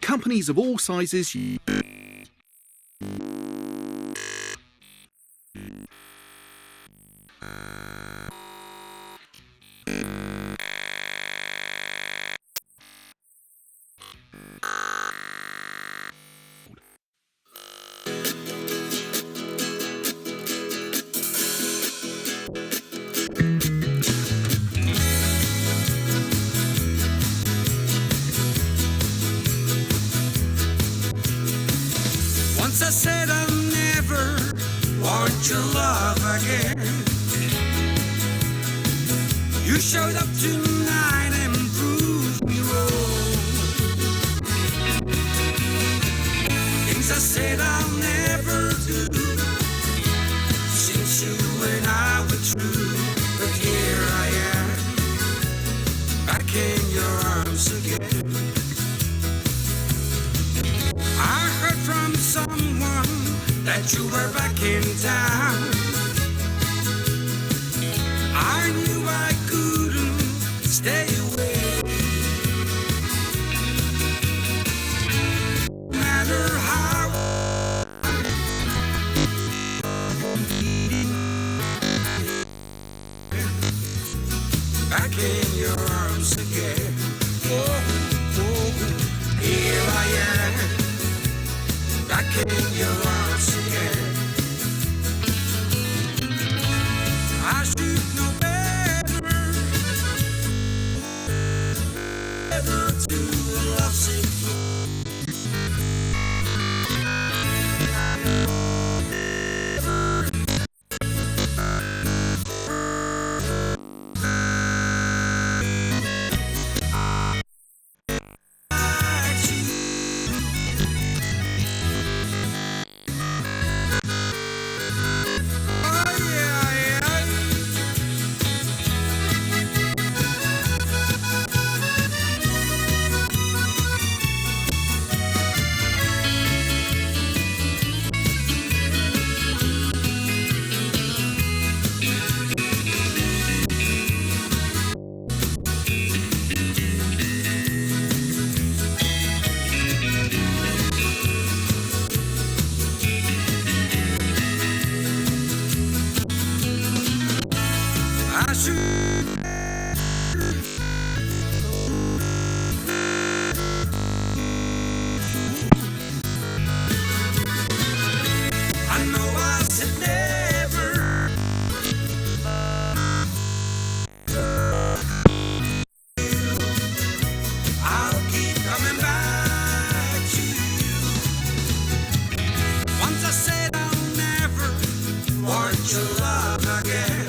companies of all sizes Once I said I'll never want your love again. You showed up tonight and proved me wrong. Things I said I'll never do, since you and I were true. But here I am, back in your arms again. I heard from someone that you were back in town. I knew I couldn't stay away. No matter how back in your arms again. Oh, oh, here I am, back in your arms again. I should know better, better to a lovesick fool. I know I said never. I'll keep coming back to you. Once I said I'll never want your love again.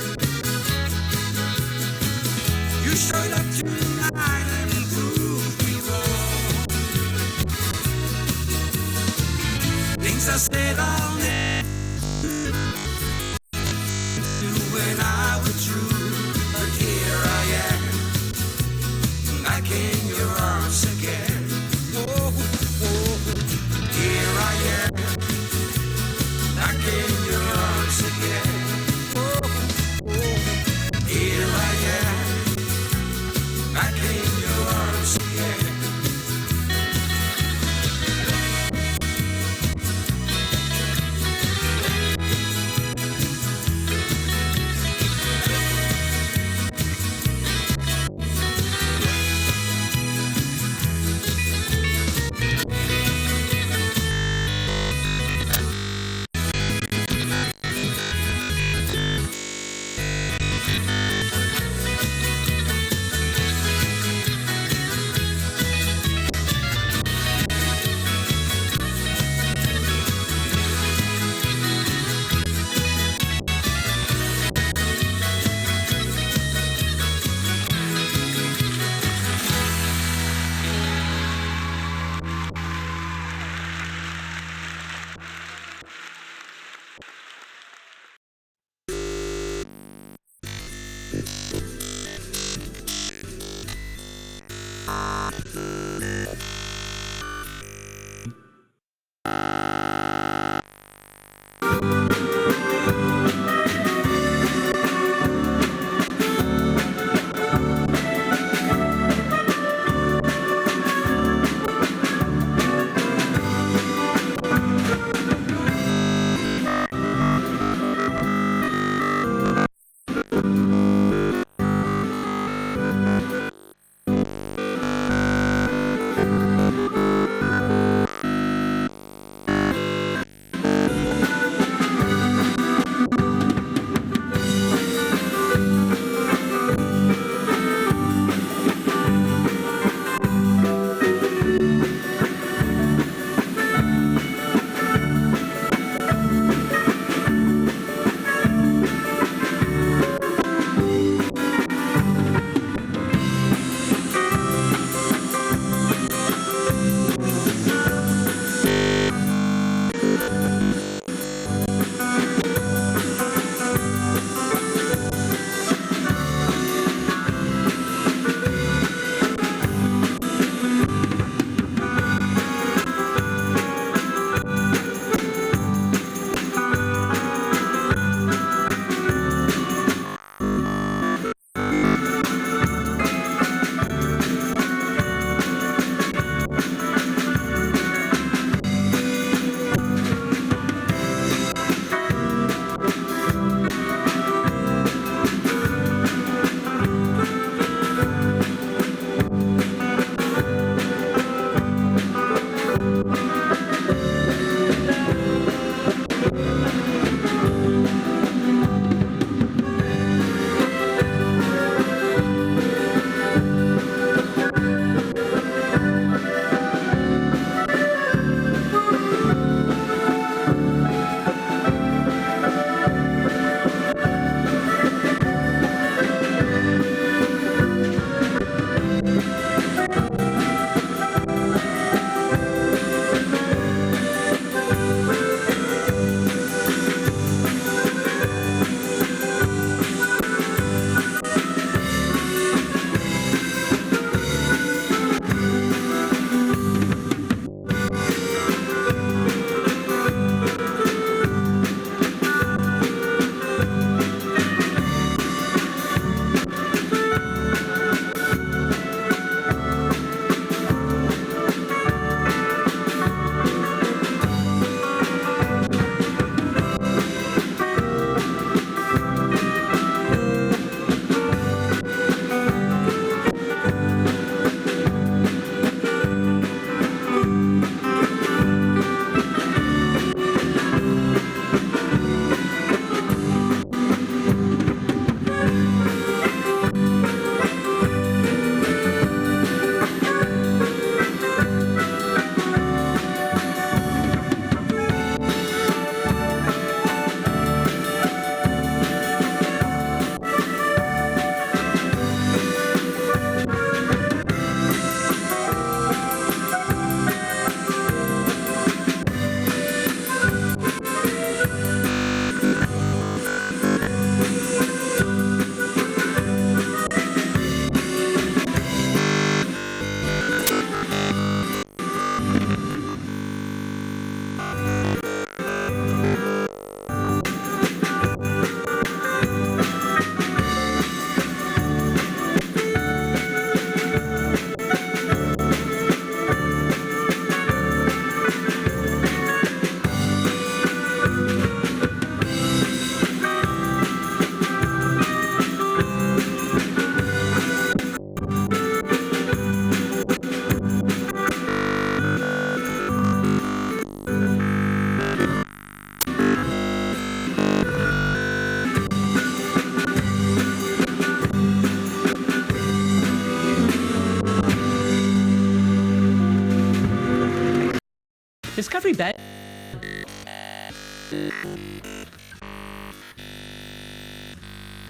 Discovery Bank.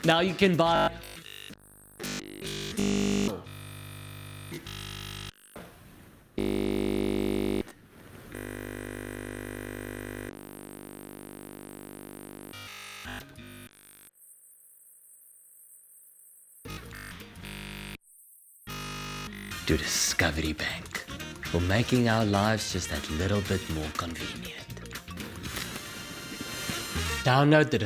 Now you can buy. To Discovery Bank, for making our lives just that little bit more convenient. Download the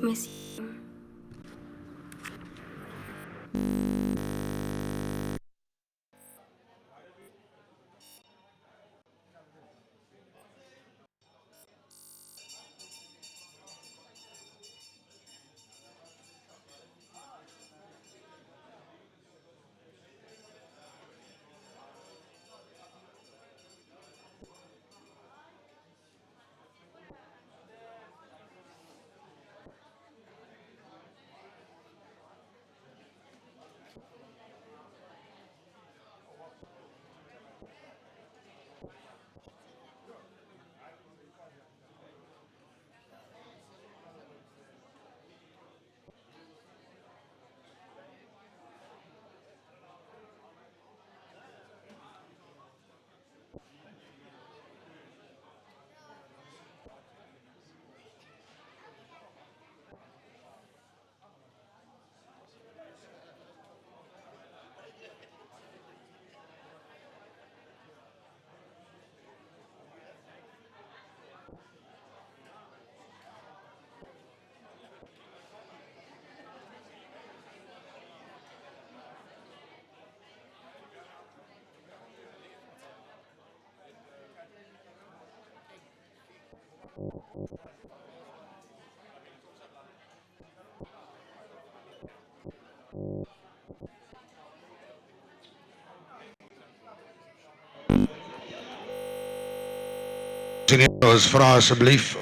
Miss you. Senhores, vra asseblief.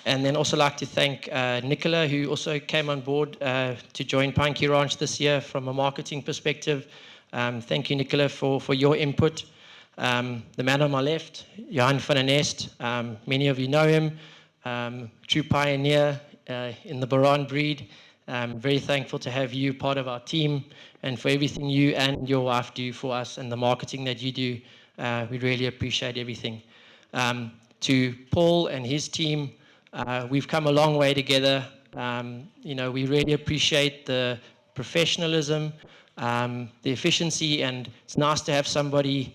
And then also like to thank Nicola, who also came on board to join Pine Ranch this year from a marketing perspective. Thank you, Nicola, for your input. The man on my left, Johan van der Nest, many of you know him, true pioneer in the Boran breed. Very thankful to have you part of our team and for everything you and your wife do for us and the marketing that you do. We really appreciate everything. To Paul and his team, we've come a long way together. We really appreciate the professionalism, the efficiency, and it's nice to have somebody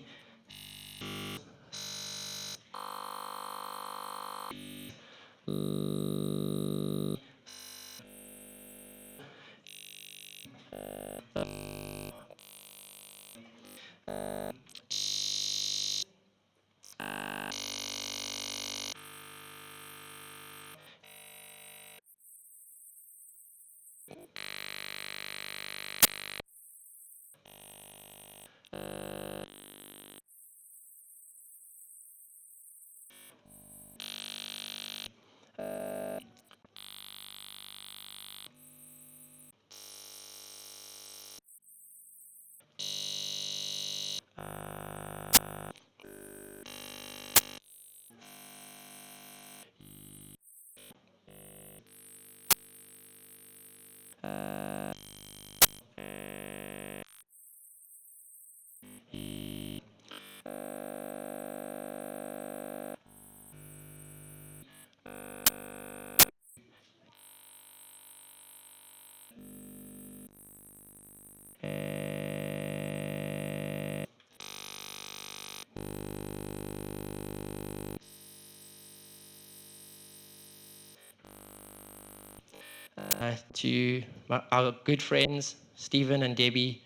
to our good friends, Stephen and Debbie.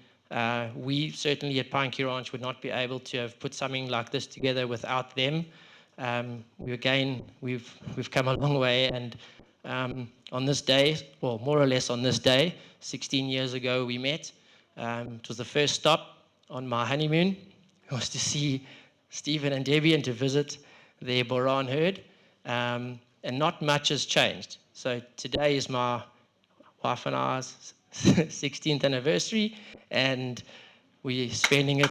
We certainly at Pine Ranch would not be able to have put something like this together without them. We've come a long way, and on this day, well, more or less on this day, 16 years ago we met. It was the first stop on my honeymoon. It was to see Stephen and Debbie and to visit their Boran herd, and not much has changed. So today is my wife and I's 16th anniversary, and we're spending it.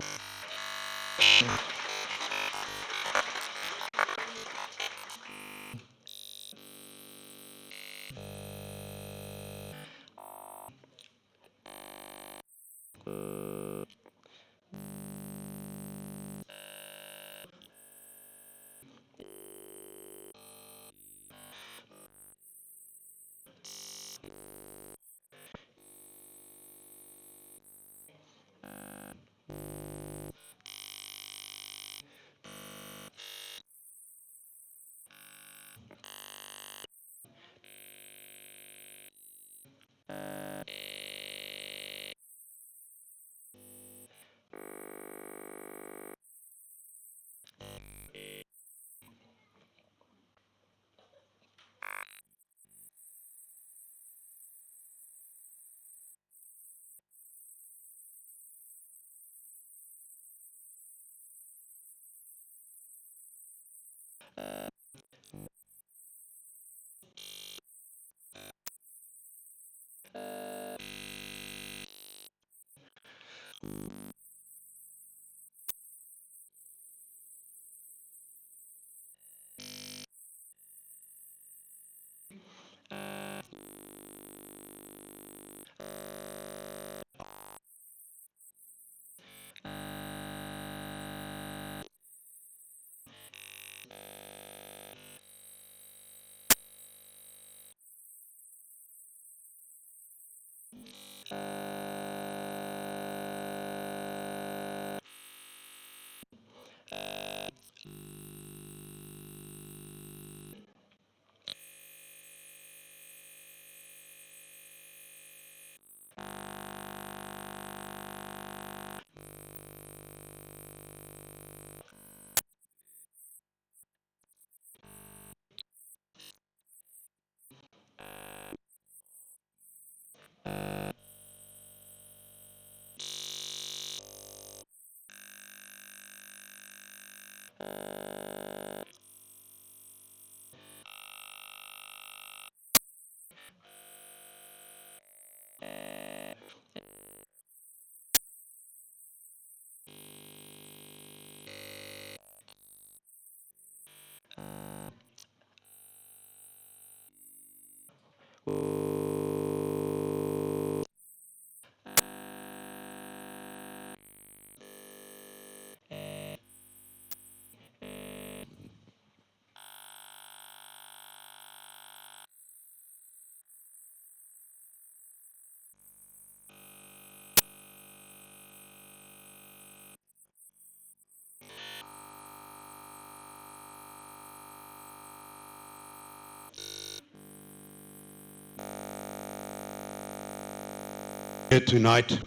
Here tonight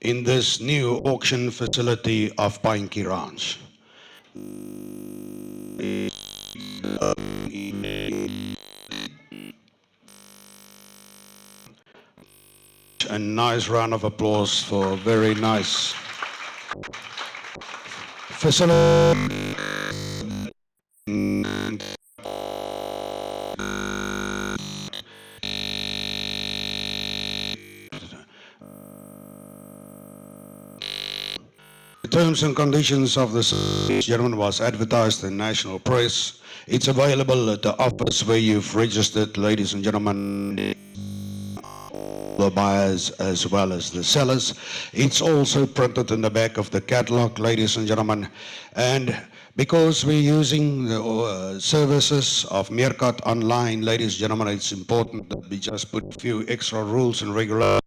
in this new auction facility of Paintjie Ranch. A nice round of applause for a very nice facility. The terms and conditions of this gentleman was advertised in national press. It's available at the office where you've registered, ladies and gentlemen, the buyers as well as the sellers. It's also printed in the back of the catalog, ladies and gentlemen. And because we're using the services of Meerkat Online, ladies and gentlemen, it's important that we just put a few extra rules and regulations.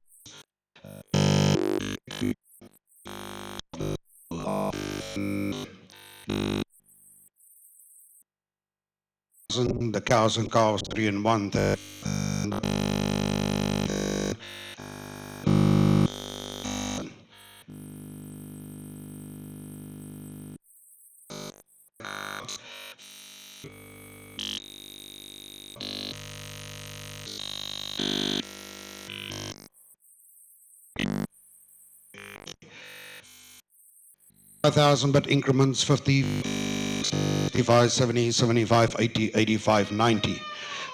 The cows and calves 3 and 1. 1,000 but increments 50, 65, 70, 75, 80, 85, 90.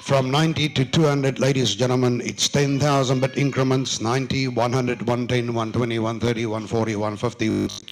From 90 to 200, ladies and gentlemen, it's 10,000 but increments 90, 100, 110, 120, 130, 140, 150.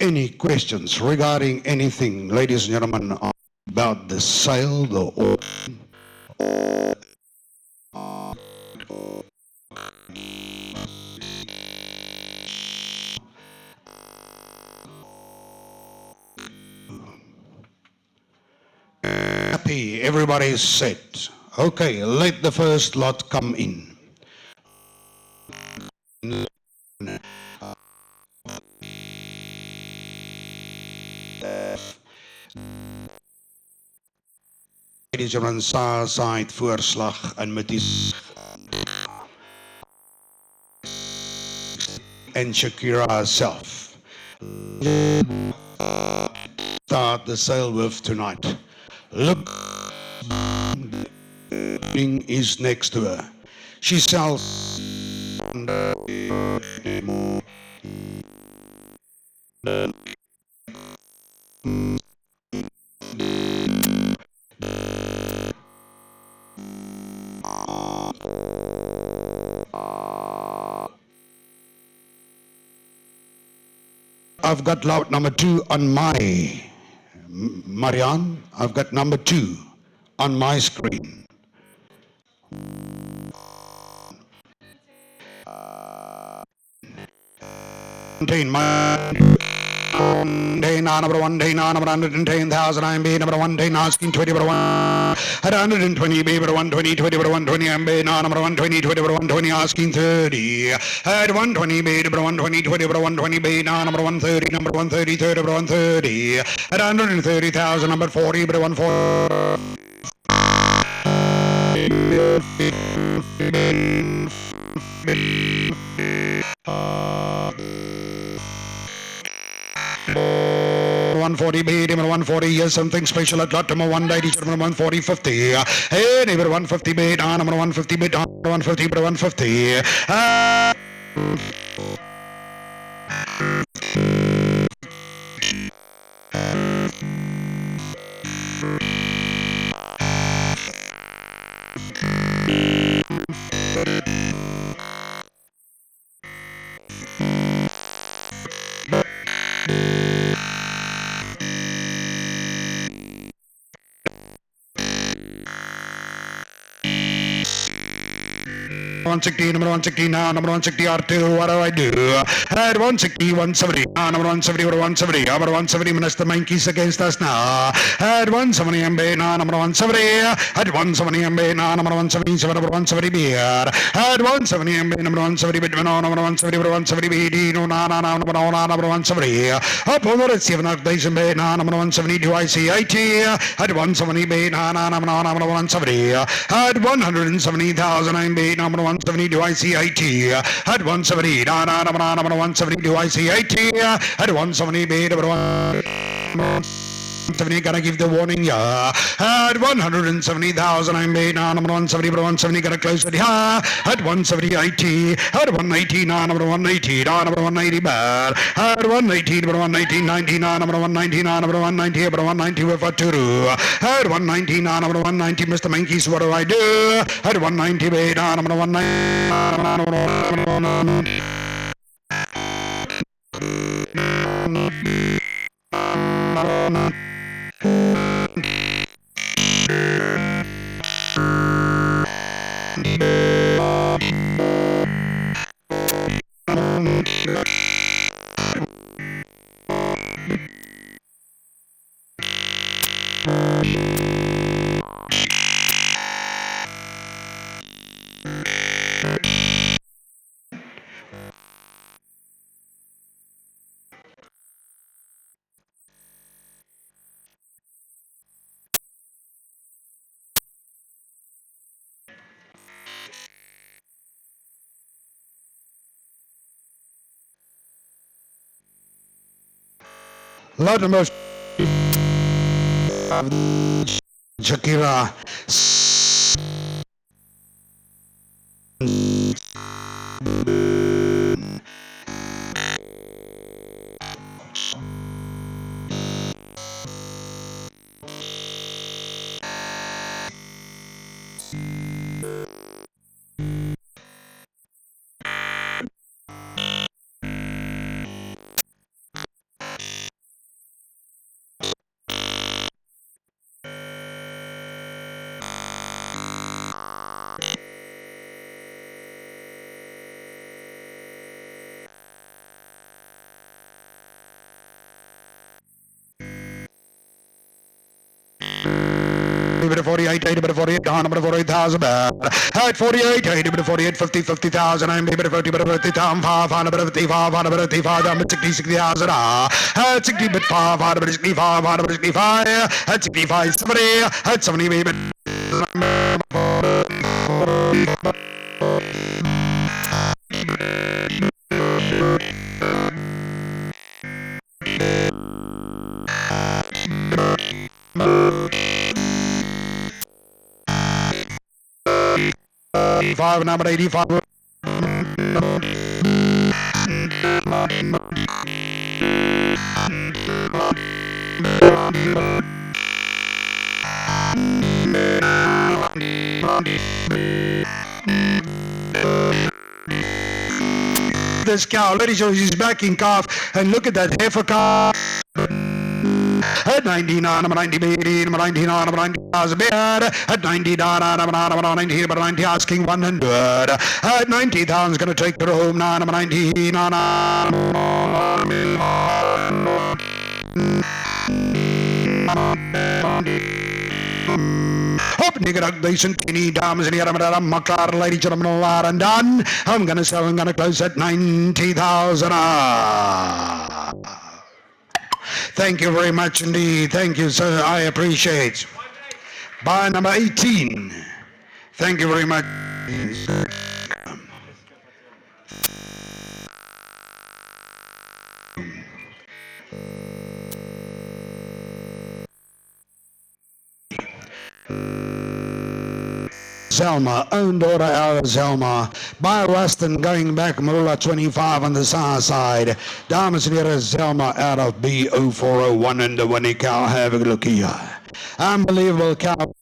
Any questions regarding anything, ladies and gentlemen, about the sale, the auction? Happy, everybody's set. Okay, let the first lot come in. Ladies and gentlemen, side voorslag en met die and Shakira herself. Start the sale with tonight. Look, is next to her. She sells I've got lot number 2 on my Marianne. I've got number 2 on my screen. Number 1 day now, number 110,000 MB, number 1 day now, asking 20 over 1 at 120 B, number 120, 20 over 120 MB, now number 120, 20 over 120, asking 30 at 120 B, number 120, 20 over 120 B, now number 130, number 130, 30 over 130 at 130,000, number 40, number 140. B, number 140, yes, something special at lot number 190, number 140, 50. Hey, number 150 B, number 150 B, number 150, number 150. Number 160 now, number 160 R2, what do I do? At 160, 170, number 170 over 170, number 170 minus the Mankeys against us now. At 170 MB now, number 170, at 170 MB now, number 170, number 170 beer. At 170 MB, number 170 between number 170 over 170 BD, no, number 170. Up over at 7,000 B now, number 170 to ICIT. At 170 B now, number 170. At 170,000 MB, number 170 to ICIT. At 170, number 170 to ICIT. At 170 B, number 170, gotta give the warning, yeah. At 170,000, I'm made now, number 170, number 170, gotta close it, yeah. At 170, IT. At 180, now, number 180, now, number 180, bad. At 180, number 180, 90, now, number 190, now, number 190, number 190, with a turu. At 190, now, number 190, Mr. Mankeys, what do I do? At 190, made now, number 190. Lot number Shakira. Bit of 48, 80, bit of 48, down, bit of 48,000, at 48, 80, bit of 48, 50, 50,000, I'm bit of 50, bit of 50,000, 500, bit of 55, 100, bit of 55, down, 60, 60,000, at 60, bit 5, 100, bit 65, 100, bit 65, at 65, 70, at 70, bit. Five number 85. This cow, ladies, she's backing calf, and look at that heifer calf. At 99, number 90, 80, number 99, number 90,000 bid. At 99, number 90, number 90, asking 100. At 90,000 is going to take her home now, number 90, Opening it up, decent teeny dames in here, Makar, ladies and gentlemen, all are and done. I'm going to close at 90,000. Thank you very much indeed. Thank you, sir. I appreciate. Buy number 18. Thank you very much. Zelma, own daughter out of Zelma. By Rustin going back Marula 25 on the south side. Damas near Zelma out of B0401 and the winning cow. Have a look here. Unbelievable cow.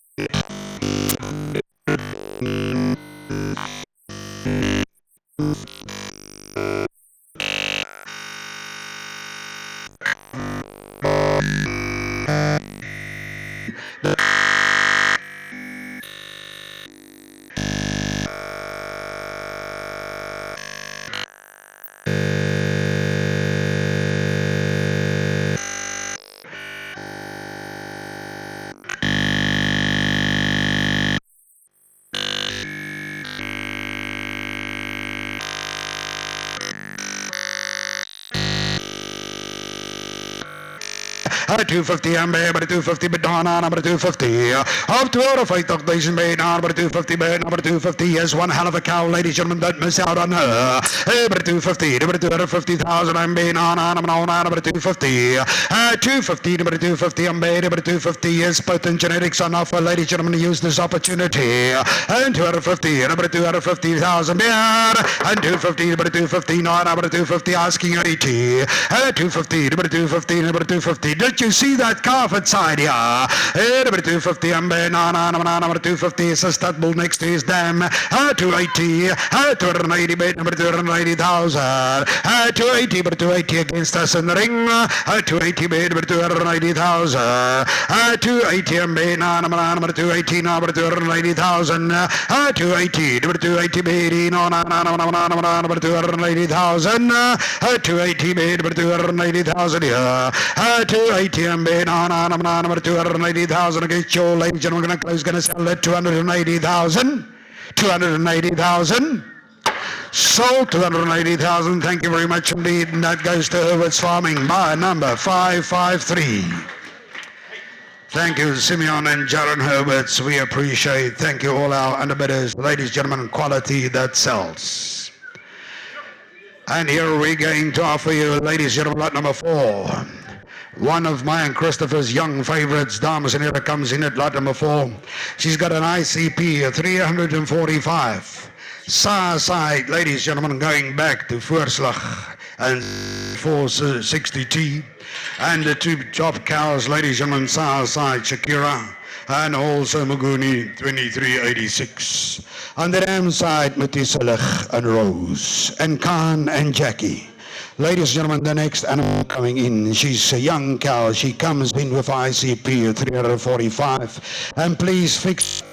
At 250, I'm able to 250, but down on number 250. Up to out of 5,000 made number 250, bed number 250. Yes, one hell of a cow, ladies and gentlemen, don't miss out on her. Number 250, number 250,000, I'm being on number 250. At 250, number 250, I'm made number 250. Yes, potent genetics on offer, ladies and gentlemen, use this opportunity. And 250, number 250,000, bed. And 250, number 250, number 250, asking 80. At 250, number 250, number 250. Did you see that calf outside here? Number 250, number 250 is a stud bull next to his dam. 280, 280, number 280,000. 280, but 280 against us in the ring. 280, number 280,000. 280, number 280, number 280,000. 280, number 280, number 280,000. 280, number 280,000 here. 280, number 280,000 against Joe, ladies and gentlemen, is going to sell at 280,000. 280,000. Sold 280,000. Thank you very much indeed. And that goes to Herbert's Farming by number 553. Thank you, Simeon and Jaron Herberts. We appreciate. Thank you, all our underbidders. Ladies and gentlemen, quality that sells. And here we're going to offer you, ladies and gentlemen, lot number 4. One of my and Christopher's young favorites, dames en heren, comes in at lot number 4. She's got an ICP of 345. Side, ladies and gentlemen, going back to Voorslag and 460T. And the two top cows, ladies and gentlemen, side Shakira and also Maguni 2386. On the dam side, Matisalich and Rose and Khan and Jackie. Ladies and gentlemen, the next animal coming in, she's a young cow. She comes in with ICP of 345. And please fix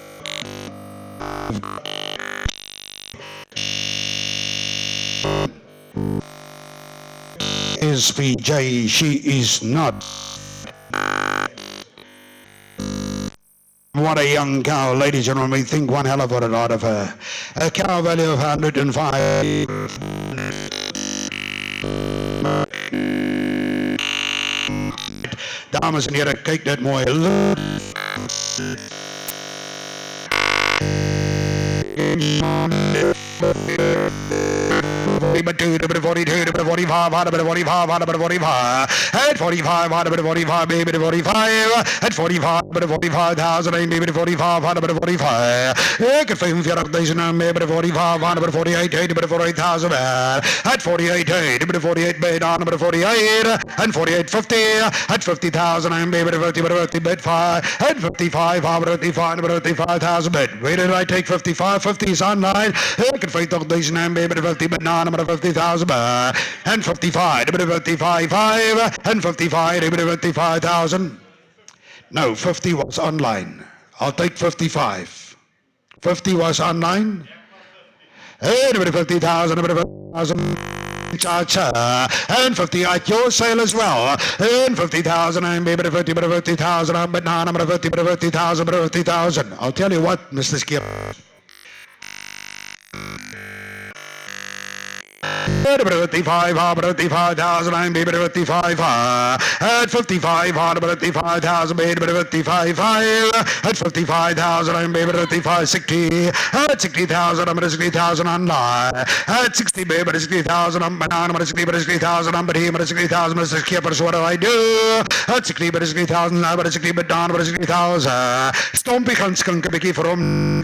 SPJ, she is not. What a young cow, ladies and gentlemen, we think one hell of a lot of her. A cow value of 105. Dames en heren, kyk dit mooi. At 45, baby, 45, at 45, 45,000, baby, 45, 45. Ik heb 45,000, baby, 45, 48, 48,000, at 48, 48, baby, number 48, and 48,50, at 50,000, baby, 50, bid 5, at 55, 55,000, bid. Where did I take 55? 50 is online. Ik heb 50,000, baby, 50, bid 50,000 and 55, 55, 5 and 55, 55,000. No, 50 was online. I'll take 55. 50 was online. And 50,000, 50,000. And 50 at your sale as well. And 50,000 and maybe 50,000, but now I'm 50,000, 50,000. I'll tell you what, Mr. Skip. 55,000, I'm baby 55, at 55, 55,000, baby 55, at 55,000, I'm baby 55, 60, at 60,000, I'm 60,000 online, at 60, baby 60,000, I'm banana, 60,000, I'm but him, 60,000, Mr. Skippers, what do I do? At 60, 60,000, I'm 60, but down, 60,000, Stompy Hans Skunkabiki from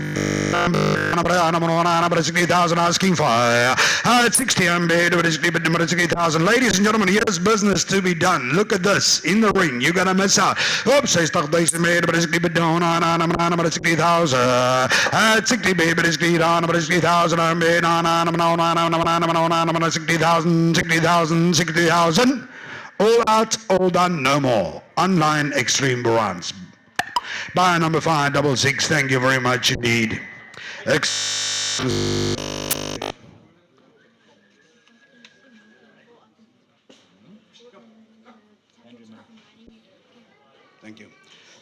60,000 asking for, at 60, I'm 60,000. Ladies and gentlemen, here's business to be done. Look at this in the ring. You're gonna miss out. Oops, 60,000 made, but 60,000 at 60, baby, 60,000 I'm made on 60,000. All out, all done, no more. Online Extreme Brands. Buy number 566. Thank you very much indeed.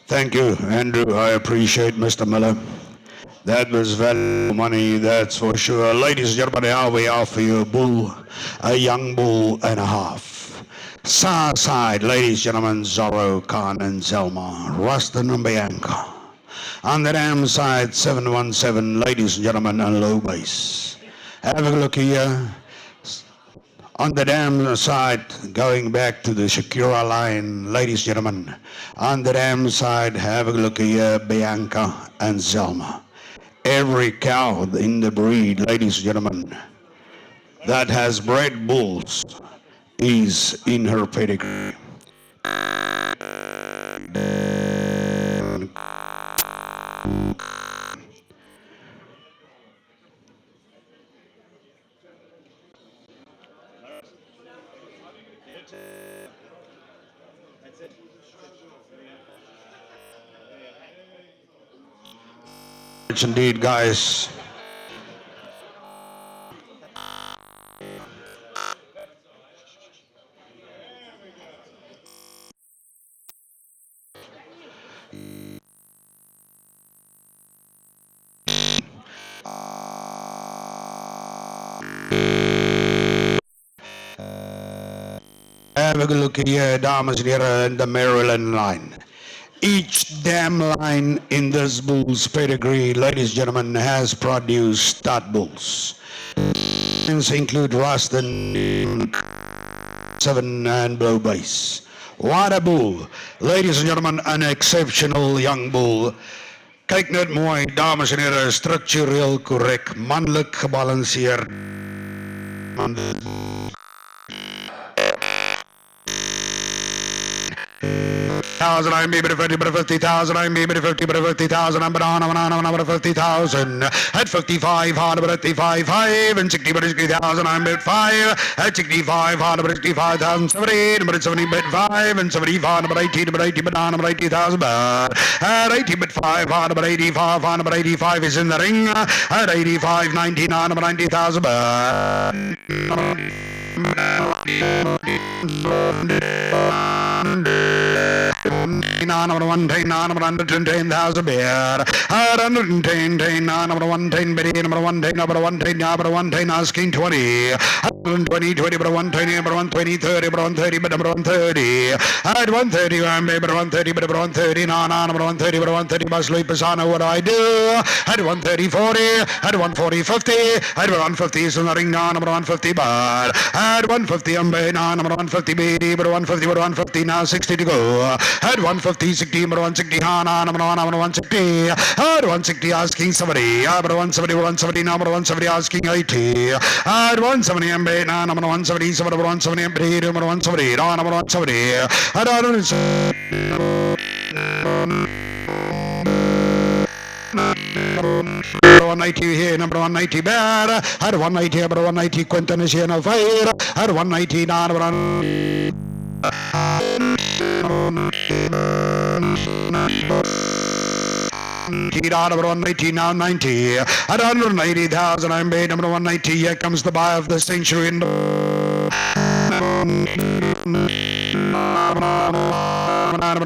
Thank you, Andrew. I appreciate Mr. Miller. That was valuable money, that's for sure. Ladies and gentlemen, now we offer you a bull, a young bull and a half. Side, ladies and gentlemen, Zorro, Khan and Zelma, Rustin and Bianca. On the dam side, 717, ladies and gentlemen, and low base. Have a look here. On the dam side, going back to the Shakira line, ladies and gentlemen, on the dam side, have a look here, Bianca and Zelma. Every cow in the breed, ladies and gentlemen, that has bred bulls is in her pedigree. Indeed, guys. Have a look here, dames and heren, the Maryland line. Each damn line in this bull's pedigree, ladies and gentlemen, has produced stud bulls. Include Rustin, 7 and Blow Base. What a bull. Ladies and gentlemen, an exceptional young bull. Kyk net mooi, dames en heren, structureel korrek, manlik gebalanceerd. Man, 1,000, I'm maybe 50, but 50,000, I'm maybe 50, but 50,000, I'm banana, 50,000. At 55, hard, but 55, 5, and 60, but 60,000, I'm at 5. At 65, hard, but 65,000, 70, but 70, but 5, and 75, but 80, but 80, banana, but 80,000, but at 80, but 5, hard, but 85, hard, but 85 is in the ring. At 85, 99, but 90,000, but 110,000 beer. 110, number 110, biddy, number 110, number 110, number 110, asking 20. 120, 20, but 120, number 120, 30, but 130, but number 130. At 130, I'm maybe 130, but 130, no, number 130, but 130, must sleep as I know what I do. At 130, 40, at 140, 50, at 150 is in the ring now, number 150, but at 150, I'm now, number 150, BD, but 150, but 150, now 60 to go. At 150, 60, but 160, number 160. At 160, asking somebody, but 170, 170, number 170, asking 80. At 170, I'm now, number 170, number 170, number 170, number 170. At 190 here, number 190 bad. At 190, number 190 Quentin is here no fire. At 190 now, number 190 number 190 now 90. At 190,000 I'm made number 190. Here comes the buy of the century. Number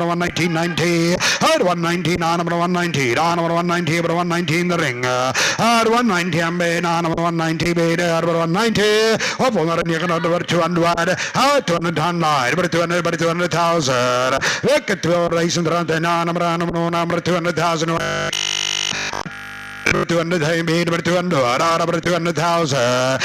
190, 90. At 190, number 190. Number 190, number 190 in the ring. At 190, I'm made number 190. Number 190. Up on the ring, you can over 200. 200 line, but 200, but 200,000. Look at 2 race and run the number 200,000. 200, I made but 200, but 200,000.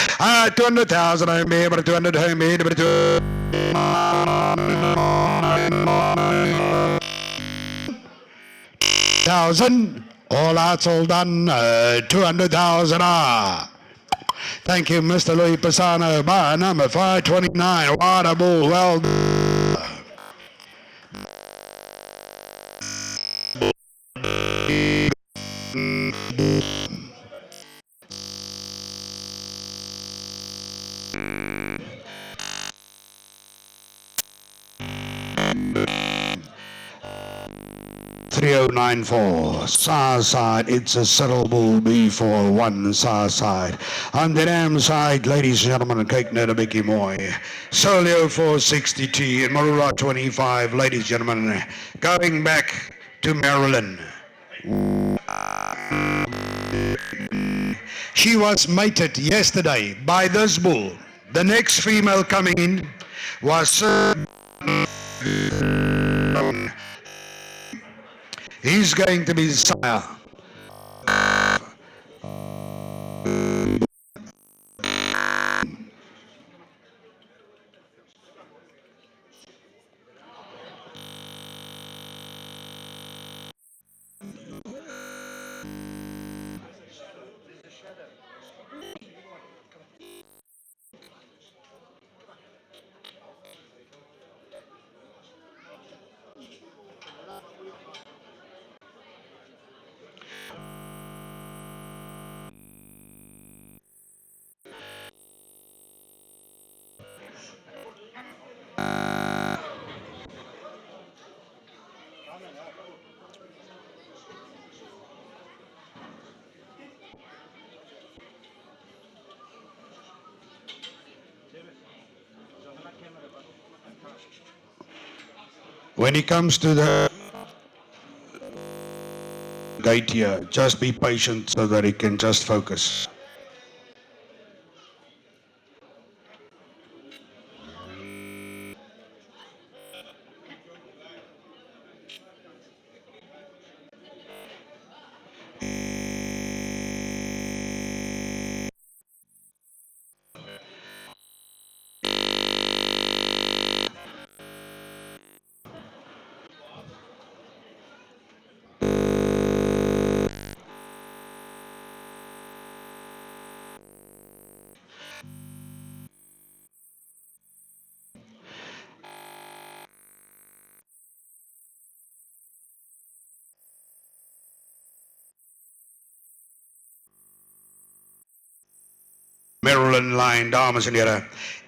200,000, I made but 200, I made but 200,000. All that's all done. 200,000. Thank you, Mr. Louis Pisano. Bar number 529. What a bull. Well done. 3094 SAR side, it's a Cyril Bull B41 SAR side. On the dam side, ladies and gentlemen, Cake Netta Mickey Moy. Solio 460T and Marula 25, ladies and gentlemen, going back to Maryland. She was mated yesterday by this bull. The next female coming in was he's going to be the sire. When he comes to the gate here, just be patient so that he can just focus. Maryland line, dames en heren.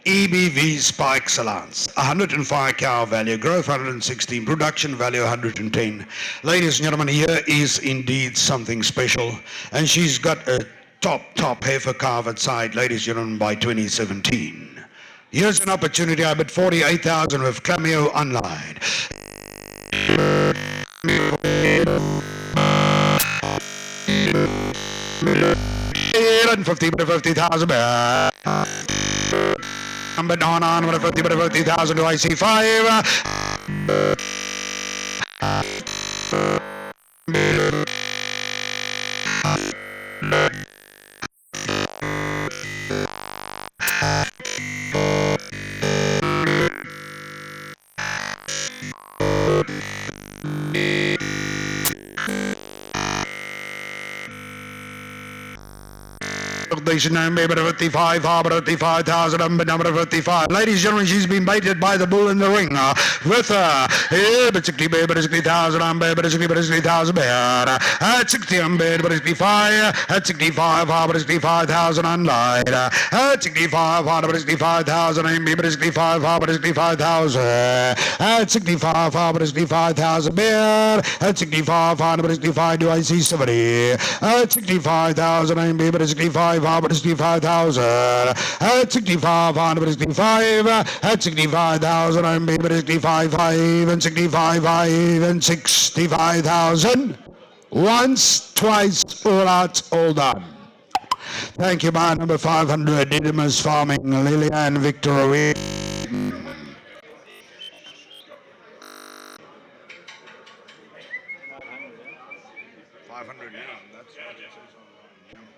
EBV Spike Salance, 105 cow value, growth 116, production value 110. Ladies and gentlemen, here is indeed something special. And she's got a top heifer calf at side, ladies and gentlemen, by 2017. Here's an opportunity. I bet 48,000 with Cameo online. 50,000. But on with 50,000. Do I see 5? Number 55, 55,000, number 55. Ladies and gentlemen, she's been baited by the bull in the ring. With her, 60,000, 60,000, at 60, 65, at 65, 65,000 online. At 65, 65,000, 65, 65,000. At 65, 65,000, at 65, 65, do I see somebody? At 65,000, 65, 65,000. At 65, 65, at 65,000, I'm 65, 5, and 65, 5, and 65,000. Once, twice, all out, all done. Thank you, man. Number 500, Didymus Farming, Lillian Victory. 500, yeah, that's what it says online.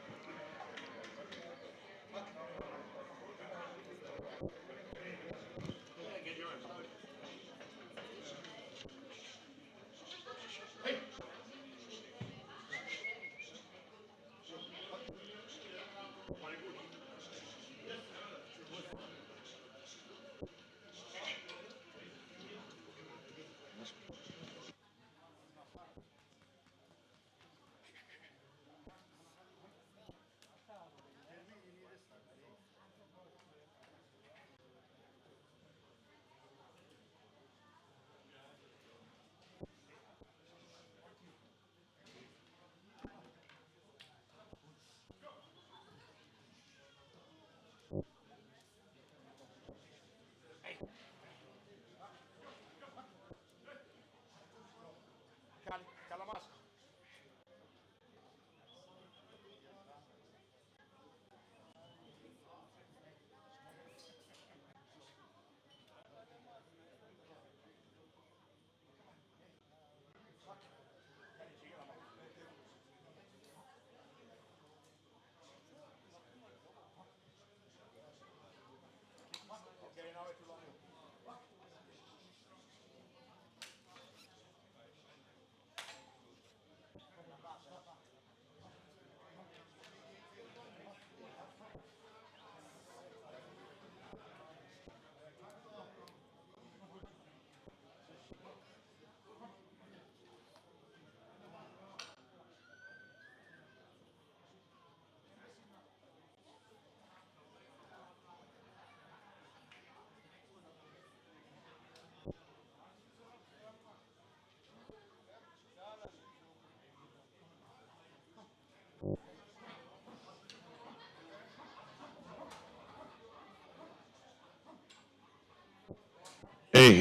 Hey,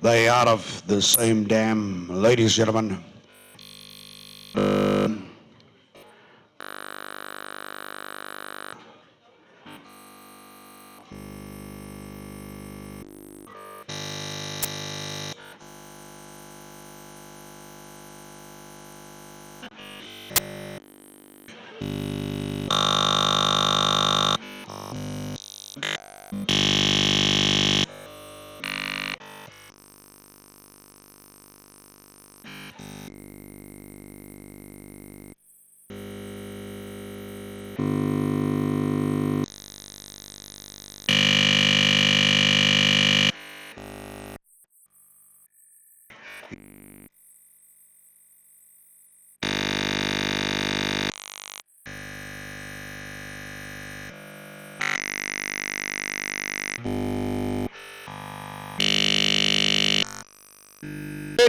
they out of the same dam, ladies and gentlemen.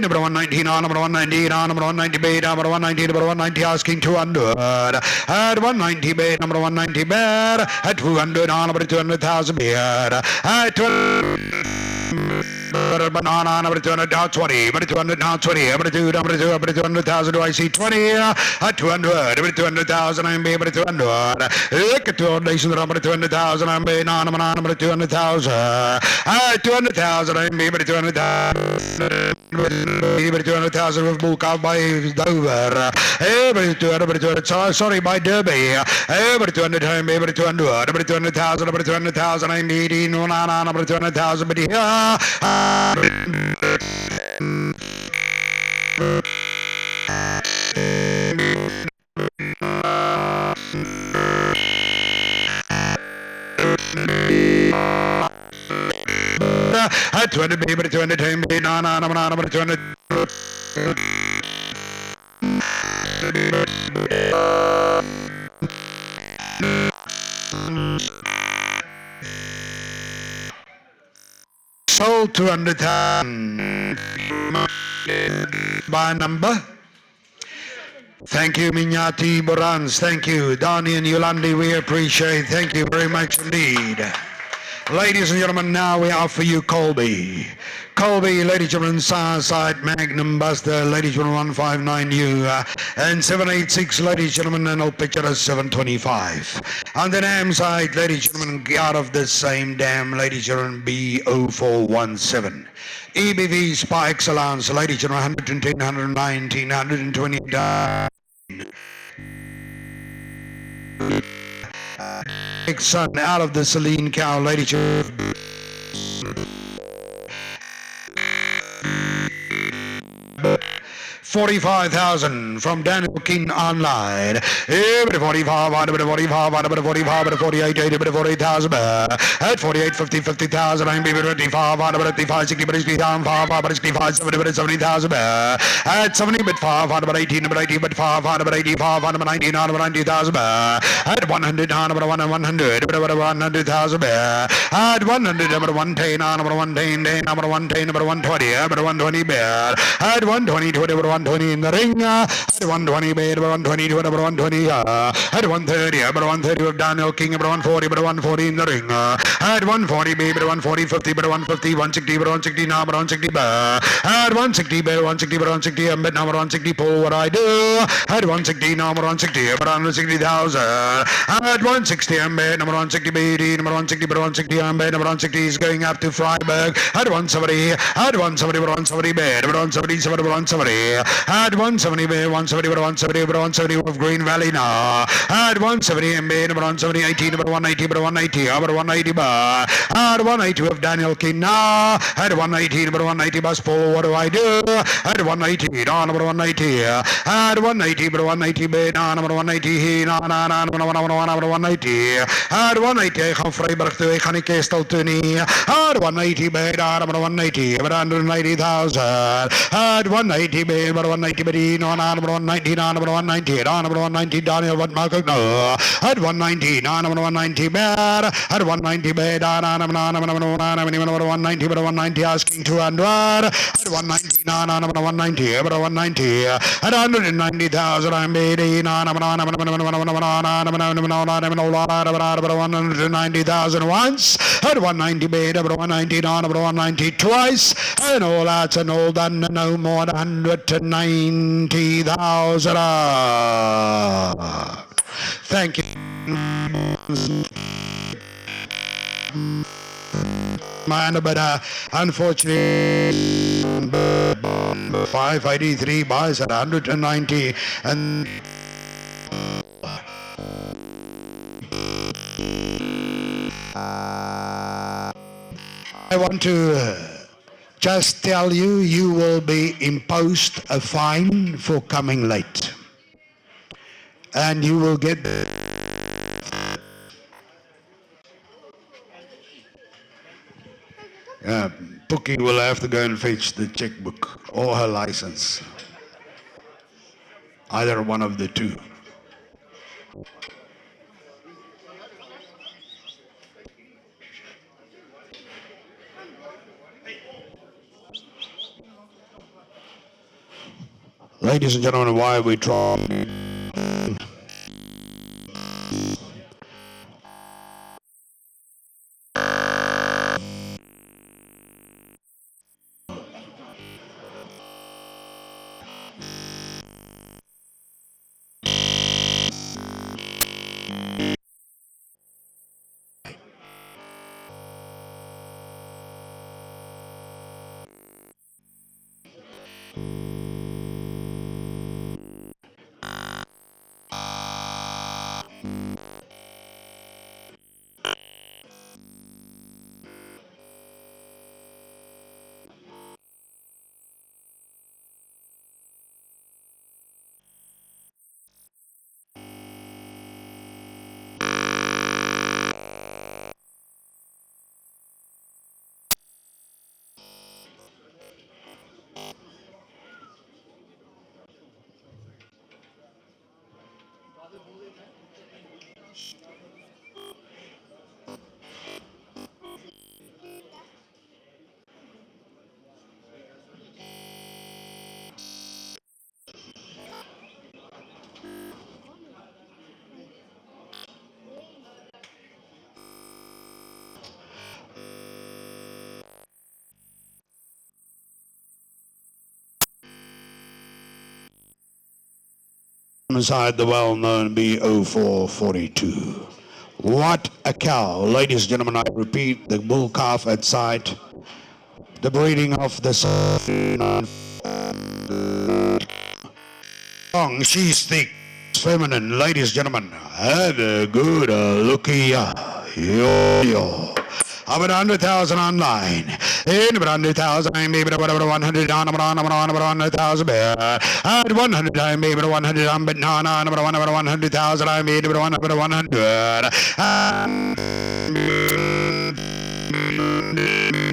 Number 119 on, number 119 on, number 190 bait, number 190, number 190 asking 200. At 190 bait, number 190 bait, at 200 on, number 200,000 bait. At 200 number 200 down 20, number 200 down 20, number 200,000. Do I see 20? At 200, number 200,000, I'm number 200. Look at 200 nation, number 200,000, I'm number 200,000. At 200,000, I'm number 200,000. 200,000 was booked out by Dover. Every 200, sorry, by Derby. Every 200 time, every 200, every 200,000, every 200,000. I'm meeting on number 200,000, but here. At 200, baby, 200 time, baby, number 200. Sold 200,000 by number. Thank you, Minyati Borans. Thank you, Donnie and Yolandi. We appreciate. Thank you very much indeed. Ladies and gentlemen, now we offer you Colby. Colby, ladies and gentlemen, Southside Magnum Buster, ladies and gentlemen, 159U, and 786, ladies and gentlemen, and I'll picture us 725. On the dam side, ladies and gentlemen, out of the same dam, ladies and gentlemen, B0417. EBV Spa Excellence, ladies and gentlemen, 110, 119, 120. Son out of the Celine Cow, ladies and gentlemen. 45,000 from Daniel King online. Every 45, every 45, every 45, every 48, 80, every 48,000. At 48, 50, 50,000. I'm baby 25, every 55, 60, 60,000, 5, 65, 70, 70,000. At 70, but 5, every 18, every 80, but 5, every 85, every 19, every 90,000. At 100, every 100, every 100,000. At 100, every 110, every 110, every 110, every 120, every 120. At 120, 20, every 120 in the ring. At 120, baby, 120, 120. At 130, 130 with Daniel King, 140, 140 in the ring. At 140, baby, 140, 50, 150, 160, 160 now, 160. At 160, baby, 160, 160. I'm bet now 160. Pull what I do. At 160 now, 160, 160,000. At 160, I'm bet number 160, baby, number 160, 160. I'm bet number 160 is going up to Freiburg. At 170, at 170, 170, bed, 170, 170. At 170, 170, 170, 170 of Green Valley now. At 170, MB, number 170, 18, number 180, number 180, number 180 bar. At 180 of Daniel King now. At 180, number 180 bus pull, what do I do? At 180, no, number 180. At 180, number 180 bed, no, number 180, no, number 180. At 180, ik ga Freiburg toe, ik ga niet Kestel toe nie. At 180 bed, number 180, 180,000. At 180 bed, number 190 bed, no, number 190, number 190, number 190, Daniel, what Michael, no. At 190, number 190 bed, at 190 bed, number 190, number 190, asking 200. At 190, number 190, number 190, at 190,000, I'm bidding, number 190,000 once, at 190 bed, number 190, number 190 twice, and all that's and all done, no more than 190,000. Thank you. Man, but unfortunately, 583 buys at 190, and I want to just tell you, you will be imposed a fine for coming late, and you will get Pookie will have to go and fetch the checkbook or her license. Either one of the two. Ladies and gentlemen, why we try. Inside the well-known BO442. What a cow. Ladies and gentlemen, I repeat, the bull calf at sight. The breeding of the song. She's thick, feminine. Ladies and gentlemen, have a good looky. Yo. About 100,000 online. In about 100,000, maybe whatever 100 on about 100,000. At 100 time, maybe 100 on, but no, number 100,000, I made about 100.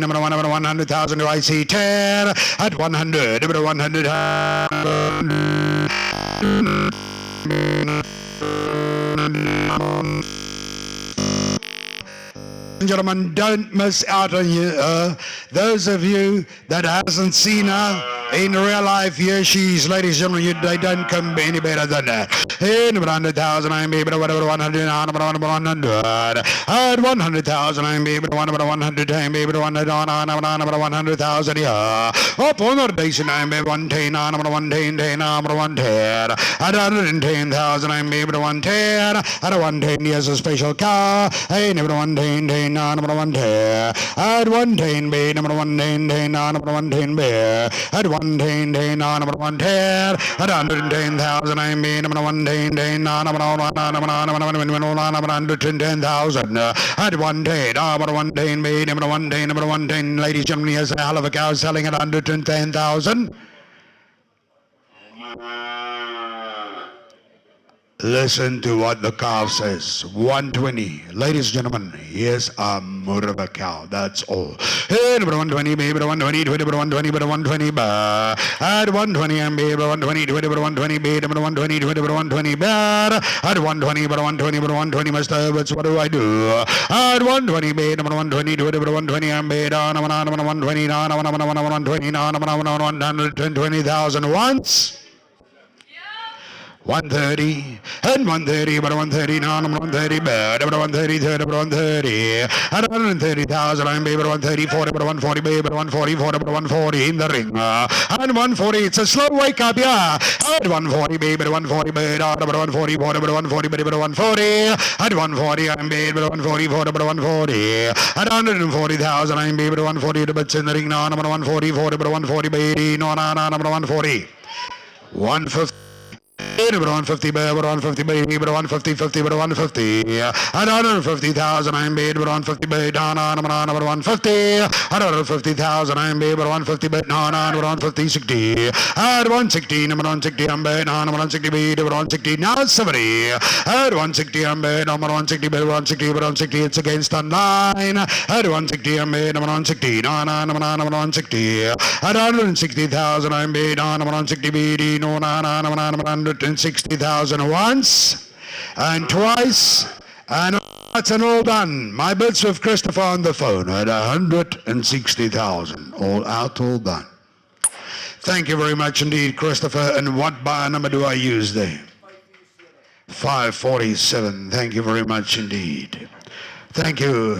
Number 100,000, do I see 10? At 100, about 100. Gentlemen, don't miss out on you. Those of you that hasn't seen her in real life, here she is, ladies and gentlemen. They don't come any better than that. In 100,000, I'm able to whatever 100 on 100. At 100,000, I'm able to 100. I'm able to 100 on 100,000. Yeah. Up on the nation, I'm able to 110 on 110 on 110. At 110,000, I'm able to 110. At 110, yes, a special car. I never 110. Number 110. At 110 B, number 110, number 110 B. At 110, number 110. At 110,000, I mean, number 110, number 110,000. At 110, number 110 B, number 110, number 110. Ladies and gentlemen, here's a hell of a cow selling at 110,000. Listen to what the cow says. 120. Ladies and gentlemen, here's a Murva cow. That's all. Hey, number 120, baby, 120, 20, 120, 120, at 120, I'm baby, 120, 20, 120, baby, 120, 20, 120, bad. At 120, 120, 120, Mr. Herbert, what do I do? At 120, baby, 120, 20, 120, I'm baby, 120, 120,000 once. 130 and 130, but 130, no, 130, bad, but 130, 30, but 130, at 130,000, I'm baby, 130, 40, but 140, baby, but 140, 40, but 140 in the ring, and 140, it's a slow wake up, yeah, at 140, baby, but 140, baby, but 140, 40, but 140, baby, but 140, at 140, I'm baby, but 140, 40, but 140, at 140,000, I'm baby, but 140, but in the ring, no, number 140, 40, but 140, baby, no, number 140, 150. Number 150, number 150, number 150, 50, number 150, 150,000, I'm bid, number 150, number 150, 150,000, I'm bid, number 150, number 150, 60, at 160, number 160, I'm bid, number 160, number 160, now 70, at 160, I'm bid, number 160, 160, 160, it's against the line, at 160, I'm bid, number 160, number 160, at 160,000, I'm bid, number 160, BD, no, number 160,000 once and twice, and that's an all done. My bids with Christopher on the phone at 160,000. All out, all done. Thank you very much indeed, Christopher. And what bar number do I use there? 547. Thank you very much indeed. Thank you,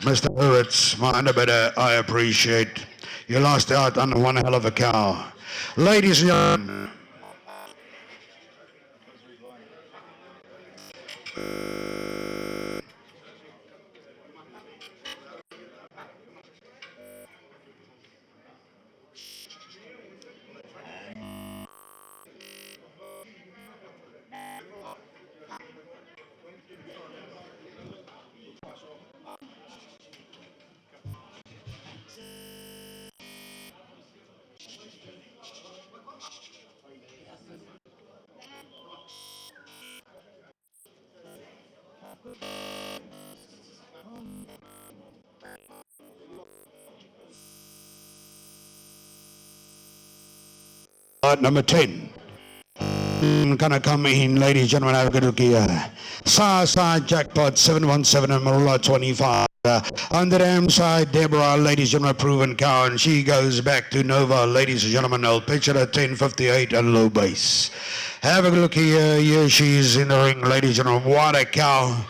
Mr. Hurwitz, my underbidder. I appreciate you lost out on one hell of a cow. Ladies and gentlemen, number 10. Gonna come in, ladies and gentlemen, have a good look here. Sa jackpot 717 and Marula 25. On the damn side, Deborah, ladies and gentlemen, proven cow, and she goes back to Nova, ladies and gentlemen. I'll pitch it at 10.58 and low base. Have a look here. Here she's in the ring, ladies and gentlemen. What a cow.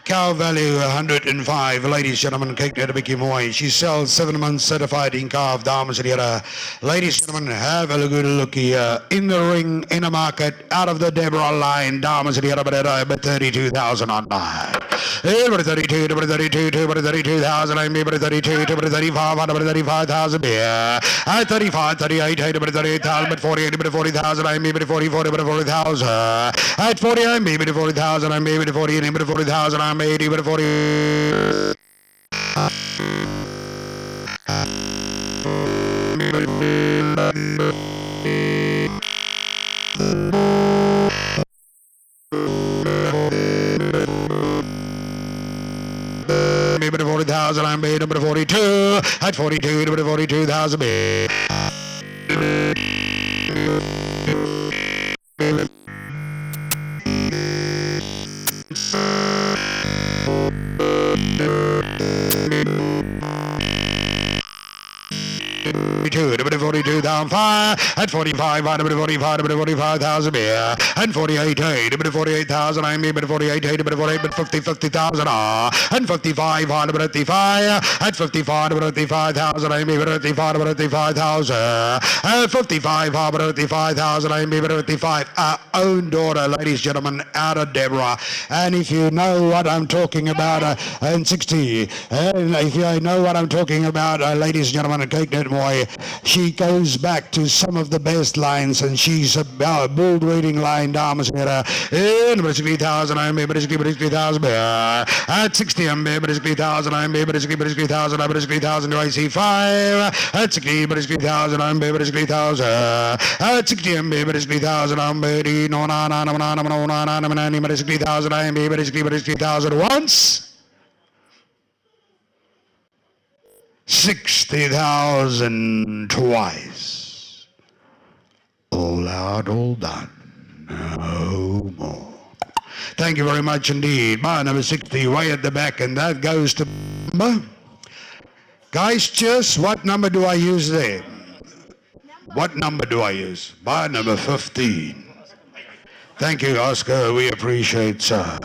Cow value 105, ladies and gentlemen, Kate Nedabiki Moy. She sells 7 months certified in calf damas and yada. Ladies and gentlemen, have a good look here. In the ring, in the market, out of the Deborah line, damas and yada, but 32,000 on that. Number 32, number 32, number 32,000, I'm number 32, number 35, number 35,000 beer. At 35, 38, number 38,000, but 48, number 40,000, I'm number 44, number 40,000. At 40, I'm number 40,000, I'm number 40, number 40,000, I'm 80, number 40. Number 40,000, I'm made number 42. At 42, number 42,000 made. Number 42 down 5 at 45, number 45, number 45,000 beer and 48, number 48,000, I'm number 48, number 48, but 50,000 and 55, number 55 at 55, number 55,000, I'm number 55, number 55,000 at 55, number 55,000, I'm number 55. Our own daughter, ladies and gentlemen, out of Deborah. And if you know what I'm talking about, and 60, and if you know what I'm talking about, ladies and gentlemen, Kate Netmoy, she goes back to some of the best lines, and she's a bull breeding line, damas and number 60,000, I'm number 60,000, at 60, I'm number 60,000, I'm number 60,000, I'm 60,000, do I see 5? At 60, number 60,000, I'm number 60,000, at 60, I'm number 60,000, I'm number 60,000, I'm number 60,000 once. 60,000 twice. All out, all done. No more. Thank you very much indeed. Bar number 60 way at the back, and that goes to number. Guys, just what number do I use there? What number do I use? Bar number 15. Thank you, Oscar. We appreciate, sir.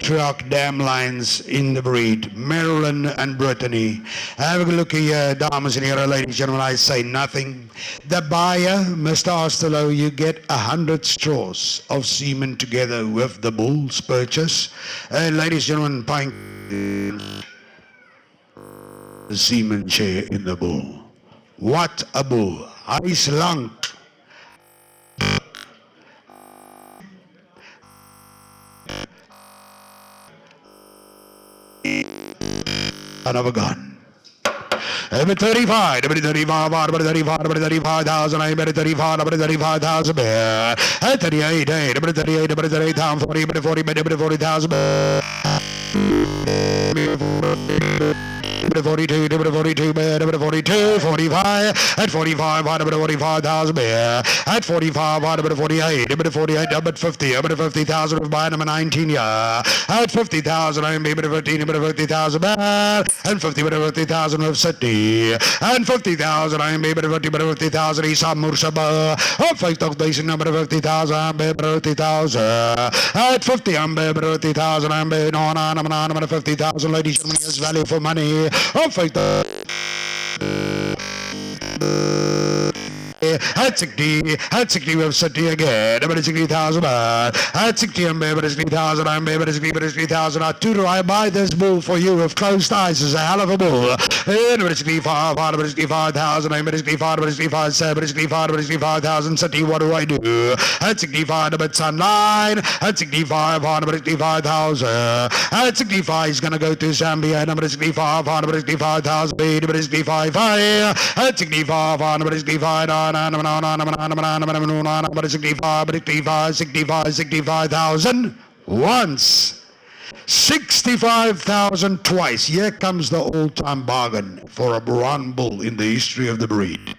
matriarch dam lines in the breed, Marilyn and Brittany. Have a look here, dames and heren, ladies and gentlemen, I say nothing. The buyer, Mr. Osterloh, you get 100 straws of semen together with the bull's purchase. Ladies and gentlemen, the semen share in the bull. What a bull. Hy's lank. Son of a gun. Number 35, number 35, number 35, number 35,000, number 35, number 35,000, 38, number 38, number 38,000, 40, number 40, number 40,000, 42, number 42, number 42, 45, at 45, number 45,000, at 45, number 48, number 48, number 50, number 50,000 of buy number 19, yeah, at 50,000, I'm number 50, number 50,000, and 50, number 50,000 of City, and 50,000, I'm number 50, number 50,000, Isam Mursaba, 50,000, number 50,000, I'm number 50,000, at 50, I'm number 50,000, I'm number 50,000, ladies and gentlemen, is value for money. Oh, fight the at 60, we have 60 again. About 60,000 at 60, I'm about 60,000, I'm about 60,000. Tutor, I buy this bull for you with closed eyes. It's a hell of a bull. About 65, about 65,000, I'm about 65, about 65, 65, about 65,000. City, what do I do? At 65, about sunline. At 65, about 65,000. At 65, he's gonna go to Zambia. And about 65, about 65,000. About 65, at 65, about 65. 65,000 once, 65,000 twice. Here comes the all-time bargain for a brown bull in the history of the breed.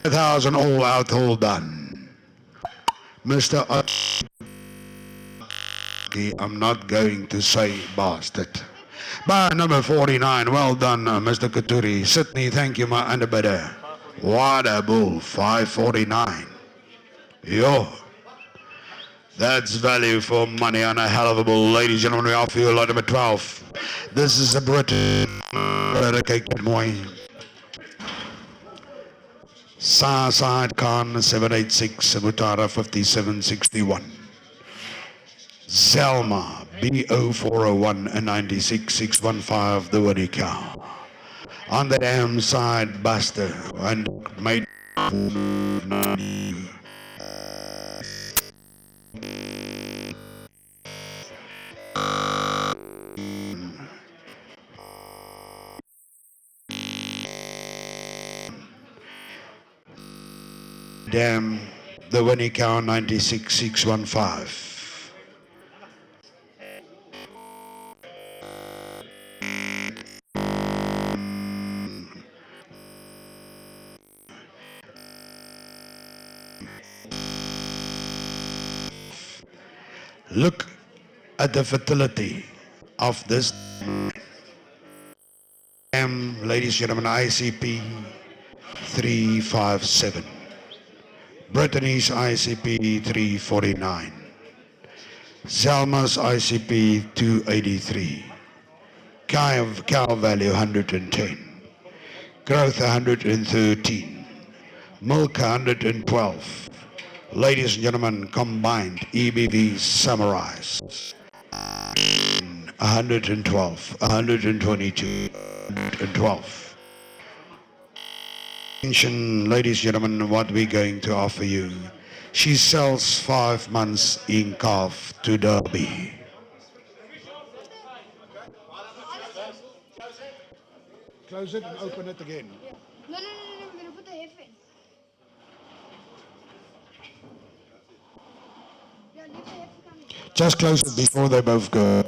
1,000 all out, all done. Mr. I'm not going to say bastard. By number 49, well done, Mr. Katuri. Sydney, thank you, my underbidder. What a bull, 549. Yo, that's value for money on a hell of a bull. Ladies and gentlemen, we offer you lot number 12. This is a British dedicated boy. Sa'ad Khan 786, Mutara 5761. Zelma BO401 and 96615, the Woody Cow. On the dam side, Buster and made dam, the Winnie Cow 96615. Look at the fertility of this dam, ladies and gentlemen, ICP 357. Brittany's ICP 349. Zelma's ICP 283. Cow value 110. Growth 113. Milk 112. Ladies and gentlemen, combined EBV summarized. 112, 122, 112. Ladies and gentlemen, what we're going to offer you. She sells 5 months in calf to Derby. Close it and open it again. No, we're gonna put the headphones. Yeah, leave the headphones coming. Just close it before they both go.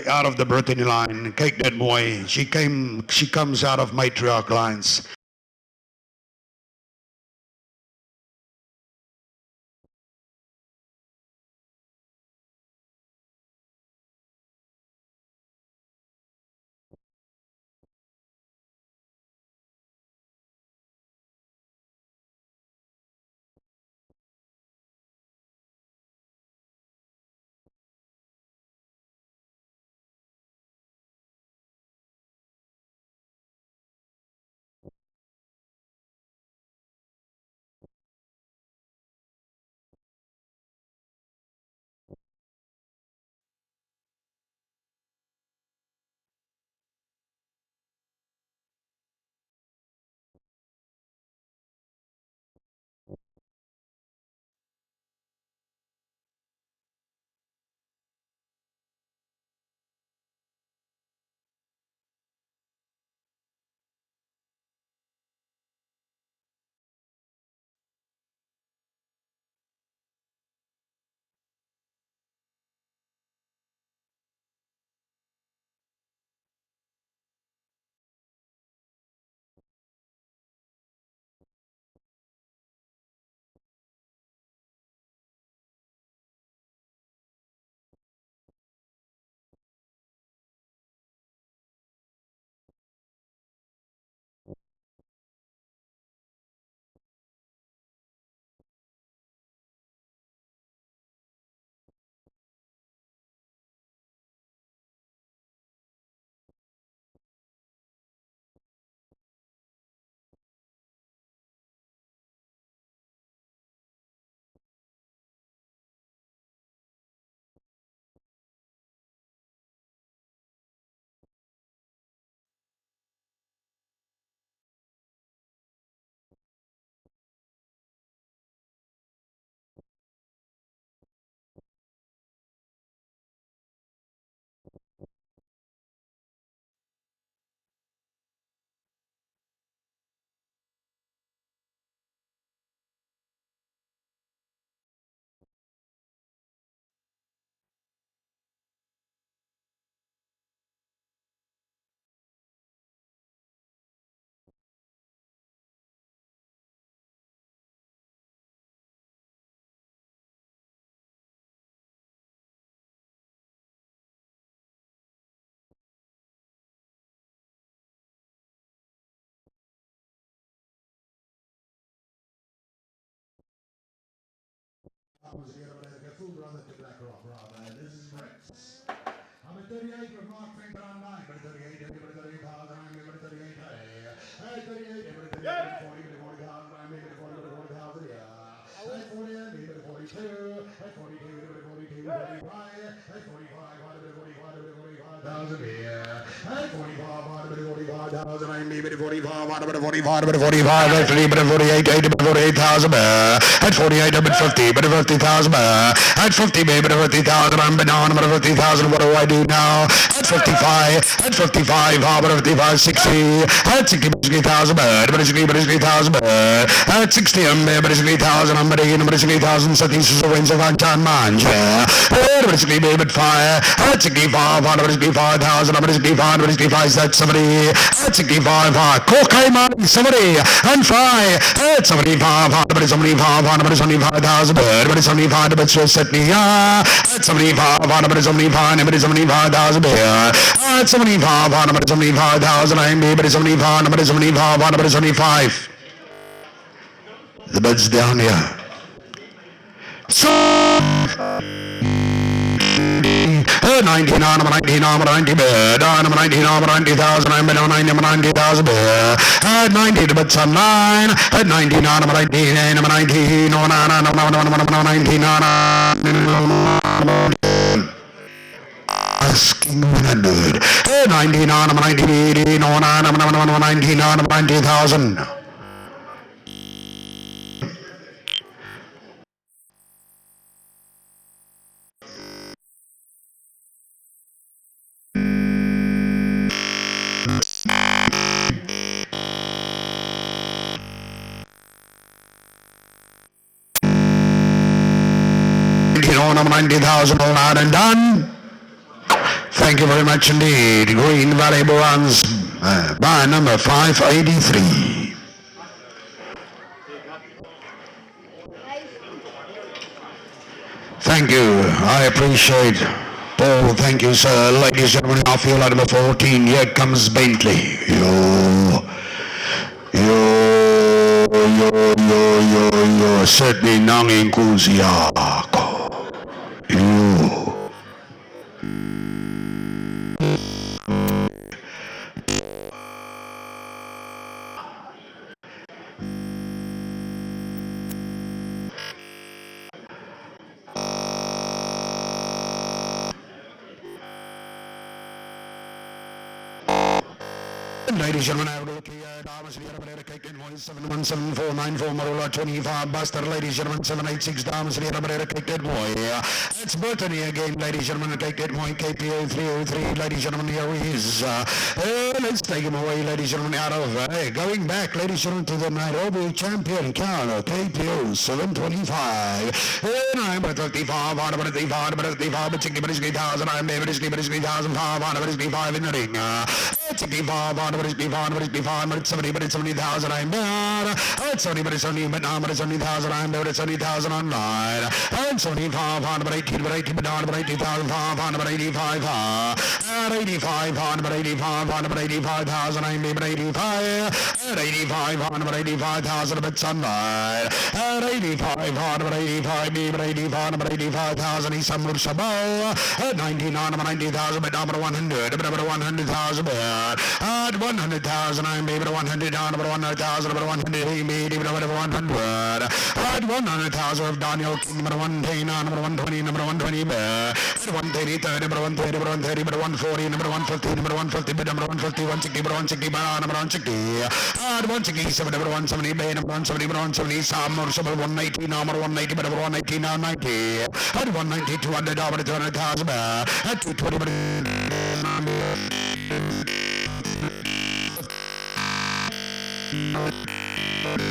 Out of the Brittany line, Cake Dead Boy. She comes out of matriarch lines. Full brother to Black Rock, brother. This is Rex. I'm at 38 with Mark Finkel on 9, but 38, everybody 38, I'm everybody 38, hey. 38, everybody 38, 40, 40, I'm everybody 40, 40, yeah. 40, everybody 42, 42, everybody 42, 45, 45, 45,000, yeah. 45, 45,000, I'm everybody 45, 45, 45, 48, 48,000, at 48, I'm at 50, but 50,000, at 50, baby, 50,000, I'm banana, 50,000, what do I do now? At 55, at 55, but 55, 60, at 60,000, but 60,000, at 60, I'm 60,000, I'm 60,000, so this is a wins of Anton Manja, but 60, baby, fire, at 65, 65,000, I'm 65, 65, that's somebody, at 65, cocaine money, somebody, and fry, at 75, but 75, but 75,000, but 75, but so set me, at 75, but 75, but 75,000, at 75, but 75,000, I'm but 75, but 75, but 75. The bed's down here. So 99, I'm 90 bed, I'm 90,000, I'm 90,000 bed, at 90 the bed's on 9, at 99, I'm 19, I'm 19, no, 99, asking 100, 99, I'm 90, no, 99, I'm 90,000. I'm 90,000 all out and done. Thank you very much indeed. Green Valley Bronze by number 583. Thank you. I appreciate. Oh, thank you, sir. Ladies and gentlemen, off field at number 14. Here comes Bentley. Yo. Sydney Nanging Kuziako. Yo. Ladies and gentlemen, I would look here. Damas and Herren, Kate 71749 Marola 25 Buster. Ladies and gentlemen, 786 Damas and Herren, Kate Moy. It's Brittany again, ladies and gentlemen, Kate Moy, KPO 303. Ladies and gentlemen, here he is. Let's take him away, ladies and gentlemen, out of going back, ladies and gentlemen, to the Nairobi champion, Carlo, KPO 725. I'm at 35, but 35, but 35, but 60,000, I'm 60,500 in the ring. 65, but it's before, but it's before, but it's 70, but it's 70,000, I'm there. It's 70, but it's 70, but now, but it's 70,000, I'm there, it's 70,000 online. And 75, but 80, but 80, but down, but 80,500, but 85, at 85, but 85, but 85,000, I'm there, but 85, at 85, but 85,000, but sunlight. At 85, but 85, but 85, but 85,000, he's some Sabo. At 99, but 90,000, but number 100, but 100,000, at 100,000, I'm maybe 100 down, but 100,000, but 100, maybe even over 100. At 100,000 of Daniel King, number 110, number 120, number 120, at 130, 30, number 130, number 130, but 140, number 150, number 150, but number 150, 160, but 160, but number 160. At 167, number 170, number 170, but 170, some more, some 180, number 180, but 180, now 90. At 190, 200, but 200,000, at 220, but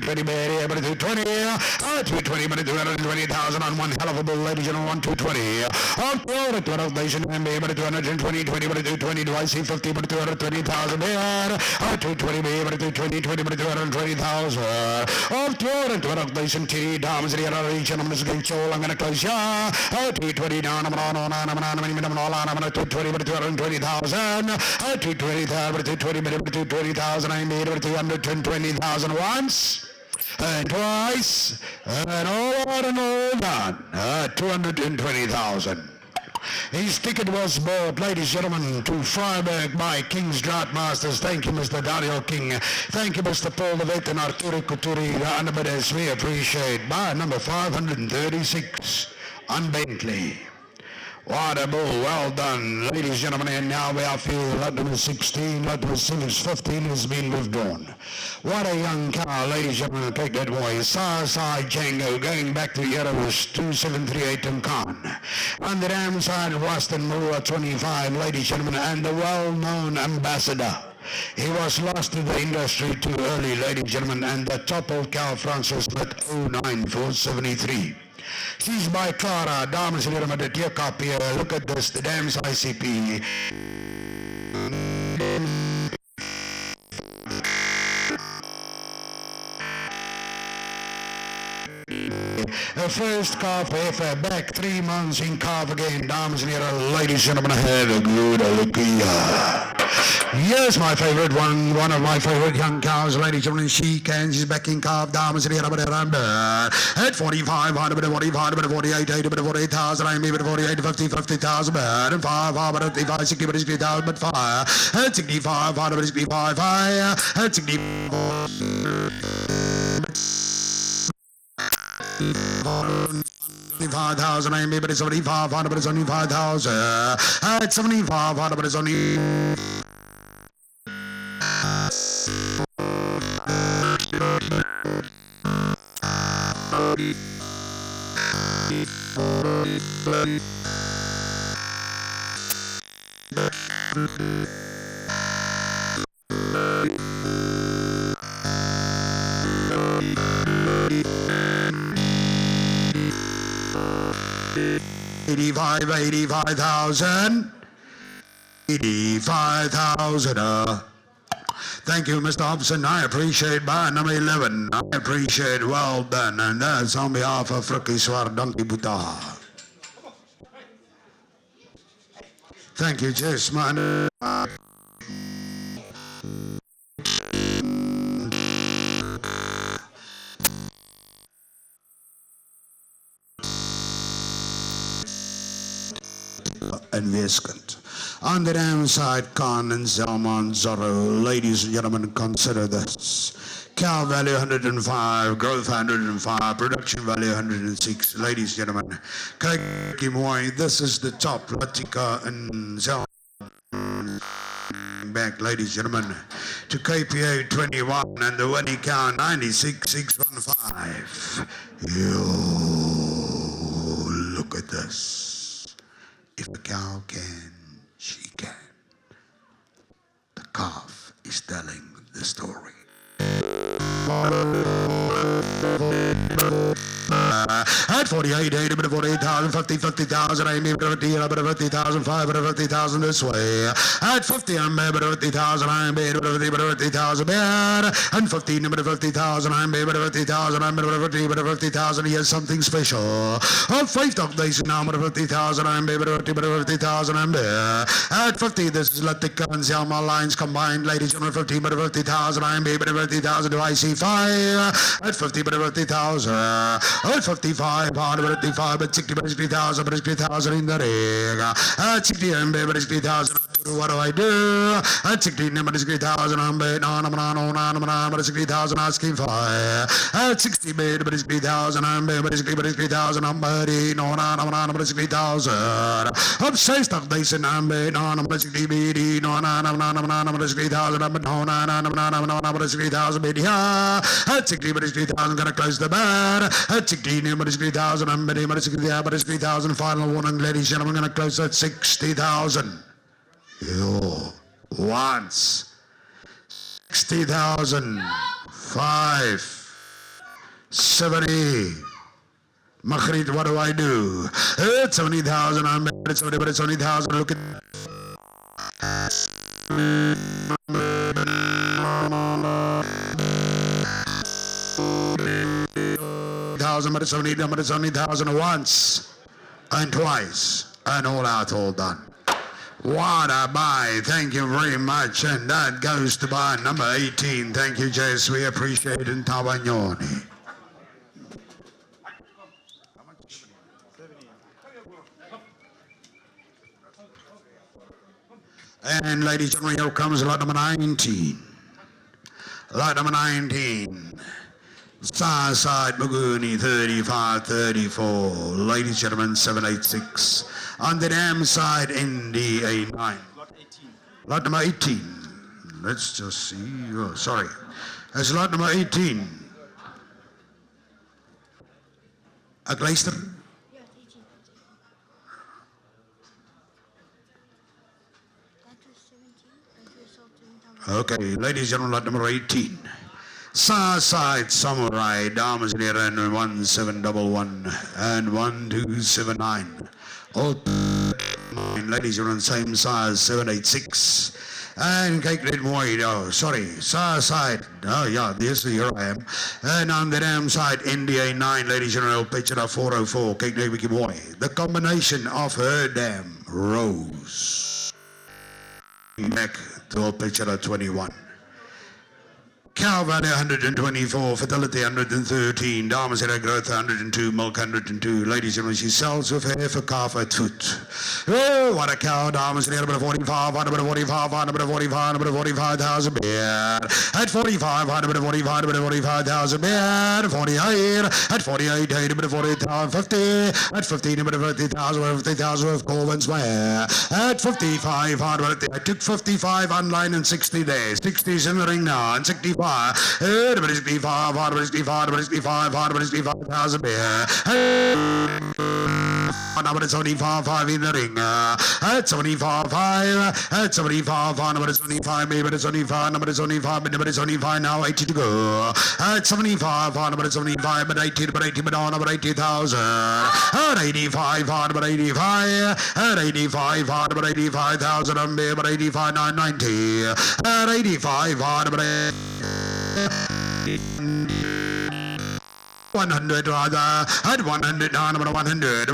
20, but 220, 220, but 220,000 on one hell of a bull, ladies and gentlemen, 220. On 12 nation, but 220, 20, but 220, do I see 50, but 220,000 there? 220, but 220, 20, but 220,000. On 12 nation, TD, Damas, the other region, I'm just going to I'm going to close ya. 220 down, I'm on, I'm 220, but 220,000. 220,000, but 220, but 220,000, I made it 220,000 once. and twice, and all out and all done. 220,000. His ticket was bought, ladies and gentlemen, to Freiburg by King's Drought Masters. Thank you, Mr. Dario King. Thank you, Mr. Paul De Wet and Arturo Couturi. The underbidders we appreciate. By number 536 on Bentley. What a bull, well done, ladies and gentlemen, and now we are feeling lot number 16, lot number 15 has been withdrawn. What a young cow, ladies and gentlemen, take that boy. Sarsai Django, going back to Erebus, 2738 and Khan. On the dam side, Rustin Moore, 25, ladies and gentlemen, and the well-known ambassador. He was lost to the industry too early, ladies and gentlemen, and the top of cow Francis Smith, 09473. She's by Clara, dames en heren met de teerkap hier. Look at this, the Dams ICP. The first calf ever, back 3 months in calf again, dames en heren, ladies and gentlemen, have a good look here. Yes, my favorite one of my favorite young cows, ladies and gentlemen, she can, she's back in calf, dames and heren, at 45, 45, 48, 48,000, I'm even 48, 50, 50,000, and 5, 55, 60, 60,000, but 5, at 65, 65, 5, at 65, 75,000, I may be 75, but it's only 5,000. At 75, but it's only. $85,000. Thank you, Mr. Hobson. I appreciate by number 11. I appreciate, well done. And that's on behalf of Frikkie Swart Donkey Buta. Thank you, Jess, man. And Wiskant. On the dam side, Khan and Zelman Zorro. Ladies and gentlemen, consider this. Cow value 105, growth 105, production value 106. Ladies and gentlemen, Kaki, this is the top. Latika and Zelman back, ladies and gentlemen, to KPA 21 and the winning cow 96,615. You look at this. If a cow can, she can. The calf is telling the story. At 48, 48,000, 50,000, I mean 50,000, 550,000 this way. At 50, I'm 50,000, I'm 50,000 bad. And 15, 50,000, I'm 50,000, I'm 50,000. Here's something special. At 5 top days now, 50,000, I'm 50,000, I'm there. At 50, this is Latika and Zelma lines combined, ladies and gentlemen, 50,000, I'm 50,000 to IC5. At 50,000. At 55, 55, but 60,000, 60,000 in the ring. At 60, I'm 60,000. What do I do? At 16, 60,000, I'm 60,000 asking for. At 60, 60,000, I'm 60,000, I'm 60,000. Up 6 stock days and I'm 60,000, I'm 60,000, at 60,000, gonna close the bar. At 60,000, I'm 60,000, final warning, ladies and gentlemen, gonna close at 60,000. Yo, once 60,000, 5, 70. Magritte, what do I do? It's 70,000, I'm 70, but it's 70,000. Look at 1,000, but it's only 1,000 once and twice and all out, all done. What a buy. Thank you very much. And that goes to buy number 18. Thank you, Jess. We appreciate it. Tabanyoni. And ladies and gentlemen, here comes lot number 19. Lot number 19. Southside Maguni 35-34. Ladies and gentlemen, 786. On the dam side, NDA 9. Lot number 18. Let's just see. Oh, sorry. That's lot number 18. A Gleister. Ja, 18. That was 17. That was something. Okay, ladies and gentlemen, lot number 18. Southside Samurai, dames en heren, 1711 and 1279. All ladies and gentlemen, same size, 786. And Cake Red White, oh, sorry, Southside, oh yeah, yes, here I am. And on the dam side, NDA 9, ladies and gentlemen, picture of 404, Cake Red Wiki Boy. The combination of her dam, Rose. Back to picture of 21. Cow value 124, Fidelity 113, Damas Era Growth 102, Milk 102. Ladies and gentlemen, she sells with her for calf at foot. Oh, what a cow, Damas Era 45, 145, 145, 145,000 beer. At 45, 145, 145,000 beer. At 48, at 48, 140,000, 50. At 15, 50,000, 50,000 of Colvin's Mare. At 55, I took 55 online and 60 there. 60 is in the ring now, and 65. 65,000 beer. Number 75 in the ring. At 75, at 75, number 75, maybe it's 25, number 25, but number 25 now, 80 to go. At 75, number 75, but 80, but 80, but on number 80,000. At 85, number 85, at 85, number 85,000, and but 85, 990. At 85, number 100 rather, at 100, number 100.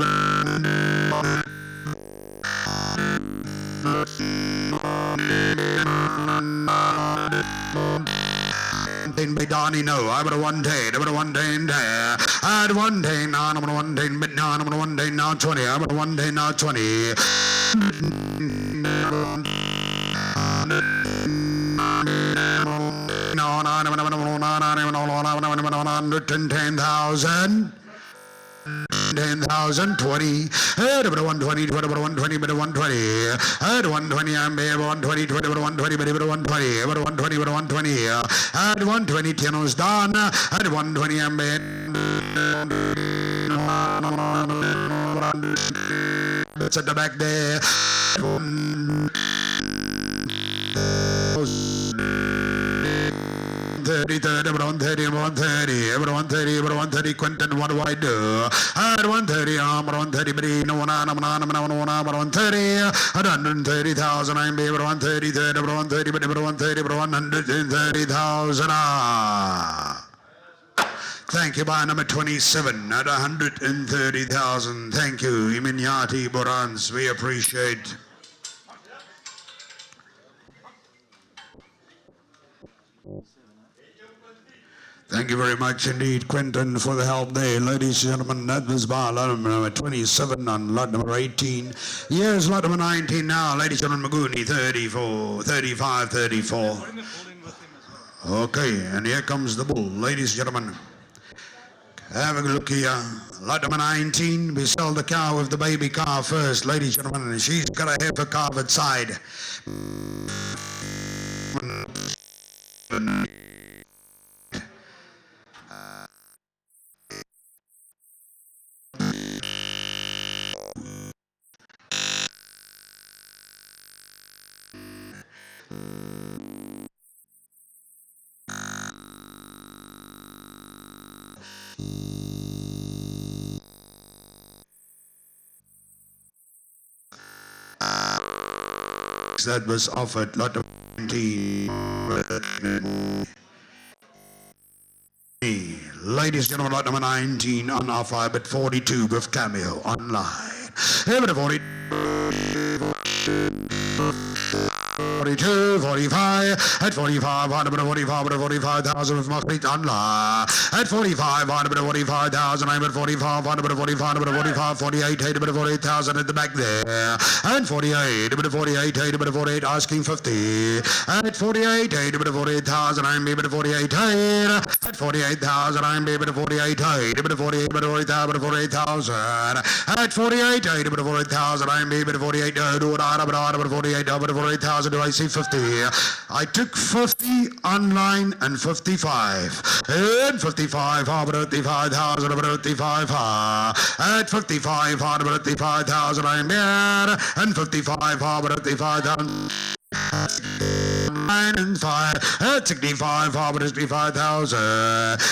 By Donnie, no, I would have 110, I would have 110 there. I had 110, now I'm 110, but now I'm 110, now 20, I would have 110, now 20. No, 110,000. 10,000, 20, at 120, 120, but 120, at 120, I'm 120, 20, 120, but 120, at 120, 120, at 120, 10 was done, at 120, I'm it's at the back there. 30, 30, 130, 130, 130, 130, Quentin, what do I do? At 130, 130, but no one, I'm 130, at 130,000, I'm 130, 30, 130, but 130, 130,000. Thank you, by number 27 at 130,000. Thank you, Iminyati Borans. We appreciate. Thank you very much indeed, Quentin, for the help there. Ladies and gentlemen, that was by lot number 27 on lot number 18. Here's lot number 19 now. Ladies and gentlemen, Maguni, 34, 35, 34. Okay, and here comes the bull. Ladies and gentlemen, have a look here. Lot number 19, we sell the cow with the baby calf first, ladies and gentlemen, and she's got a heifer calf inside. That was offered lot of 20. Ladies and gentlemen, lot number 19 on offer, but 42 with cameo online. Here 40. 42, 45, at 45, 45,000 with Magritte Anla. At 45, 45,000, I'm at 45, 145, 45, 48, 48,000 at the back there. And 48, 48, 48, asking 50. At 48, 48,000, I'm able to 48, at 48,000, I'm able to 48, 48, 48,000. At 48, 48,000, I'm able to 48, 48, 48,000, do I see 50? I took 50 online and 55. And 55, 55,000, 55. At 55, 55,000, I'm there. And 55, 55,000. 9 and 5 at 65, 65,000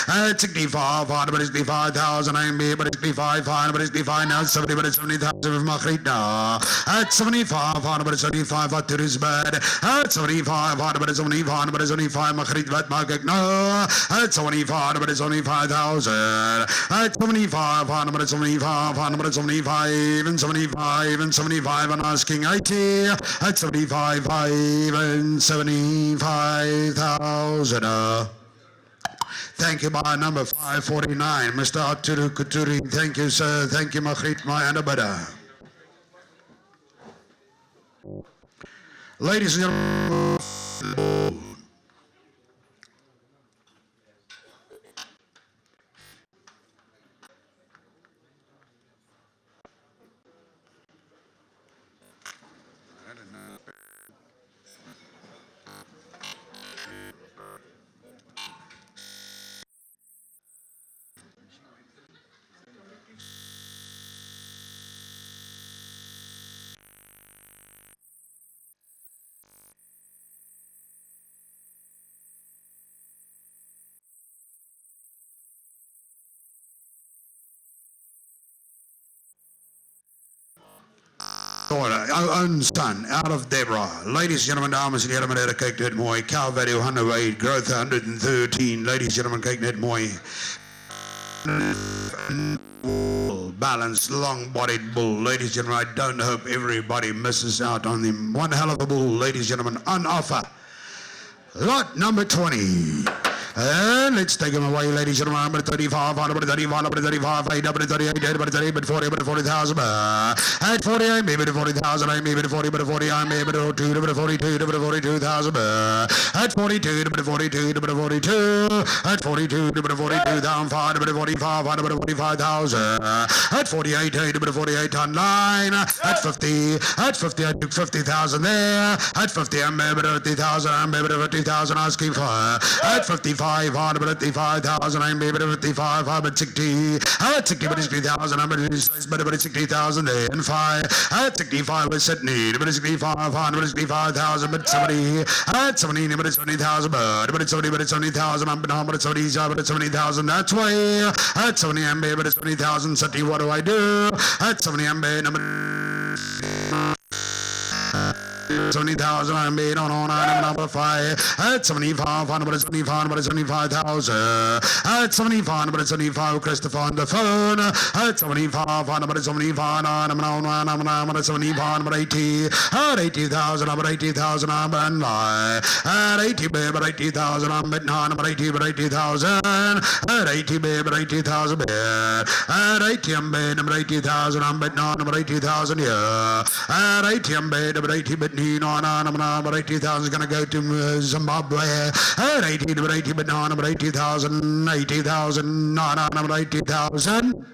at 65, 65,000. I'm able to 65, 65 now 70, but it's 70,000 with Magritte now. At 75, 75 at Turisbed. At 75, but it's only 5, but it's only 5 Magritte wat maak ek nou. At 75, but it's only 5,000. At 75, but it's only 5, but it's only 5 and 75 and 75 and asking 80 at 75, 5 and 75,000. Thank you, by number 549, Mr. Aturu Kuturi. Thank you, sir. Thank you, Magritte, my Annabada. Ladies and gentlemen, own son, out of Deborah. Ladies and gentlemen, dames en heren, meneer, kyk net mooi. Cow value 108, growth 113. Ladies and gentlemen, kyk net mooi. Balanced, long-bodied bull. Ladies and gentlemen, I don't hope everybody misses out on him. One hell of a bull, ladies and gentlemen, on offer. Lot number 20. And let's take him away, ladies and gentlemen. Number 35, number 35, number 35, number 38, number 38, but 40, but 40,000. At 48, maybe to 40,000, I maybe to 40, but 40, I maybe to 2, number 42, number 42,000. At 42, number 42, number 42. At 42, number 42, down 5, number 45, number 45,000. At 48, number 48, online. At 50, I took 50,000 there. At 50, I'm maybe to 50,000, I'm maybe to 50,000, asking for. At 55, 55,000, I'm maybe to 55, I'm at 60. At 60, but it's 3,000, I'm at 60,000 there. And 5, at 65, we're set need, but it's 65, but it's 65,000, but 70. At 70, but it's 70,000, but it's 70, but it's 70,000, I'm but it's 70, but it's 70,000, that's way. At 70 MB, but it's 20,000, 70, what do I do? At 70 MB, number 70,000, I'm made on number 5. At 75, but it's 75, but it's 75,000. At 75, but it's 75, Christopher on the phone. At 75, but it's 75, I'm 75, but 80. At 80,000, but 80,000, I'm at 9. At 80, but 80,000, I'm at 9, but 80, but 80,000. At 80, but 80,000, at 80, I'm at number 80,000, I'm at 9, but 80,000, yeah. At 80, I'm at number 80, but number 80,000 is going to go to Zimbabwe. At 80, number 80, but number 80,000, 80,000, number 80,000.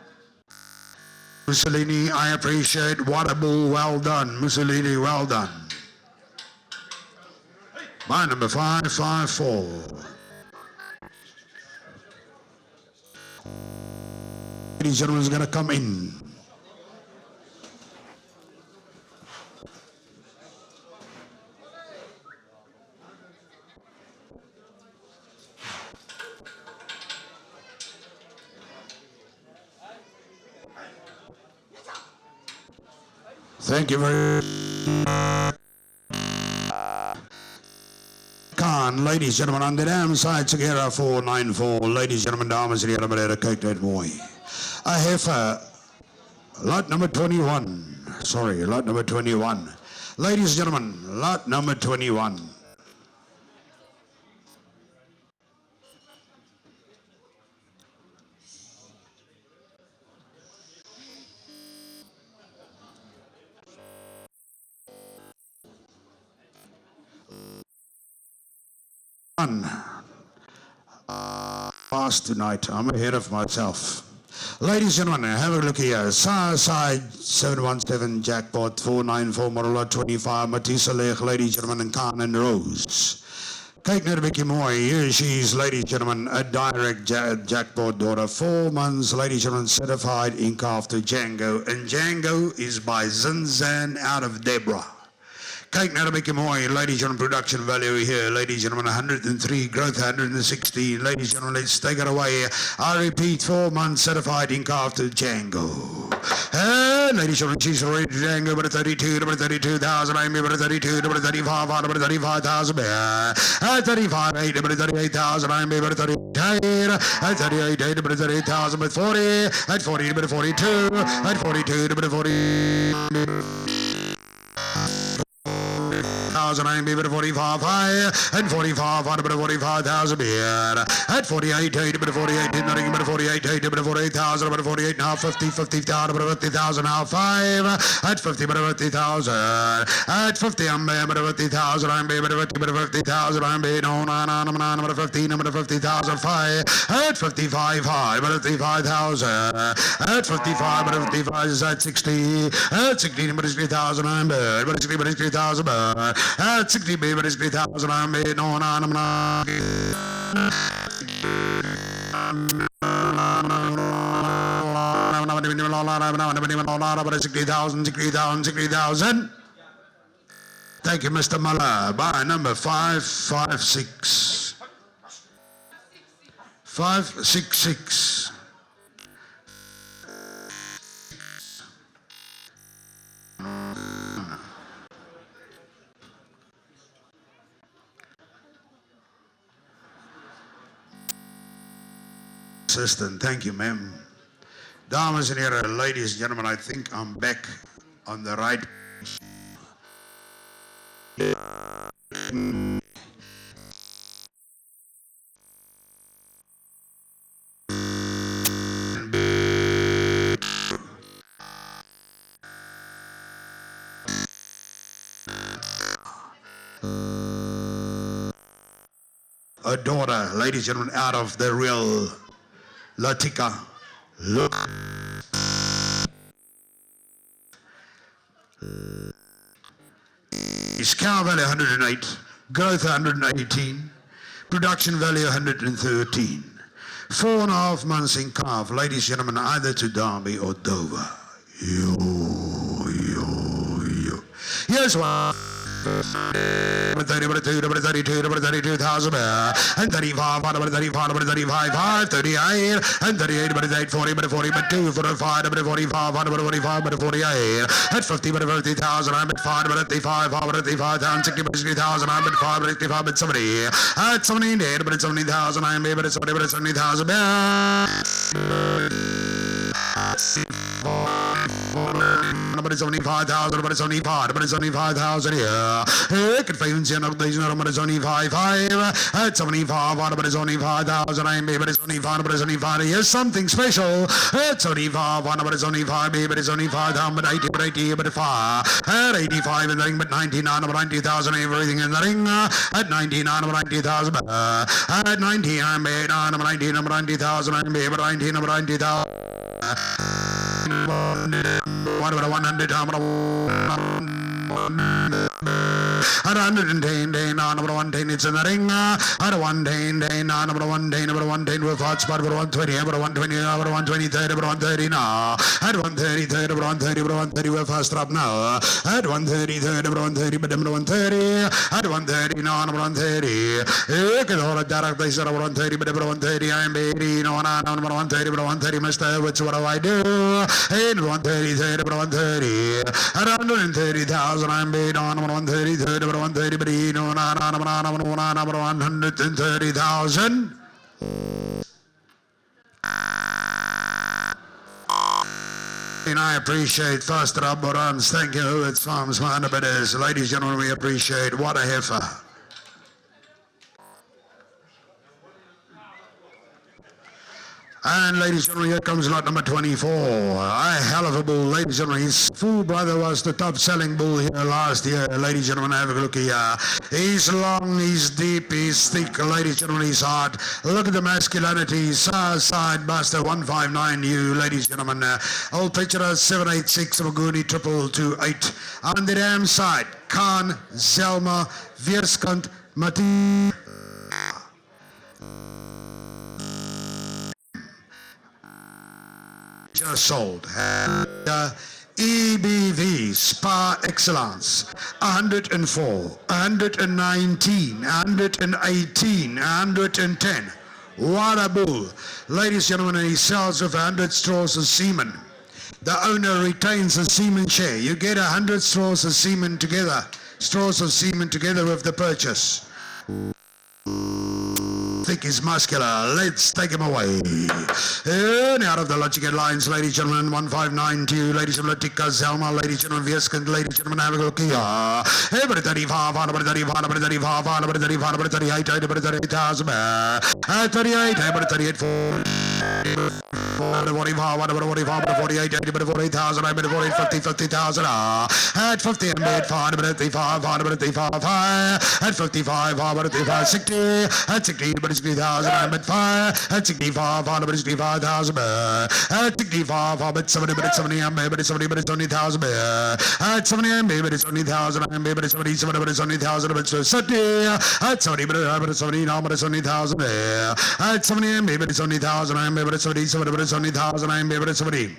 Mussolini, I appreciate. What a bull, well done. Mussolini, well done. My number 554. Ladies and gentlemen, is going to come in. Thank you very much. Khan, ladies and gentlemen, on the damn side, Sagera 494. Ladies and gentlemen, dames and heren, kyk net mooi. A heifer, lot number 21. Sorry, lot number 21. Ladies and gentlemen, lot number 21. Fast tonight. I'm ahead of myself. Ladies and gentlemen, have a look here. Side 717 jackpot 494 Morola 25 Matisa Leg, ladies and gentlemen, and Khan and Rose. Kyk net 'n bietjie mooi. Here she is, ladies and gentlemen, a direct jackpot daughter. 4 months, ladies and gentlemen, certified ink after Django. And Django is by Zinzan out of Deborah. Kyk net 'n bietjie mooi, ladies and gentlemen, production value here, ladies and gentlemen, 103, growth 116. Ladies and gentlemen, let's take it away. I repeat, 4 months certified ink after Django. And ladies and gentlemen, she's already Django, number 32, number 32,000, I'm number 32, number 35, number 35,000, at 35, 8, number 38,000, I'm number 38, at 38, 8, number 38,000, at 40, at 40, number 42, at 42, number 40. I'm able to 45 high and 45 on about 45,000 beer at 48 8 about 48 nothing about 48 8 about 48,000 about 48 now 50 50,000 about 50,000 now 5 at 50 about 50,000 at 50 I'm about 50,000 I'm able to 50,000 I'm being on about 15 about 50,000 5 at 55 high about 55,000 at 55 about 55 is at 60 at 16 about 60,000 I'm about 60 about 60,000 at 60 baby, it's 3,000. I'm made on. I'm not. 60,000, 60,000, 60,000. Thank you, Mr. Muller. By number 556. 566. Assistant, thank you, ma'am. Dames and heren, ladies and gentlemen, I think I'm back on the right. A daughter, ladies and gentlemen, out of the real Latika. Look. His cow value 108, growth 118, production value 113. 4.5 months in calf, ladies and gentlemen, either to Derby or Dover. Here's one. 30, number 32, number 32,000, and 35, number 35, number 35, 5, 38, and 38, number 38, 40, number 40, number 2, 45, number 45, number 45, number 48, at 50, number 50,000, I'm at 5, number 55, number 55,000, 60, number 60,000, I'm at 5, number 65, number 70, at 70, number 70,000, I'm at 70, number 70,000, number 75,000, number 75, number 75,000 here. Could find number 75, 5 at 75, number 75,000. I'm able 75, number 75. Here's something special at 75, number 75, baby, 75, number 80, but 80, but 5 at 85 in the ring, but 99, number 90,000, everything in the ring at 99, number 90,000, at 90, I'm made on number 90, number 90,000, I'm able 90, number 90,000. What about 100? At 110, number 110, it's in the ring. At 110, number 110, number 110 with hot spot, number 120, number 120, number 120, third, number 130 now. At 130, third, number 130, number 130 with fast drop now. At 130, third, number 130, but number 130. At 130, now, number 130. Can hold a direct place, number 130, but number 130, I'm 80, no, number 130, number 130, Mr. Which what do I do? And 130, third, number 130. At 130,000, I'm paid on number 130, third, number 130, but he no, number 130,000. And I appreciate Faster Up Borans. Thank you. It's Farms Bidders. Ladies and gentlemen, we appreciate. What a heifer. And ladies and gentlemen, here comes lot number 24. A hell of a bull, ladies and gentlemen. His full brother was the top selling bull here last year. Ladies and gentlemen, have a look here. He's long, he's deep, he's thick. Ladies and gentlemen, he's hard. Look at the masculinity. Side Buster 159U, ladies and gentlemen. Old picture 786 Maguni 2228. On the damn side, Khan, Zelma, Weerskant, Mati. Just sold. EBV Spa Excellence 104, 119, 118, 110. What a bull. Ladies and gentlemen, he sells with 100 straws of semen. The owner retains the semen share. You get 100 straws of semen together with the purchase. Thick is muscular. Let's take him away. And out of the logical lines, ladies and gentlemen, 1592, ladies and gentlemen, Tikka Zelma, ladies and gentlemen, Weerskant, ladies and gentlemen, have a look here. Everybody 35, 35, 35, 35, 38, 38,000, 38, 38, 48, 48,000, 50, 50,000, at 50, and made 535, 535, at 55, 535, 60, at 60, but it's 3,000, I'm at 5, at 65, 565,000, at 65, I'm at 70, but it's 70, I'm at 70, but it's 20,000, at 70, I'm at it's 20,000, I'm at 70, 70, but it's 20,000, but it's 70, at 70, but it's 70, now, but it's 20,000, at 70, I'm at it's 20,000, I'm at 70, 70, but it's 20,000, I'm at 70.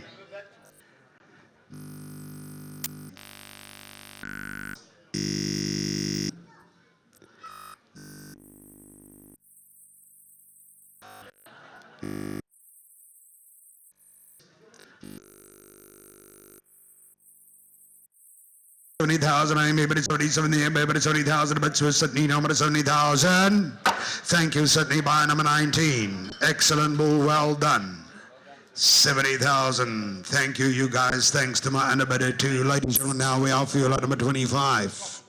$70,000, I'm able to 70, I'm able to 70,000, but it's Sydney, number 70,000. Thank you, Sydney, by number 19. Excellent bull, well done. 70,000. Thank you, you guys. Thanks to my underbidder too. Ladies and gentlemen, now we are for lot number 25.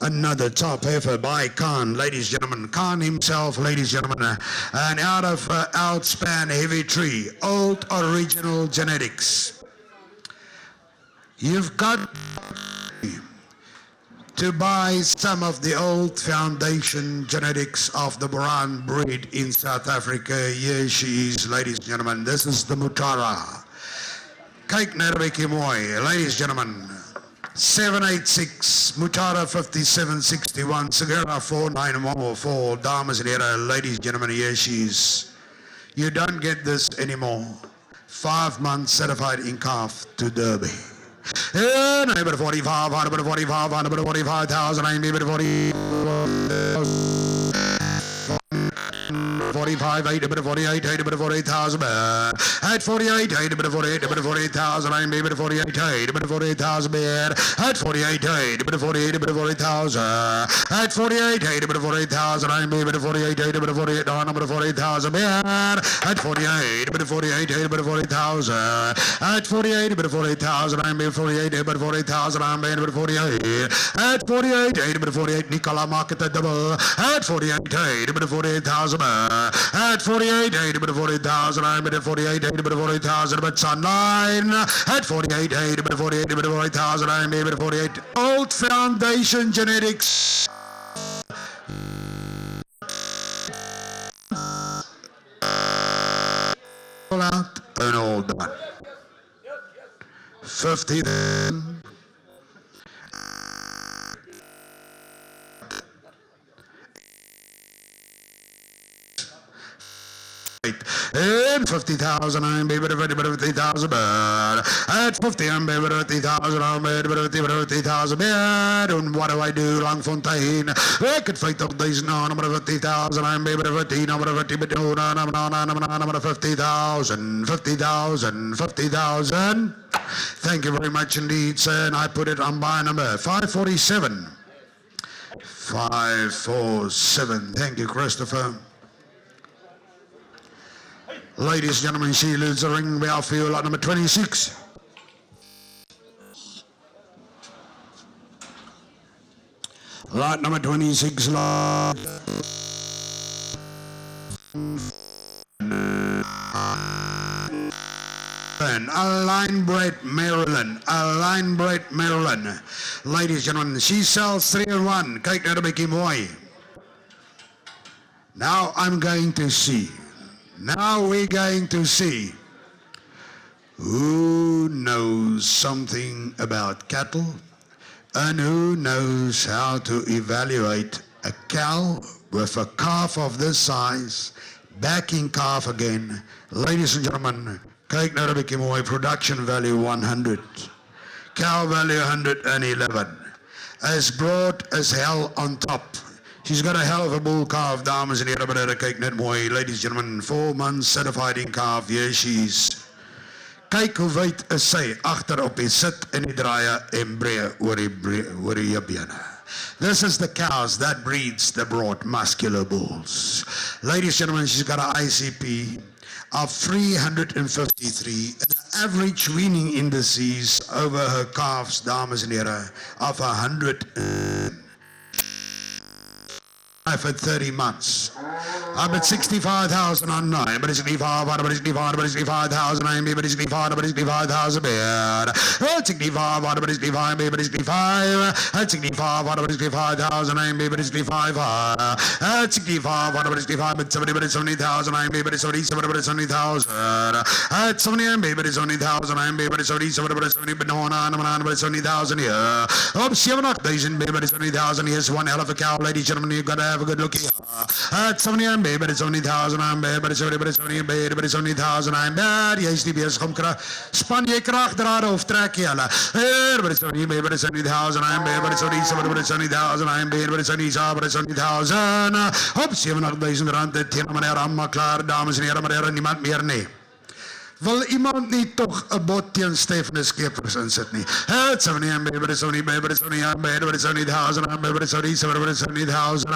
Another top heifer by Khan, ladies and gentlemen. Khan himself, ladies and gentlemen. And out of Outspan Heavy Tree, old original genetics. You've got to buy some of the old foundation genetics of the Boran breed in South Africa. Here she is, ladies and gentlemen. This is the Mutara. Kyk na 'n bietjie mooi, ladies and gentlemen. 786, Mutara 5761, Segura 4914, dames and heren, ladies and gentlemen, here she is. You don't get this anymore. 5 months certified in calf to Derby. And I'm at 45, I'm at 45, I'm at 45,000, I'm at 45, 8, 48, 8, 48,000, at 48, 8, 48, 48,000, I'm able to 48, 8, 48,000, at 48, 8, 48, 48,000, at 48, 8, 48,000, I'm able to 48, 8, 48, I'm at 48,000, at 48, 48, 8, 48,000, at 48, 48,000, I'm able to 48, 8, 48,000, I'm able to 48, at 48, 8, 48, Nicola Market the double, at 48, 8, 48,000, at 48, 8, 48,000, I'm at 48, 8, 48,000, but Sunline, at 48, 8, 48, 48,000, I'm able to 48, Old Foundation Genetics. All out and all done. 50. And 50,000, I'm able to 50,000, but at 50, I'm able to 50,000, I'm able to 50,000, and what do I do, Langfontein? I could fight up these now, number 50,000, I'm able to 50, number 50, but no, number 50,000, 50,000, 50,000. Thank you very much indeed, sir, and I put it on by number 547. 547, thank you, Christopher. Ladies and gentlemen, she leads the ring. We are for lot number 26. Lot number 26, lot. A line bred Maryland. A line bred Maryland. Ladies and gentlemen, she sells 3 and 1. Kyk na 'n bietjie mooi. Now I'm going to see. Now we're going to see who knows something about cattle and who knows how to evaluate a cow with a calf of this size, backing calf again. Ladies and gentlemen, kyk nou 'n bietjie mooi. Production value 100. Cow value 111. As broad as hell on top. She's got a hell of a bull calf, dames en heren, maar kyk net mooi. Ladies and gentlemen, 4 months certified in calf. Here she is. Kyk hoe wyd is sy agter op die sit en die draaie en breë oor die bene. This is the cows that breeds the broad muscular bulls. Ladies and gentlemen, she's got an ICP of 353 and an average weaning indices over her calves, dames en heren, of 100 for 30 months. I'm at 65,000 on 9, but it's 65,000, but it's 65,000, but it's 65,000, but 65, but it's 65, but it's 65, 65, but it's 65,000, but it's 65, 65, but it's 65, but 70, but it's 70,000, but it's 77, but it's 70,000, 70, but it's 70,000, but it's 77, but it's 70, but no, but it's 70,000 here. Up 7,000, but it's 70,000. Here's one hell of a cow, ladies and gentlemen. You've got to have a good look here. 70, but it's 70,000, but it's 70, but it's 70, but it's 70,000. I'm bad. Jy is nie bezig om span jy kragdrade of trek jy hulle. But it's 70, but it's 70,000. But it's 70, but it's 70,000. But it's 70,000, but it's 70,000. Op 70,000 rand het teen meneer Amma klaar, dames en heren, meneer, niemand meer nie. Wil iemand nie toch 'n bot teen Stefanus Skeepers insit nie? It's 70, but it's 70, but it's 70, but it's 70,000, but it's 70, but it's 70,000.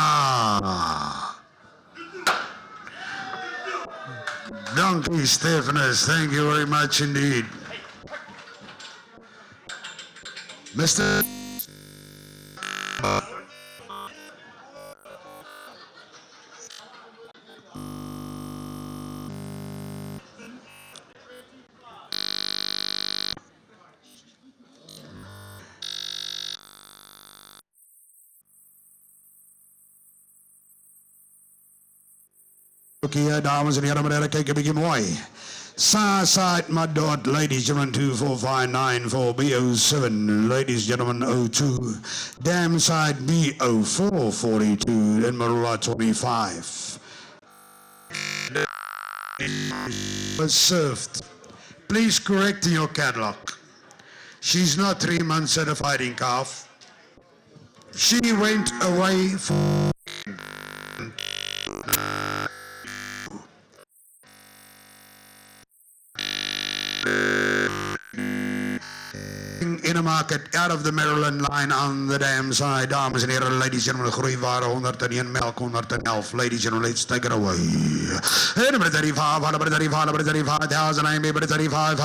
Donkey Stefanus, thank you very much indeed. Mr. Okay, dames en heren, meneer, kijk een beetje mooi. Southside Madot, ladies and gentlemen, 24594 B07, ladies and gentlemen, 02. Damside B0442, and Marula 25. Was served. Please correct in your catalog. She's not 3 months certified in calf. She went away for in a market out of the Maryland line on the damn side. Dames en heren, ladies and gentlemen, groeiware 101, melk 111. Ladies and gentlemen, let's take it away. Number 35, number 35, number 35,000, I'm able to 35.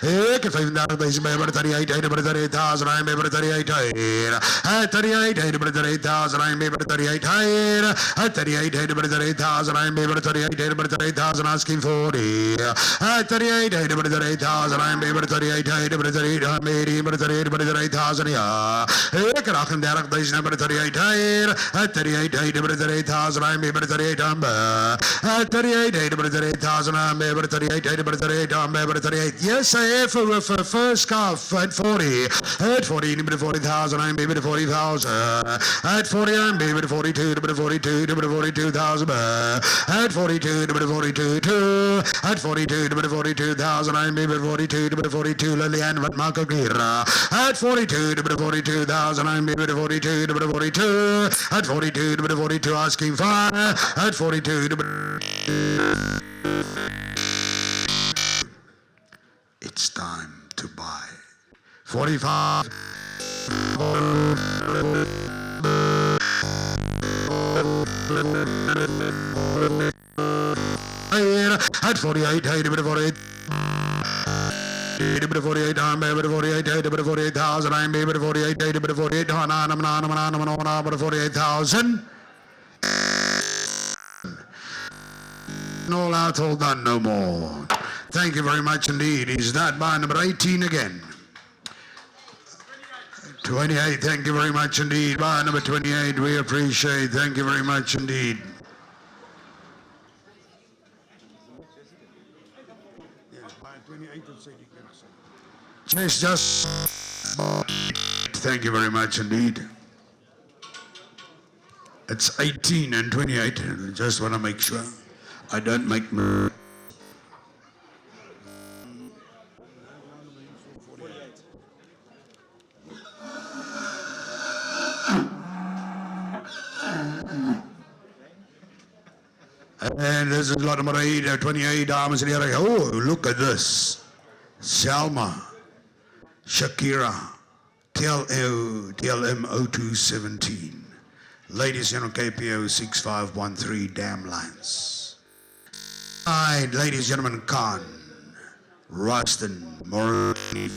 Ik heb 35,000, number 38, number 38,000, I'm able to 38. 38, number 38,000, I'm able to 38. 38, number 38,000, I'm able to 38, number 38,000, asking 40. 38, number 38,000, I'm able to 38, number 38, I'm able to 38, number 38,000, ja. Ik heb 38,000, number 38 hier. 38, number 38,000, I'm able to 38, 38, number 38,000, I'm able to 38, number 38, I'm able to 38. Yes, I have for first calf at 40. At 40, number 40,000, I'm able to 40,000. At 40, I'm able to 42, number 42, number 42,000. At 42, number 42, at 42, number 42,000, I'm able to 42, number 42, Lillian, what Marco Gira. At 42, number 42,000, I'm able to 42, number 42. At 42, number 42, asking 5. At 42, number... It's time to buy. 45. At 48, number 48. 48, I'm baby 48, 48,000, I'm baby 48, 48, 48,000. All out, all done, no more. Thank you very much indeed. Is that by number 18 again? 28, thank you very much indeed. By number 28, we appreciate. Thank you very much indeed. Just thank you very much indeed. It's 18 and 28. Just want to make sure I don't make And this is lot number 8, 28, dames en heren. Oh, look at this. Selma, Shakira, TLM 0217. Ladies and gentlemen, KPO 6513, Dam Lines. Right, ladies and gentlemen, Khan, Ruston, Moroni,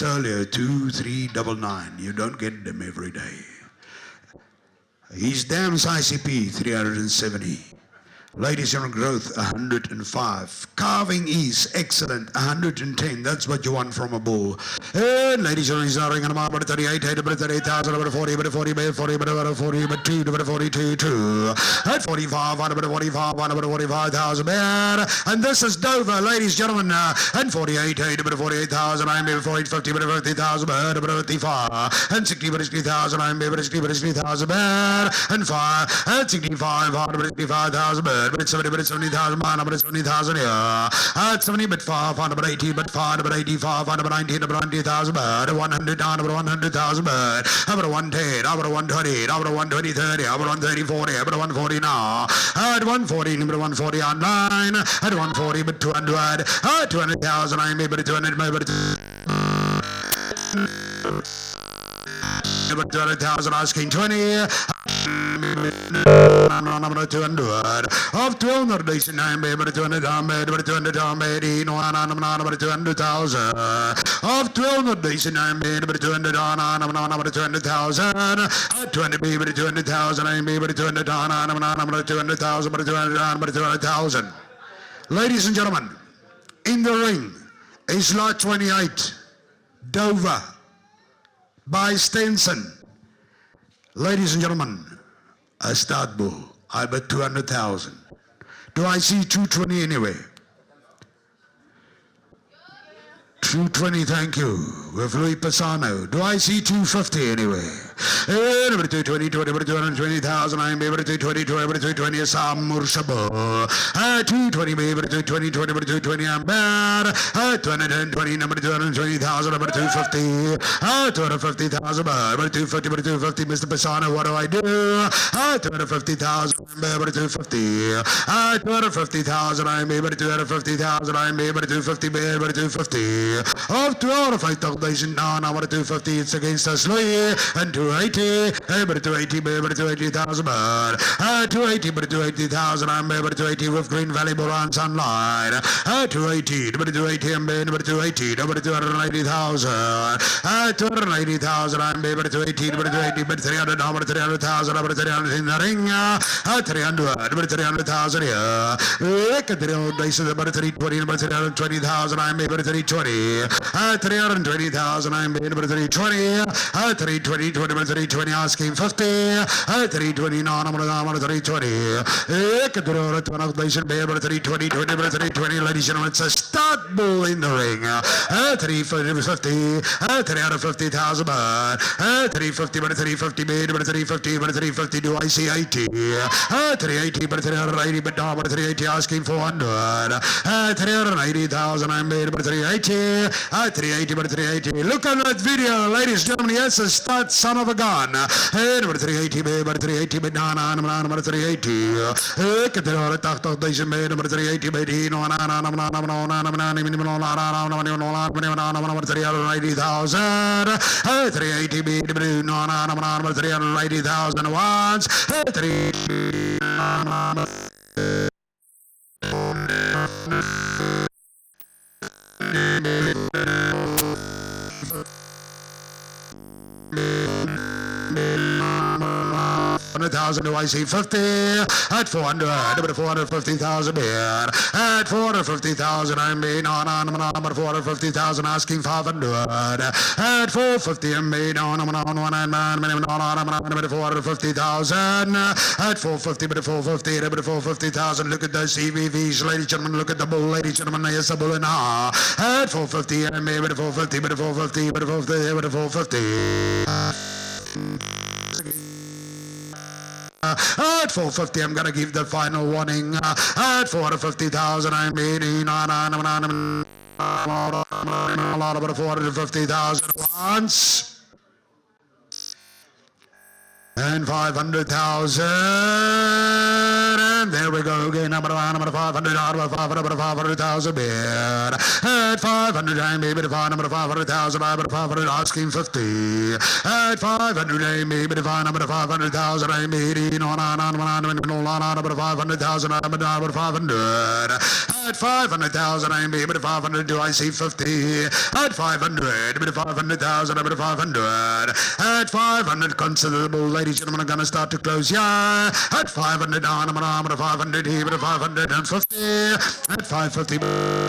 earlier 2399. You don't get them every day. His dams ICP 370. Ladies and growth 105. Carving is excellent 110. That's what you want from a bull. And ladies and gentlemen, number 38, 38,000, number 40, number 40, number 40, number 40, number 2, number 42, 2. At 45, number 45, number 45,000. And this is Dover, ladies and gentlemen. And 48, number 48,000, I'm number 48, 50, number 50,000, number 55. And 60, number 60,000, I'm number 60,000. And 5, and 65, number 65,000. But it's 70,000, number 70,000 here. At 70, but 5, number 80, but 5, number 85, number 90, number 90,000, but 100, number 100,000, but number 110, number 120, number 120, 30, number 130, 40, number 140 now. At 140, number 140 online. At 140, but 200, at 200,000, I'm maybe 200, maybe 200,000 asking 20. Number 200 of 200 days in nine, baby, 200, number 200, number 200,000 of 200 days in nine, baby, 200, number 200,000, 20, baby, 200,000, I'm baby, 200, number 200,000, number 200,000. Ladies and gentlemen, in the ring is lot 28, Dover by Stenson. Ladies and gentlemen, a start bull. I bet 200,000. Do I see 220 anyway? 220, thank you. With Louis Pisano. Do I see 250 anyway? Number 220, 220,000. I'm able to 220, Sam Murshabo. 220, baby, 220, 220, I'm bad. 220, number 220,000, number 250. 250,000, number 250, Mr. Pisano, what do I do? 250,000, number 250. 250,000, I'm able to 250,000, I'm able to 250, baby, 250. Of 205,000 now, number 250, it's against us, Louis, and 280, but 280, but 280,000, but 280, but 280,000, I'm able to 280 with Green Valley Boran Sunlight, 280, but 280, I'm able to 280, but 280,000, 280,000, I'm able to 280, but 280, but 300, number 300,000, number 300 in the ring, 300, but 300,000 here, 320, number 320,000, I'm able to 320. 320,000, I'm able to 320, 320, 320, asking 50, 320, no, number 320, 320, 320, ladies and gentlemen, it's a start bull in the ring, 350, 350,000, but 350, but 350, but 350, but 350, do I see 80, 380, but 380, but no, but 380, asking 400, 380,000, I'm able to 380, 380, but 380. Look at that video, ladies and gentlemen. Yes, a start, son of a gun. Number 380, but 380, but number 380. Number 380, but number 380,000. 380, but number 380,000 once. 3 500,000, do I see 50? At 400, number 450,000 bid. At 450,000, I'm being on number 450,000, asking 500. At 450, I'm being on number 450,000. At 450, number 450, number 450,000. Look at those CVVs, ladies and gentlemen. Look at the bull, ladies and gentlemen. Yes, a bull and a half. At 450, I'm being 450, but 450, but 450, but 450. At 450, I'm gonna give the final warning. At 450,000, I'm beating on a lot about 450,000 once. And 500,000, and there we go again. Number 500,000 bid. At 500, I'm maybe to find number 500,000. I'm 500, asking 50. At 500, I'm maybe to find number 500,000. I'm 18 on number 500,000. I'm number 500. At 500,000, I'm maybe to 500. Do I see 50? At 500, maybe to 500,000. I'm 500. At 500, considerable. Ladies and gentlemen, I'm going to start to close. Yeah. At 500 down, I'm 500 here, but 550. At 550,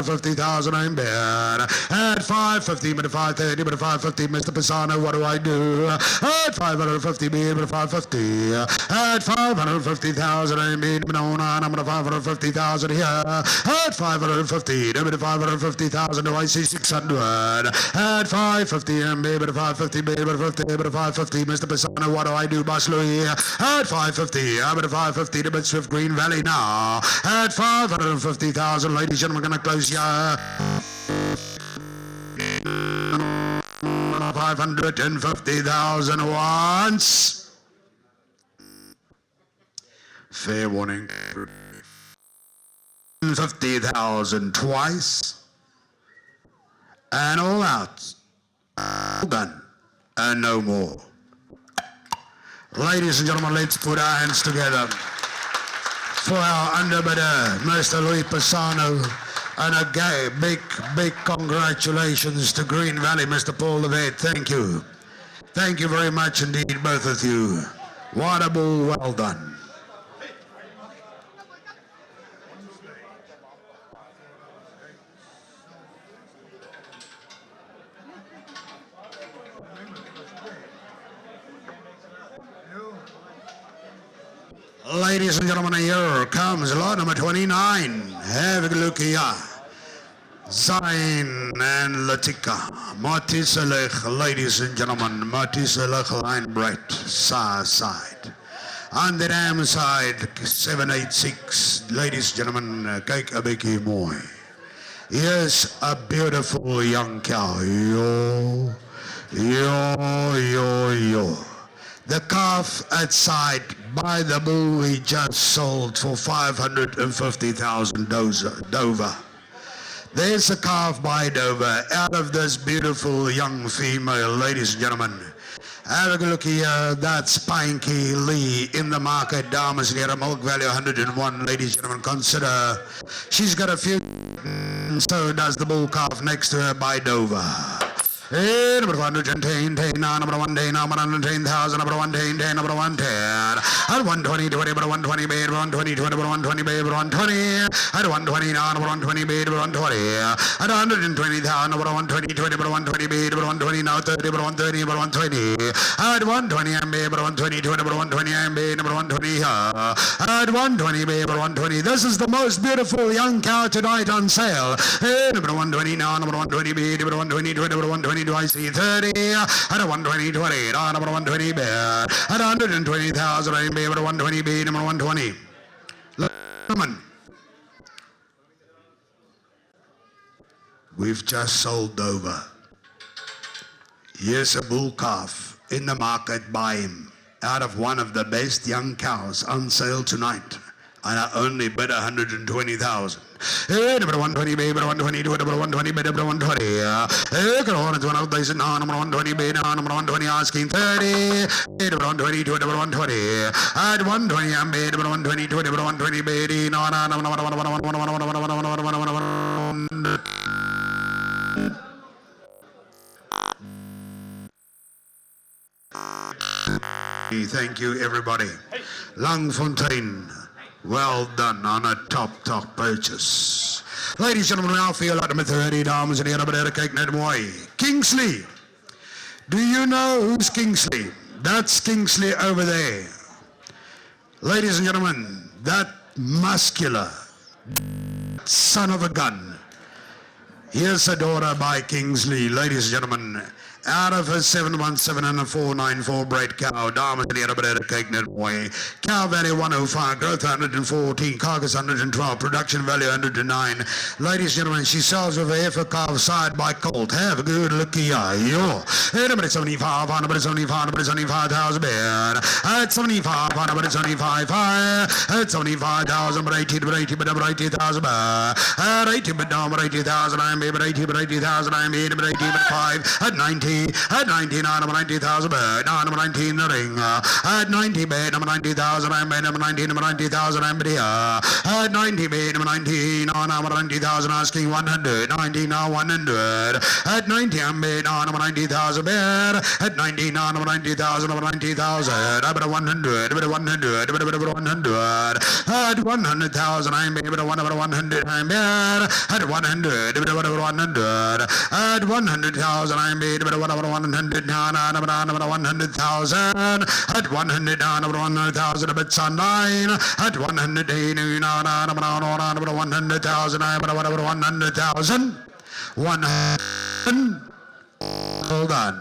50,000, I'm bad. At 550, but 530, but 550, Mr. Pisano, what do I do? At 550, but 550. At 550,000, I'm in, but no, I'm 550,000 here. At 550, but 550,000, do I see 600? At 550, I'm but 550, but 50, but 550, Mr. Pisano, what do I do? Boss Louis. At 550, I'm at 550 to Swift Green Valley now. At 550,000, ladies and gentlemen, we're going to close here. 550,000 once. Fair warning. 50,000 twice. And all out. All done. And no more. Ladies and gentlemen, let's put our hands together for our underbidder, Mr. Louis Pisano, and a big congratulations to Green Valley, Mr. Paul Levette. Thank you. Thank you very much indeed, both of you. What a bull, well done. Ladies and gentlemen, here comes lot number 29. Have a look here. Zain and Latika. Matiselech, ladies and gentlemen. Matiselech line bright. Side. On the dam side, 786. Ladies and gentlemen, kijk een beetje mooi. Here's a beautiful young cow. Yo. The calf outside by the bull we just sold for 550,000 Dover. There's a calf by Dover out of this beautiful young female, ladies and gentlemen. Have a look here, that's Pinky Lee in the market, dames near a milk value 101, ladies and gentlemen, consider. She's got a few, so does the bull calf next to her by Dover. Hey, number 110, number 110, number 110,000, number 110, number 110. At 120, 20, number 120, babe, 120, 20, number 120, babe, 120. At 120, now, number 120, babe, 120. At 120,000, number 120, 20, number 120, babe, 120, now 30, number 130, number 120. At 120, I'm babe, 120, 20, number 120, I'm babe, number 120. At 120, babe, 120. This is the most beautiful young cow tonight on sale. Hey, number 120, now, number 120, babe, number 120, 20, number 120. Do I see 30? At a 120, 20. Number 120, bear. At 120,000, I'm baby, 120, B, number 120. Come on. We've just sold Dover. Here's a bull calf in the market by him. Out of one of the best young cows on sale tonight. And I only bid 120,000. Hey, number 120, baby, number 120, number 120, baby, number 120. Hey, come on, it's 1,000, number 120, baby, number 120, asking 30. Hey, number 120, number 120. At 120, I'm baby, number 120, number 120, baby, no. Thank you, everybody. Langfontein, well done on a top purchase. Ladies and gentlemen, I feel like the 30 dames and the cake net way. Kingsley. Do you know who's Kingsley? That's Kingsley over there. Ladies and gentlemen, that muscular son of a gun. Here's a daughter by Kingsley. Ladies and gentlemen, out of a 717 and a 494 bred cow, diamond in the other cake net way. Cow value 105, growth 114, carcass 112, production value 109. Ladies and gentlemen, she sells with a heifer calf side by colt. Have a good look here. Yo. Number 75, number 75, number 75,000 bed. At 75, number 75, at 75,000, but 80, but 80, but number 80,000 at 80, but number 80,000, I'm but 80, but 80,000, I'm 80, but 80, but 5 at 90. At 90, number 90,000 bed, number 19 the ring. At 90 bed, number 90,000, I'm bed, number 90, number 90,000, I'm bed here. At 90 bed, number 19, number 90,000, asking 100, 90 now 100. At 90, I'm bed, number 90,000 bed. At 90, number 90,000, number 90,000, I bet 100, bet 100, bet 100. At 100,000, I'm bed, bet 100, I'm bed. At 100, bet 100. At 100,000, I'm bed, bet 100 down, number 100,000. At 100 down, number 100,000, a bit sunline. At 100 day, number 100,000, I bet 100,000. 100. Hold on.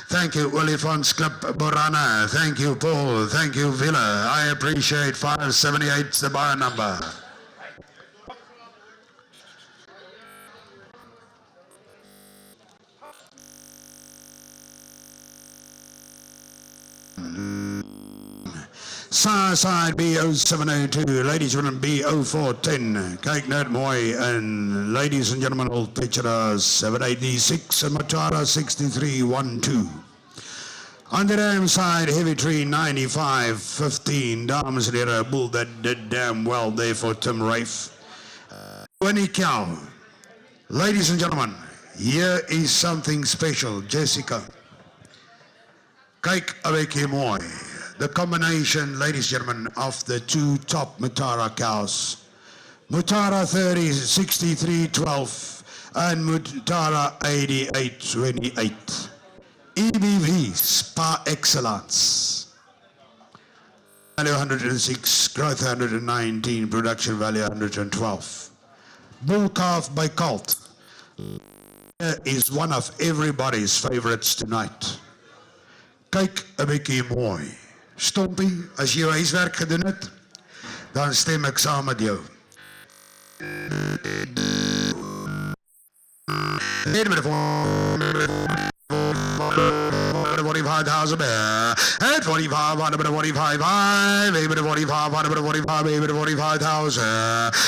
Thank you, Olifants Club Borana. Thank you, Paul. Thank you, Villa. I appreciate 578 's the bar number. Side B0702, ladies and gentlemen, B0410, Cake Nut Moy, and ladies and gentlemen, old picture 786 and Matara 6312. On the damn side, Heavy Tree 9515, Dames and a bull that did damn well there for Tim Rafe. Winnie Cow. Ladies and gentlemen, here is something special, Jessica. Cake Aweke Moy. The combination, ladies and gentlemen, of the two top Mutara cows. Mutara 30, 63, 12 and Mutara 88, 28. EBVs par excellence. Value 106, growth 119, production value 112. Bull calf by colt is one of everybody's favorites tonight. Kyk 'n bietjie mooi. Stompie, as jy jou huiswerk gedoen het, dan stem ek saam met jou. Net met 45,000 at 45, 145, 5, 45, 145, 45,000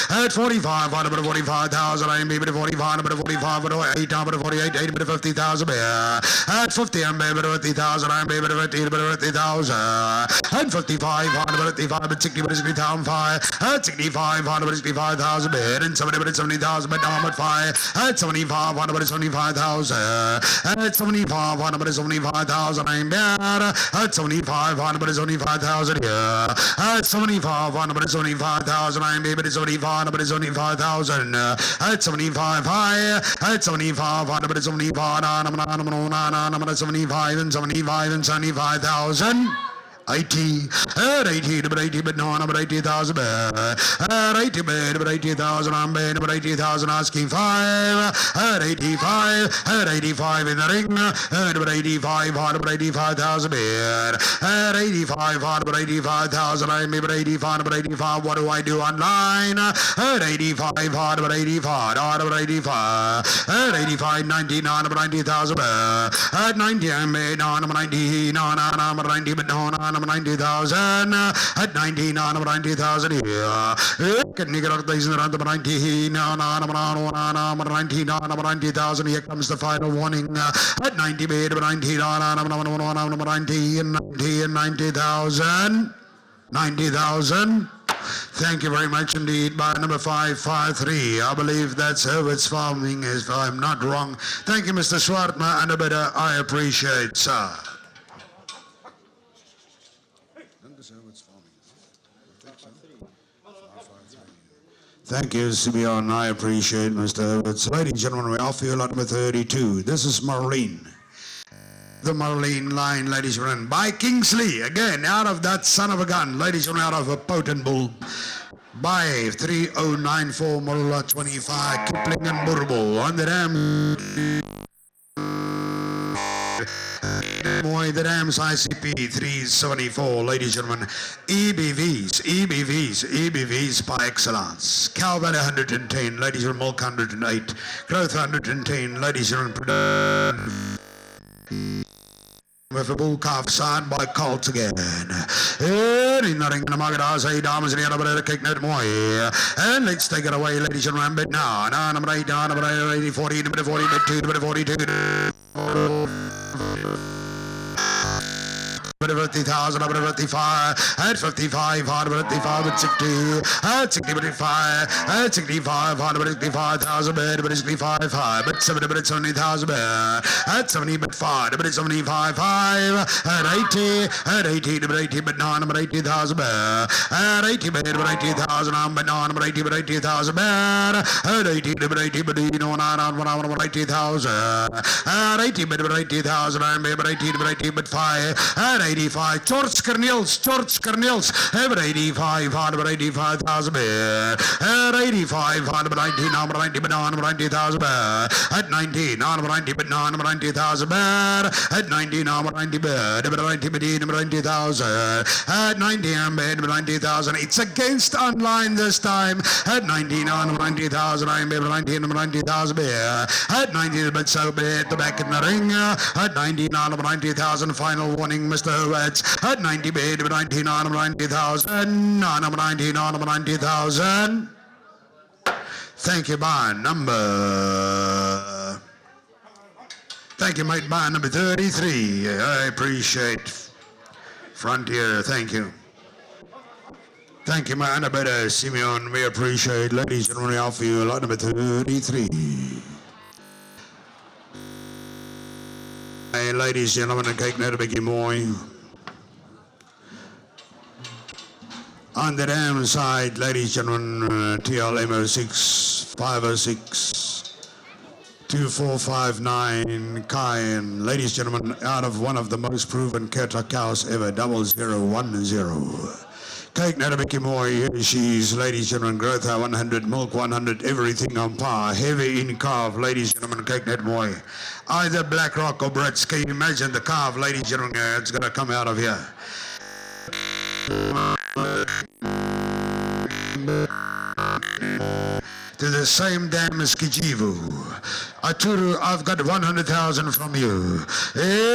at 45, 145,000, I'm able to 45, 145, 8, 148, 850,000 at 50, I'm able to 50,000, I'm able to 50,000 at 55, 155, at 60, 60,000, at 65, 165,000 and 70,000, but now I'm at 5 at 75, 175,000 at 75, 175,000, I'm bad at 75, 175,000 here at 75, 175,000, I'm able to 75, 175,000 at 75 high at 75, 175, 75 and 75 and 75,000. 80, at 80, but 80, but no, but 80,000, at 80, but 80,000, I'm bad, but 80,000, asking 5, at 85, at 85 in the ring, at but 85, hard, but 85,000, at 85, hard, but 85,000, I'm but 85, but 85, what do I do online? At 85, hard, but 85, hard, but 85, at 85, 99, but 90,000, at 90, I'm made on, but 90, no, but 90, but no, 90,000 at 99, 90,000 here. Can you get out of these around the 90? No, 90,000. Here comes the final warning at 90, 90 and 90,000. 90,000. Thank you very much indeed. By number 553, I believe that's Herbert's Farming, if I'm not wrong. Thank you, Mr. Swartma, and a better I appreciate, sir. Thank you, Simeon. I appreciate Mr. Herberts. Ladies and gentlemen, we offer you lot number 32. This is Marlene. The Marlene line, ladies and gentlemen, by Kingsley. Again, out of that son of a gun, ladies and gentlemen, out of a potent bull. By 3094, Morula 25, Kipling and Burble. On the dam. Moy, the Rams ICP 374, ladies and gentlemen. EBVs by excellence. Calvary 110, ladies and gentlemen. Milk 108, Growth 110, ladies and gentlemen. With a bull calf signed by Colt again. In the ring in the market, I say, dames and the kick net Moy. And let's take it away, ladies and gentlemen. Now, number 8, number 80, 40, number 40, number 2, number 42. 50,000, 55, at 55, 55, at 60, at 65, at 65, 65,000, but 65, 5, but 70, but 70,000, at 70, but 5, but 75, 5, at 80, at 80, but 80, but 9, but 80,000, at 80, but 80,000, but 9, but 80, but 80,000, at 80, but 80, but 9, but 80,000, at 80, but 80,000, but 80, but 80, but 5, at 85, George Cornels, at 85, but 85,000, at 85, but 90, number 90, but 90,000, at 90, number 90, but 90,000, at 90, number 90, but 90, but 90,000, at 90, but 90,000, it's against online this time, at 90, number 90,000, I'm 90, number 90,000, at 90, but so bad, the back in the ring, at 90, number 90,000, final warning, Mr. Herberts, at 90, but 90, number 90,000, number 90, number 90,000. Thank you, by number. Thank you, mate, by number 33. I appreciate Frontier. Thank you. Thank you, man. I better Simeon. We appreciate, ladies and gentlemen, we offer you lot number 33. Hey, ladies and gentlemen, the cake net a biggie moy. On the dam side, ladies and gentlemen, TLM06, 506, 2459, Cayenne. Ladies and gentlemen, out of one of the most proven Keta cows ever, 0010. Cake Natabiki Moy, here she's, ladies and gentlemen, growth 100, milk 100, everything on par, heavy in calf, ladies and gentlemen, Cake Net Moy. Either Black Rock or Brits, can you imagine the calf, ladies and gentlemen, it's going to come out of here. To the same dam as Kijivu. Aturu, I've got 100,000 from you.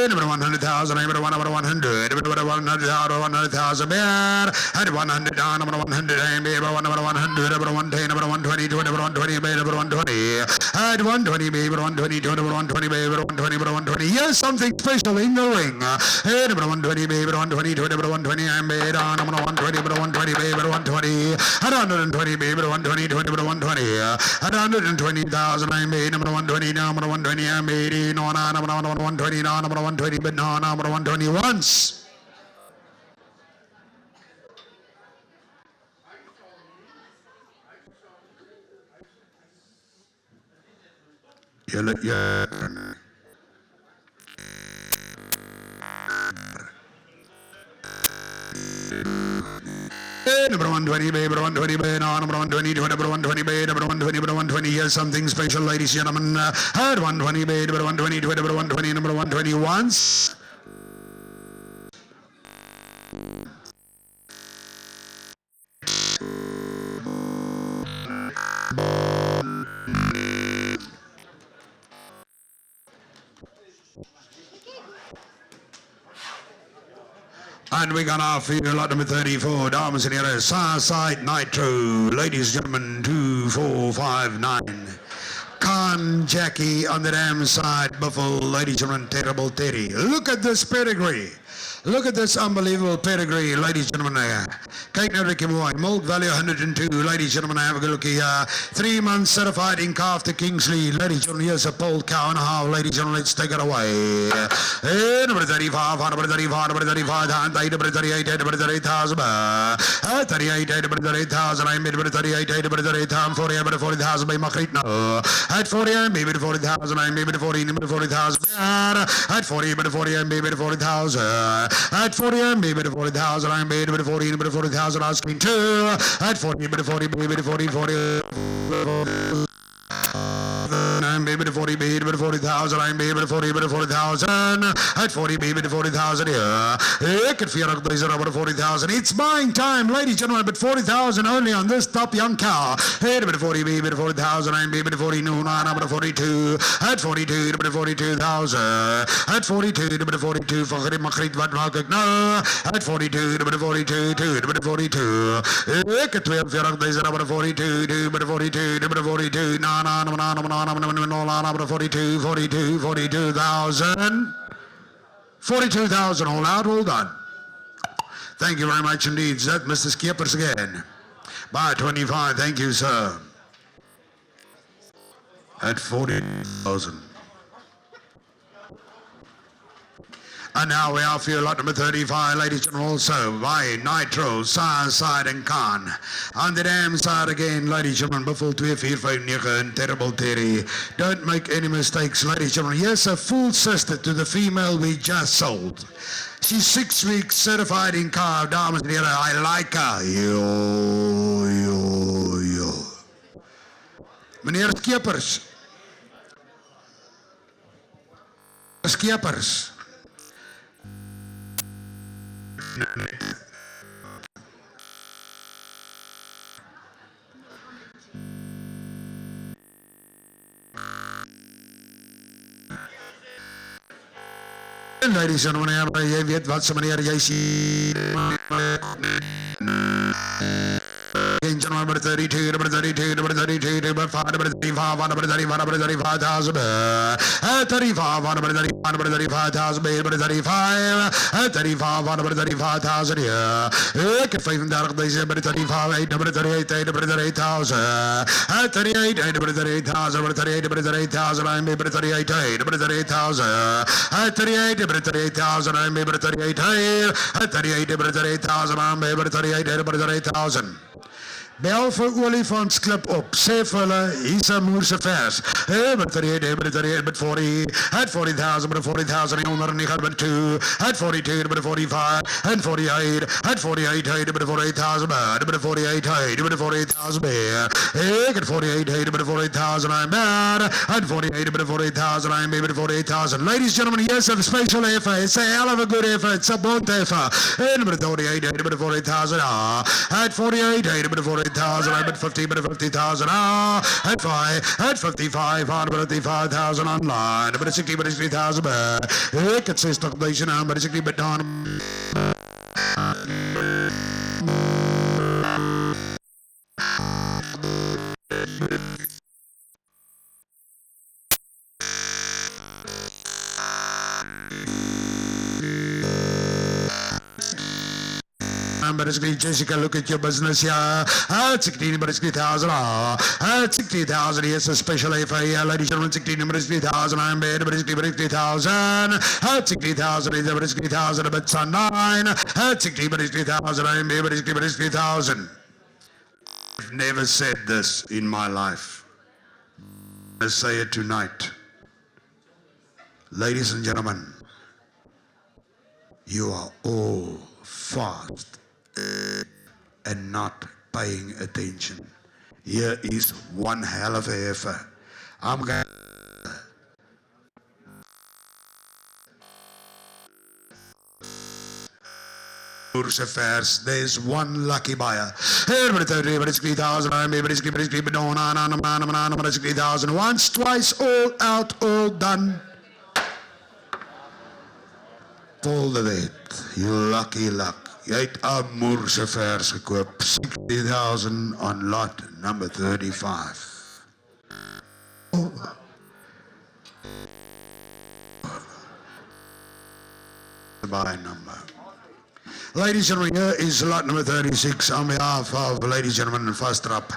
Number 100,000, number 100, number 100,000, at 100, number 100, number 100, number 110, number 120, number 120, number 120, at 120, number 120, number 120, number 120, number 120. Here's something special in the ring. Number 120, number 120, number 120, I'm made on number 120, number 120, number 120, at 120, number 120, number 120, at 120,000, I made number 120, number 120, I made it, no, number 120, number 120, but no, number 120 once. Yeah. Number 120, number 120, number 120, number 120, number 120, number 120. Here's something special, ladies and gentlemen. At 120, number 120, number 120, number 120 once. And we're going to offer you lot number 34, dames and herren, Southside Nitro, ladies and gentlemen, 2459. Khan Jackie on the dam side, Buffalo, ladies and gentlemen, Terrible Teddy. Look at this pedigree. Look at this unbelievable pedigree, ladies and gentlemen. Kyk nou Ricky mooi. Milk value 102, ladies and gentlemen. Have a good look here. 3 months certified in calf to Kingsley. Ladies and gentlemen, here's a polled cow and a half. Ladies and gentlemen, let's take it away. Number 35, number 35, number 35, number 38, number 38,000. 38, number 38,000. I'm number 38, number 38,000. 40, number 40,000 by Magritte. No. At 40, maybe 40,000. I'm maybe 40, number 40,000. At 40, number 40, I'm maybe 40,000. At 40, I'm maybe 40,000. I'm maybe 40, number 40,000. Asking 2. At 40, number 40, maybe 40, 40. I'm baby to 40, baby to 40,000. I'm baby to 40, baby to 40,000. At 40, baby to 40,000. Yeah. Ik het 40,000 over 40,000. It's buying time, ladies and gentlemen. But 40,000 only on this top young cow. Hey, baby to 40, baby to 40,000. I'm baby to 40, no, I'm to 42. At 42, baby to 42,000. At 42, baby to 42. Van Magritte, wat maak ik nou? At 42, baby to 42, baby to 42. Ik het 42,000 over 42, baby to 42, baby to 42. No, 42, 42, 42,000. 42,000 all out, all done. Thank you very much indeed. That Mr. Skippers again. By 25, thank you, sir. At 40,000. And now we are for lot number 35, ladies and also by Nitro, Side and Khan. On the damn side again, ladies and gentlemen, Buffalo 2459 and Terrible Terry. Don't make any mistakes, ladies and gentlemen. Yes, a full sister to the female we just sold. She's 6 weeks certified in car, dames en heren. I like her. Yo. Meneer Skippers. Ladies and gentlemen, jy weet wat se meneer jy sien. Gentlemen, number 32, number 32, number 32, number 5, number 35, number 35, number 35,000. 35, number 35, number 35,000, number 35, 35, number 35,000. Yeah. Ik heb 35 december 35, number 38, number 38,000. 38, number 38,000, number 38, number 38,000. I'm number 38, number 38,000. 38, number 38,000. I'm number 38, 38, number 38,000. I'm number 38, number 38,000. Bel vir Olifantsklip op. Sê vir hulle, hier's 'n moerse vers. But 38, but 38, but 40. At 40,000, but 40,000, onder 902. At 42, but 45. And 48. At 48, but 48,000. But 48, but 48,000. Ik at 48, but 48,000. I'm bad. At 48, but 48,000. I'm maybe 48,000. Ladies and gentlemen, yes, a special effort. It's a hell of a good effort. It's a bond effort. And but 48, but 48,000. At 48, but 48,000. I'm at 50, but 50,000. At 5, at 55, but 55,000 online. But 60, but 60,000. Ik het 60,000 aan, but 60, but down. But it's Jessica, look at your business here. At 16, but it's 60,000. At 60,000, yes, a special A for here, ladies and gentlemen. 16, but it's 60,000. I'm bad, but it's 60,000. At 60,000, but it's 60,000. But it's 9. At 60, but it's 60,000. I'm bad, but it's 60,000. I've never said this in my life. I say it tonight. Ladies and gentlemen, you are all fast and not paying attention. Here is one hell of a effort. I'm going there's one lucky buyer. But it's 3,000. But it's 3,000. Once, twice, all out, all done. Vol de wet. You lucky luck. Jy het 'n moerse vers gekoop. 60,000 on lot number 35. by number. Ladies and gentlemen, here is lot number 36 on behalf of ladies and gentlemen, first up.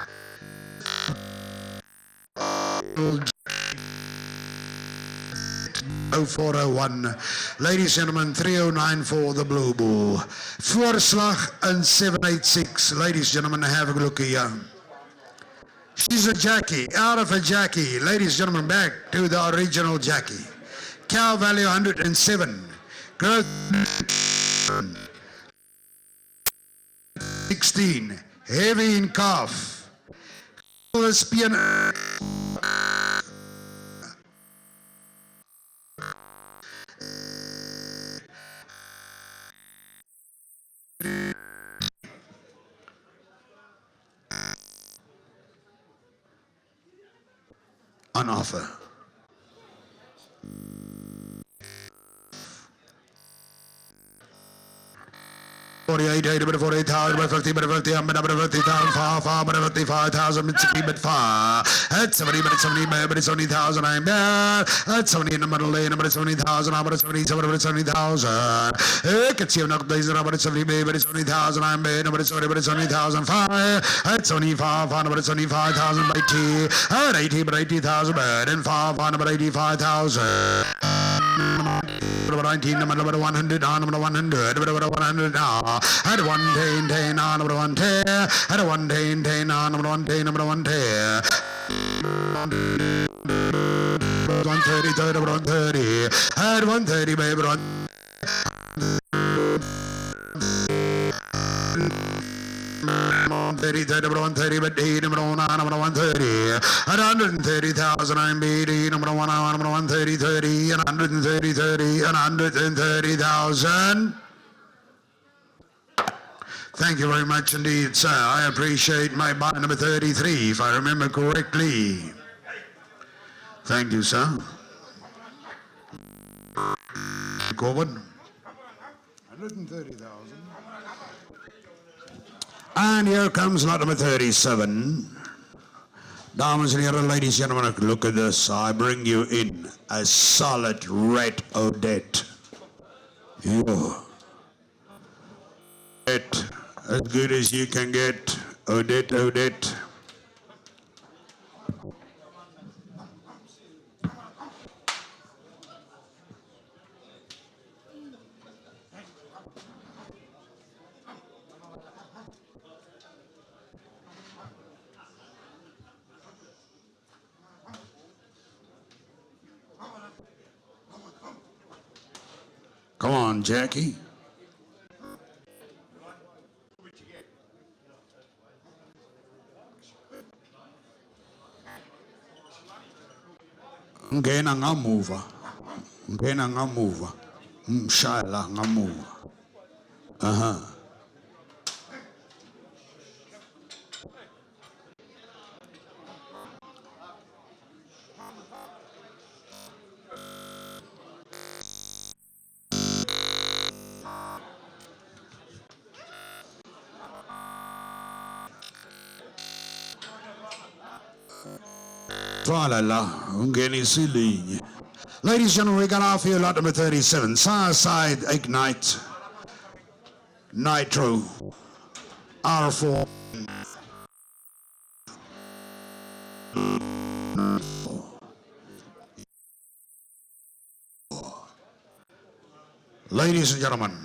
0401. Ladies and gentlemen, 3094 the Blue Bull. Voorslag in 786. Ladies and gentlemen, have a look here. She's a Jackie, out of a Jackie. Ladies and gentlemen, back to the original Jackie. Cow value 107. Growth 16. Heavy in calf. On offer. $48,000, $48,000, $50,000, $50,000, $50,000, $55,000, $60,000, at 70, but it's 70, but it's 70,000. I'm bad. At 70 in the middle lane, but it's 70,000. I'm at 77, but it's 70,000. I can see enough days, but it's 70, but it's 70,000. I'm bad, but it's 70, but it's 70,000. At 75, but it's 75,000 by T. At 80, but 80,000, but in 5, but 85,000. Number 19, number 100, number 100, number 100 now. At 110, number 110, at 110, number 110, number 110. 130, number 130, at 130, baby. 130, number 130, but D, number 1, number 130. At 130,000, I'm BD, number 1, number 130, 30, and 130, 30, and 130,000. Thank you very much indeed, sir. I appreciate my buy number 33, if I remember correctly. Thank you, sir. Corbin. 130,000. And here comes lot number 37. Dames and heren, ladies and gentlemen, look at this. I bring you in a solid red Odette. Yeah. Odette, as good as you can get. Odette, Odette. Come on, Jackie. Ngena ngamuva. Ngena ngamuva. Mshayela ngamuva. Aha. Ladies and gentlemen, we got off here lot number 37. Southside Ignite Nitro R4. Ladies and gentlemen,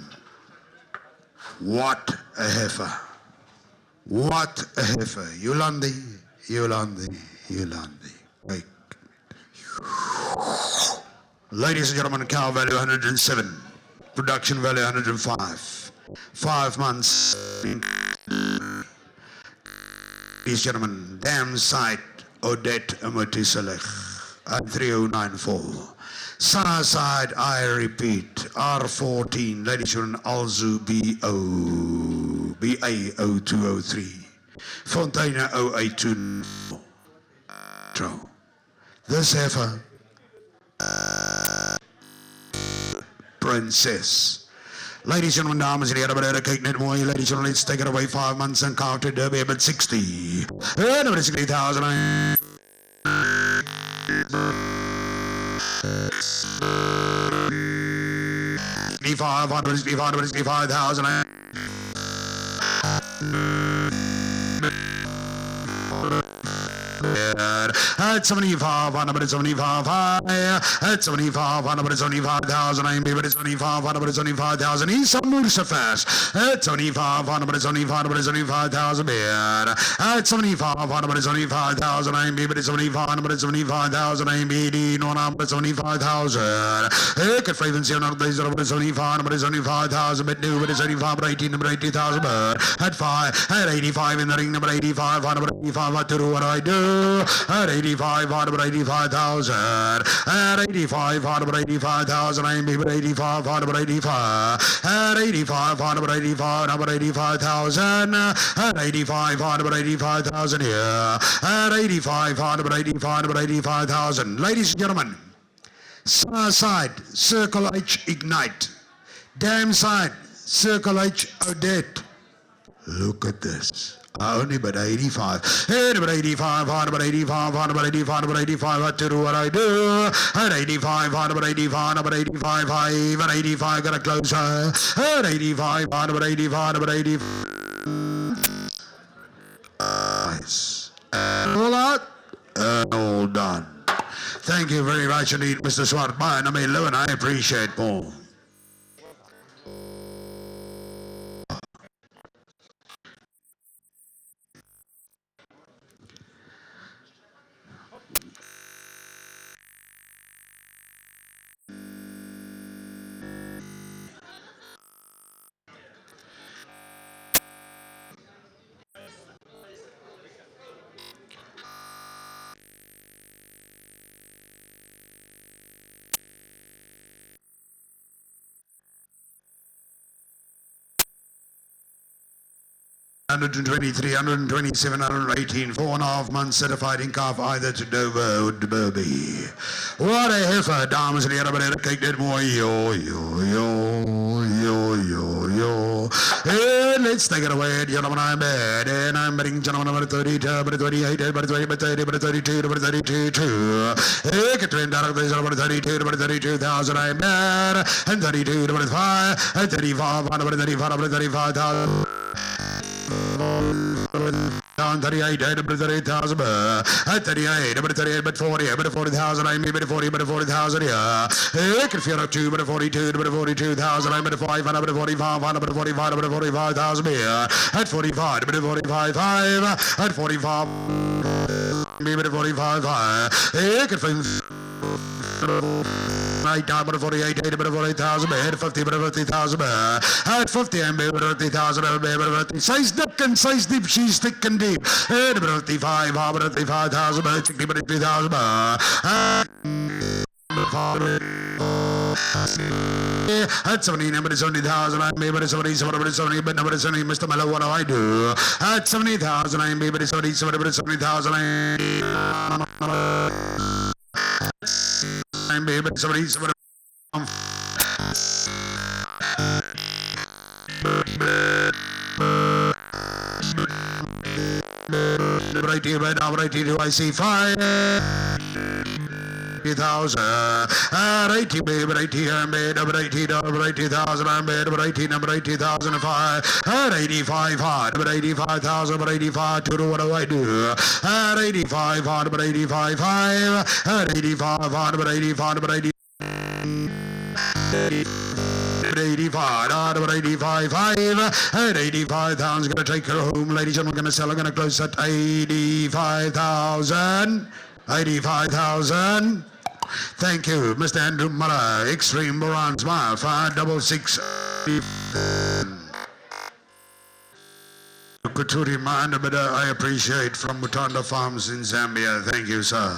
what a heifer. What a heifer. Yolandi, Yolandi, Yolandi. Wait. Ladies and gentlemen, cow value 107. Production value 105. 5 months. Ladies and gentlemen, dam site Odette Amatisalech at 3094. Southside, I repeat, R14. Ladies and gentlemen, Alzu BA0203. Fontaine 082. This heifer, princess. Ladies and gentlemen, dames and herren, ladies and gentlemen, let's take it away 5 months and count it, Derby about 60. Number 60,000. 65,000. At 75, 175, at 75, 175,000, I'm maybe 75, 175,000. He's a Mursafas. At 75, 175, 175,000 bid. At 75, 175,000, I'm maybe 75, 175,000, I'm maybe no number 75,000. At Fraven 75, 175,000, but new, but 75, 18, number 80,000 bird. At 5, at 85 in the ring, number 85, 185, what to do, what I do. At 85, 185,000. At 85, 185,000. I'm even 85, 185. At 85, 185, 185,000. At 85, 185,000 here. At 85, 185, 185,000. Ladies and gentlemen, Summer side, Circle H Ignite. Dam side, Circle H Odette. Look at this. Only but 85. But 85, but 85, but 85, but 85. What to do, what I do. At 85, but 85, but 85, 5, at 85, got a closer. At 85, but 85, but 85. Nice. And all out. And all done. Thank you very much indeed, Mr. Swart. Mine, I mean, Lewin, I appreciate Paul. $123, $127, $118, 4.5 months certified in calf either to Dover or Derby. What a heifer, dames and herren, but cake that more yo. And let's take it away, gentlemen, I'm bad, and I'm betting gentlemen number 32, number 28, number 20, number 30, number 32, number 32. Take it to number 32, number 32,000, I'm bad, and 32, number 5, and 35, number 35, number 35,000. 38, number 38,000, 38, number 38, but 40, number 40,000, I'm maybe 40, number 40,000, yeah. If you're up to, number 42, number 42,000, I'm at 5, number 45, number 45, number 45,000, yeah. At 45, number 45, 5, at 45, maybe 45, 5. If you're 8, number 48, number 48,000, at 50, number 50,000, at 50, I'm maybe 50,000, I'm maybe 50. Size thick and size deep, she's thick and deep. Number 55, number 55,000, 60, number 50,000, at 70, number 70,000, I'm maybe 70, number 70, but number 70, Mr. Mello, what do I do? At 70,000, I'm maybe 70, number 70,000, I'm maybe 70, right here, right now, right here, I see 5,000. 80, baby, 80, I'm made, number 80, number 80,000, I'm made, number 80, number 80,005, at 85, hard, number 85,000, number 85, to do what do I do? At 85, hard, number 85, 5, at 85, hard, number 85, number 80. 85, number 85, 5, at 85,000, gonna take her home, ladies and gentlemen, gonna sell her, gonna close at 85,000, 85,000. Thank you, Mr. Andrew Murray, Extreme Moran Smile, 566. Kuturi Manda, but I appreciate from Mutanda Farms in Zambia. Thank you, sir.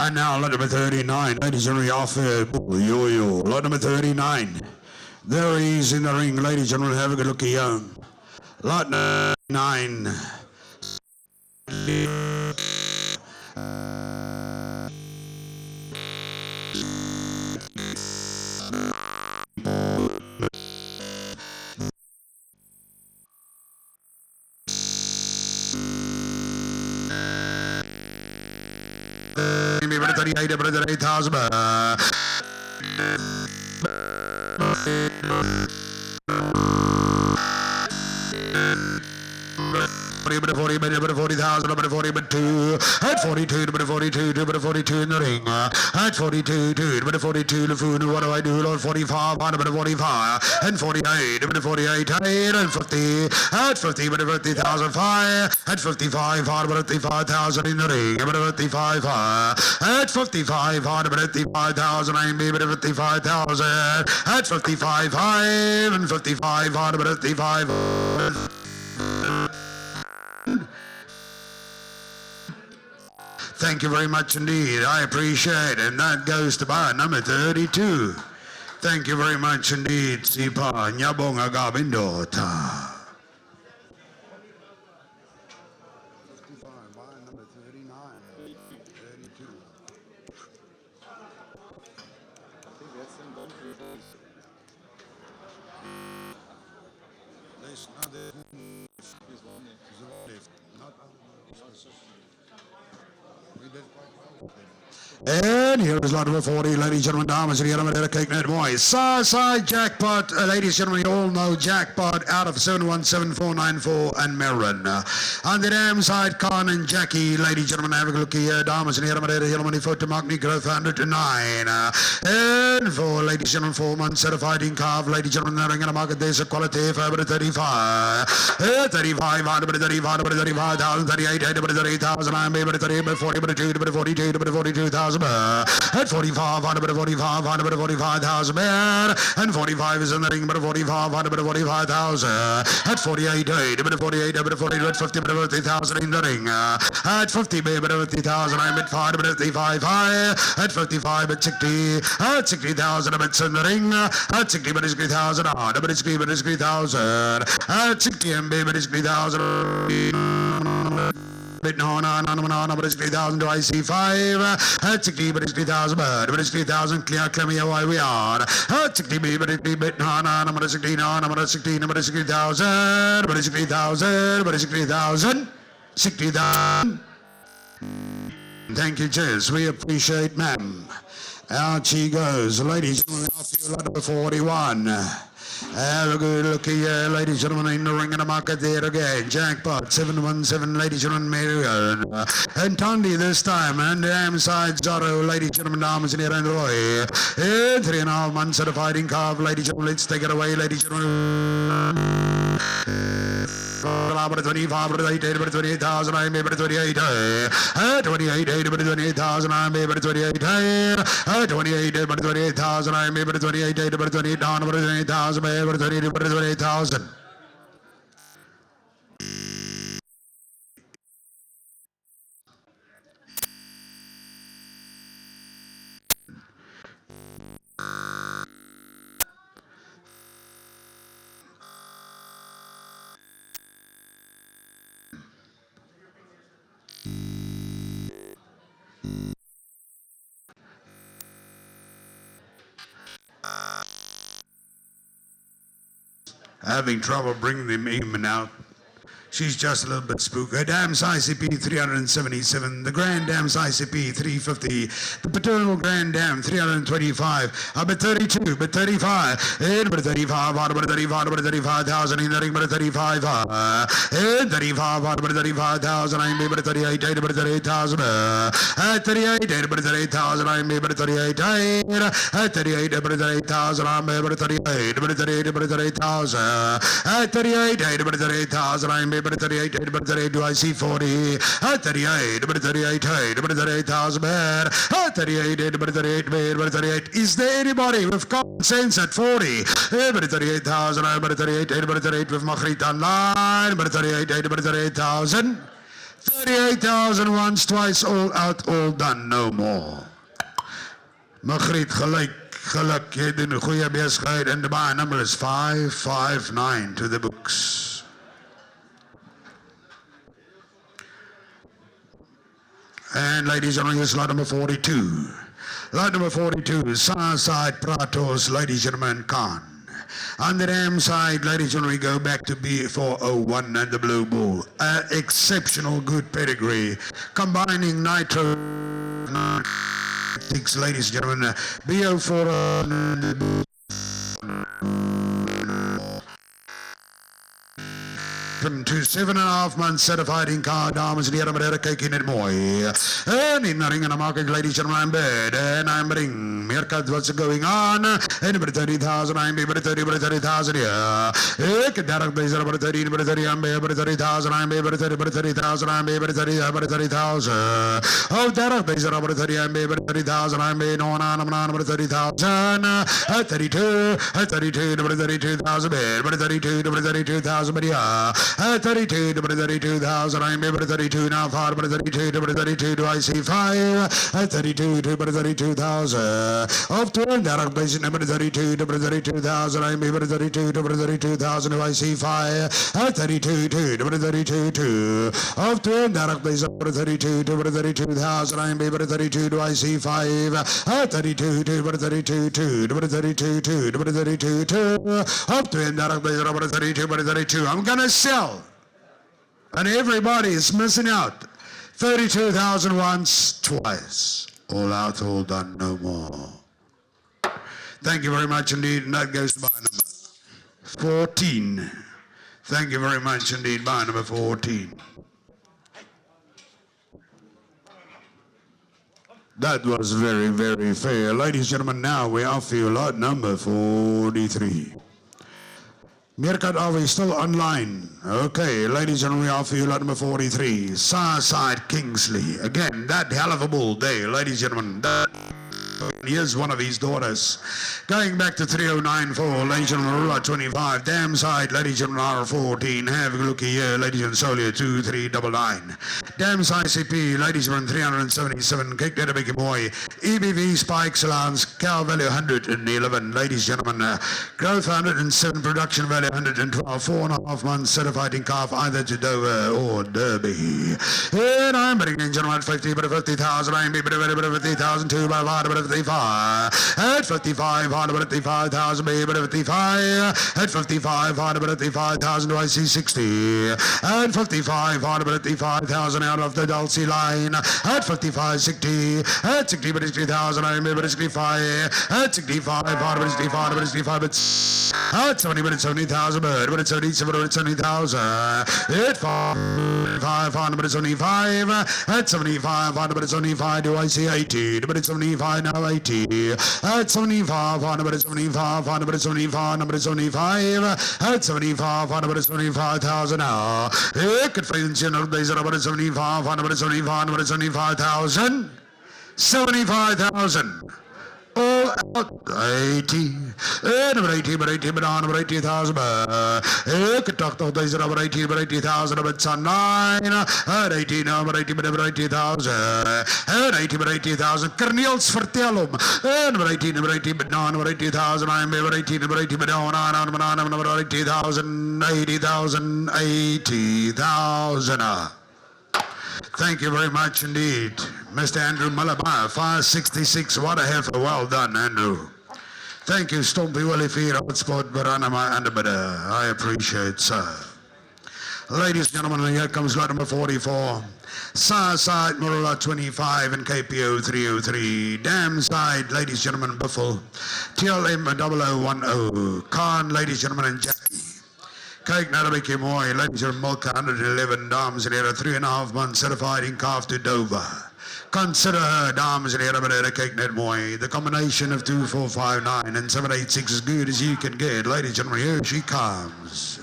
And now, lot number 39, ladies and gentlemen, lot number 39. There he is in the ring, ladies and gentlemen, have a good look at young. Lot number 9. 38, number 38,000. Number 40, number 40,000, number 40, number 2, at 42, number 42, number 42 in the ring, at 42, number 42, the food, what do I do, Lord, 45, number 45, and 48, number 48, and 50, at 50, number 50,000, 5, at 55, number 55,000 in the ring, number 55, at 55, number 55,000, I'm number 55,000, at 55, 5, and 55, number 55, Thank you very much indeed. I appreciate it. And that goes to bar number 32. Thank you very much indeed. Sipa Nyabonga Gabindota. 55, bar number 39. 32. There's another. There's one left. Not And here is lot number 40, ladies and gentlemen, dames and gentlemen, a cake net boys. Side jackpot, ladies and gentlemen, you all know jackpot out of 717494 and Marin. On the dam side, Khan and Jackie, ladies and gentlemen, have a look here, dames and gentlemen, photo mark Negro 109. And for ladies and gentlemen, 4 months certified in calf, ladies and gentlemen, ring in the market, there's a quality for 35. 35, 35,000, 38, 38,000, I'm able to 30, 40, 42, 42, 42,000, at 45, 45,000, and 45 is in the ring, but 45, 45,000, at 48, 48, 48, 50, 50,000 in the ring, at 50, 50,000, I'm at 5, 55, at 55, at 60, at 60,000, it's in the ring, at 60, 60,000, at 60,000, at 60, 60,000, no, but 3,000 do I see 5, at 60, but 3,000, but 3,000, clear me why we are, at 60, but 60, but no, number 60, no, number 60, number 60,000, but 60,000, but 60,000, 60,000. Thank you, Jess, we appreciate, ma'am. Out she goes, ladies and gentlemen, off you lot number 41. Have a good look here, ladies and gentlemen, in the ring in the market there again. Jackpot 717, ladies and gentlemen, Marion. And Tondi this time, and the ham side Zorro, ladies and gentlemen, dames and here and Roy. 3.5 months of the fighting calf, ladies and gentlemen, let's take it away, ladies and gentlemen. 25, 28,000, I'm able to 28, 28, 28,000, I'm able to 28, 28, 28,000, I'm able to 28, 28, down, 28,000, I'm able to 28,000. Having trouble bringing them in out. She's just a little bit spooked. Her dam's ICP 377, the Grand Dam's ICP 350, the Paternal Grand Dam 325, but 32, but 35, and but 35, but 35, but 35,000 in the ring, but 35, and 35, but 35,000, I'm able to 38, but 38,000, at 38, but 38,000, I'm able to 38, at 38, but 38,000, I'm able to 38, but 38, but 38,000, at 38, but 38,000, I'm able to 38, but 38, do I see 40, at 38, but 38, but 38,000, at 38, but 38, but 38, is there anybody with common sense at 40, but 38,000, but 38, but 38 with Magritte online, but 38, but 38,000, 38,000 once, twice, all out, all done, no more. Magritte, geluk, jy doen 'n goeie besigheid en die baan number is 559 to the books. And ladies and gentlemen, here's lot number 42. Lot number 42, Southside Pratos, ladies and gentlemen, Khan. On the dam side, ladies and gentlemen, we go back to B401 and the Blue Bull. Exceptional good pedigree, combining nitro 6, ladies and gentlemen. BO4 to 7.5 months certified in car, dames en heren, met de kijk in het mooi. En in de ring in de market, ladies and gentlemen, I'm bed. And I'm ring. Meerkat, what's going on? En about 30,000, I'm about 30,000, yeah. Ik direct deze, about 30, about 30, I'm about 30,000, I'm about 30,000, I'm about 30,000. Oh, direct deze, about 30, I'm about 30,000, I'm about 30,000. 32, 32, 32,000, about 32, 32,000, yeah. 32 to 32,000, I'm able to 32 now, 5 to 32 to 32, do I see 5? 32 to 32,000. Of 12, direct place number 32 to 32,000, I'm able to 32 to 32,000, do I see 5? 32 to 32, of 12, direct place number 32 to 32,000, I'm able to 32, do I see 5? 32 to 32, to 32, to 32, of 12, direct place number 32 to 32, I'm gonna sell. And everybody is missing out. 32,000 once, twice. All out, all done, no more. Thank you very much indeed. And that goes to buy number 14. Thank you very much indeed. Buy number 14. That was very, very fair. Ladies and gentlemen, now we offer you lot number 43. Meerkat, are we still online? Okay, ladies and gentlemen, we offer you lot number 43. Sarside Kingsley. Again, that hell of a bull day, ladies and gentlemen. Here's one of his daughters. Going back to 3094, ladies and gentlemen, Rula 25. Dam side, ladies and gentlemen, R14. Have a look here, ladies and Solia 2399. Dam side CP, ladies and gentlemen, 377. Kick that a big boy. EBV Spike Salons, cow value 111. Ladies and gentlemen, growth 107, production value 112. 4.5 months certified in calf either to Dover or Derby. And I'm betting in gentlemen 50, but 50,000. I'm betting 50,000, 2 by 5, 55. At 55, 55,000, but 55. At 55, 55,000, do I see 60? At 55, 55,000 out of the Dulcie line. At 55, 60. At 60, but 60,000, I'm able to 65. At 65, 65, but 65, but at 70, but 70,000, but it's 77, but it's 70,000. At 5, but it's 75. At 75, but it's 75, do I see 80? But it's 75 now, 80. At 75, but it's 75, but it's 75, but it's 75. At 75, but it's 75,000 now. It could find general days but it's 75, but it's 75, but it's 75,000. 75,000. All out 80. Number 80, but 80, but on number 80,000. You could talk to days number 80, but 80,000, but it's 9. At 80, number 80, but number 80,000. At 80, but 80,000. Cornels, vertel hom. Number 80, but no, number 80,000. I'm number 80, number 80, but no, number 80,000, 80,000, 80,000. Thank you very much indeed. Mr. Andrew Malabar, 566. What a heifer. Well done, Andrew. Thank you, Stompy Willie, for your hotspot, Baranama and Bada. I appreciate, sir. Ladies and gentlemen, here comes lot number 44. Sarside, Murula 25 and KPO 303. Dam side, ladies and gentlemen, Buffalo. TLM 0010. Khan, ladies and gentlemen, and Jackie. Kijk naar de beetje mooi, ladies and Milka 111, dames en heren, 3.5 months certified in calf to Dover. Consider her, dames en heren, meneer, kijk net mooi. The combination of 2459 and 786 is good as you can get. Ladies and gentlemen, here she comes.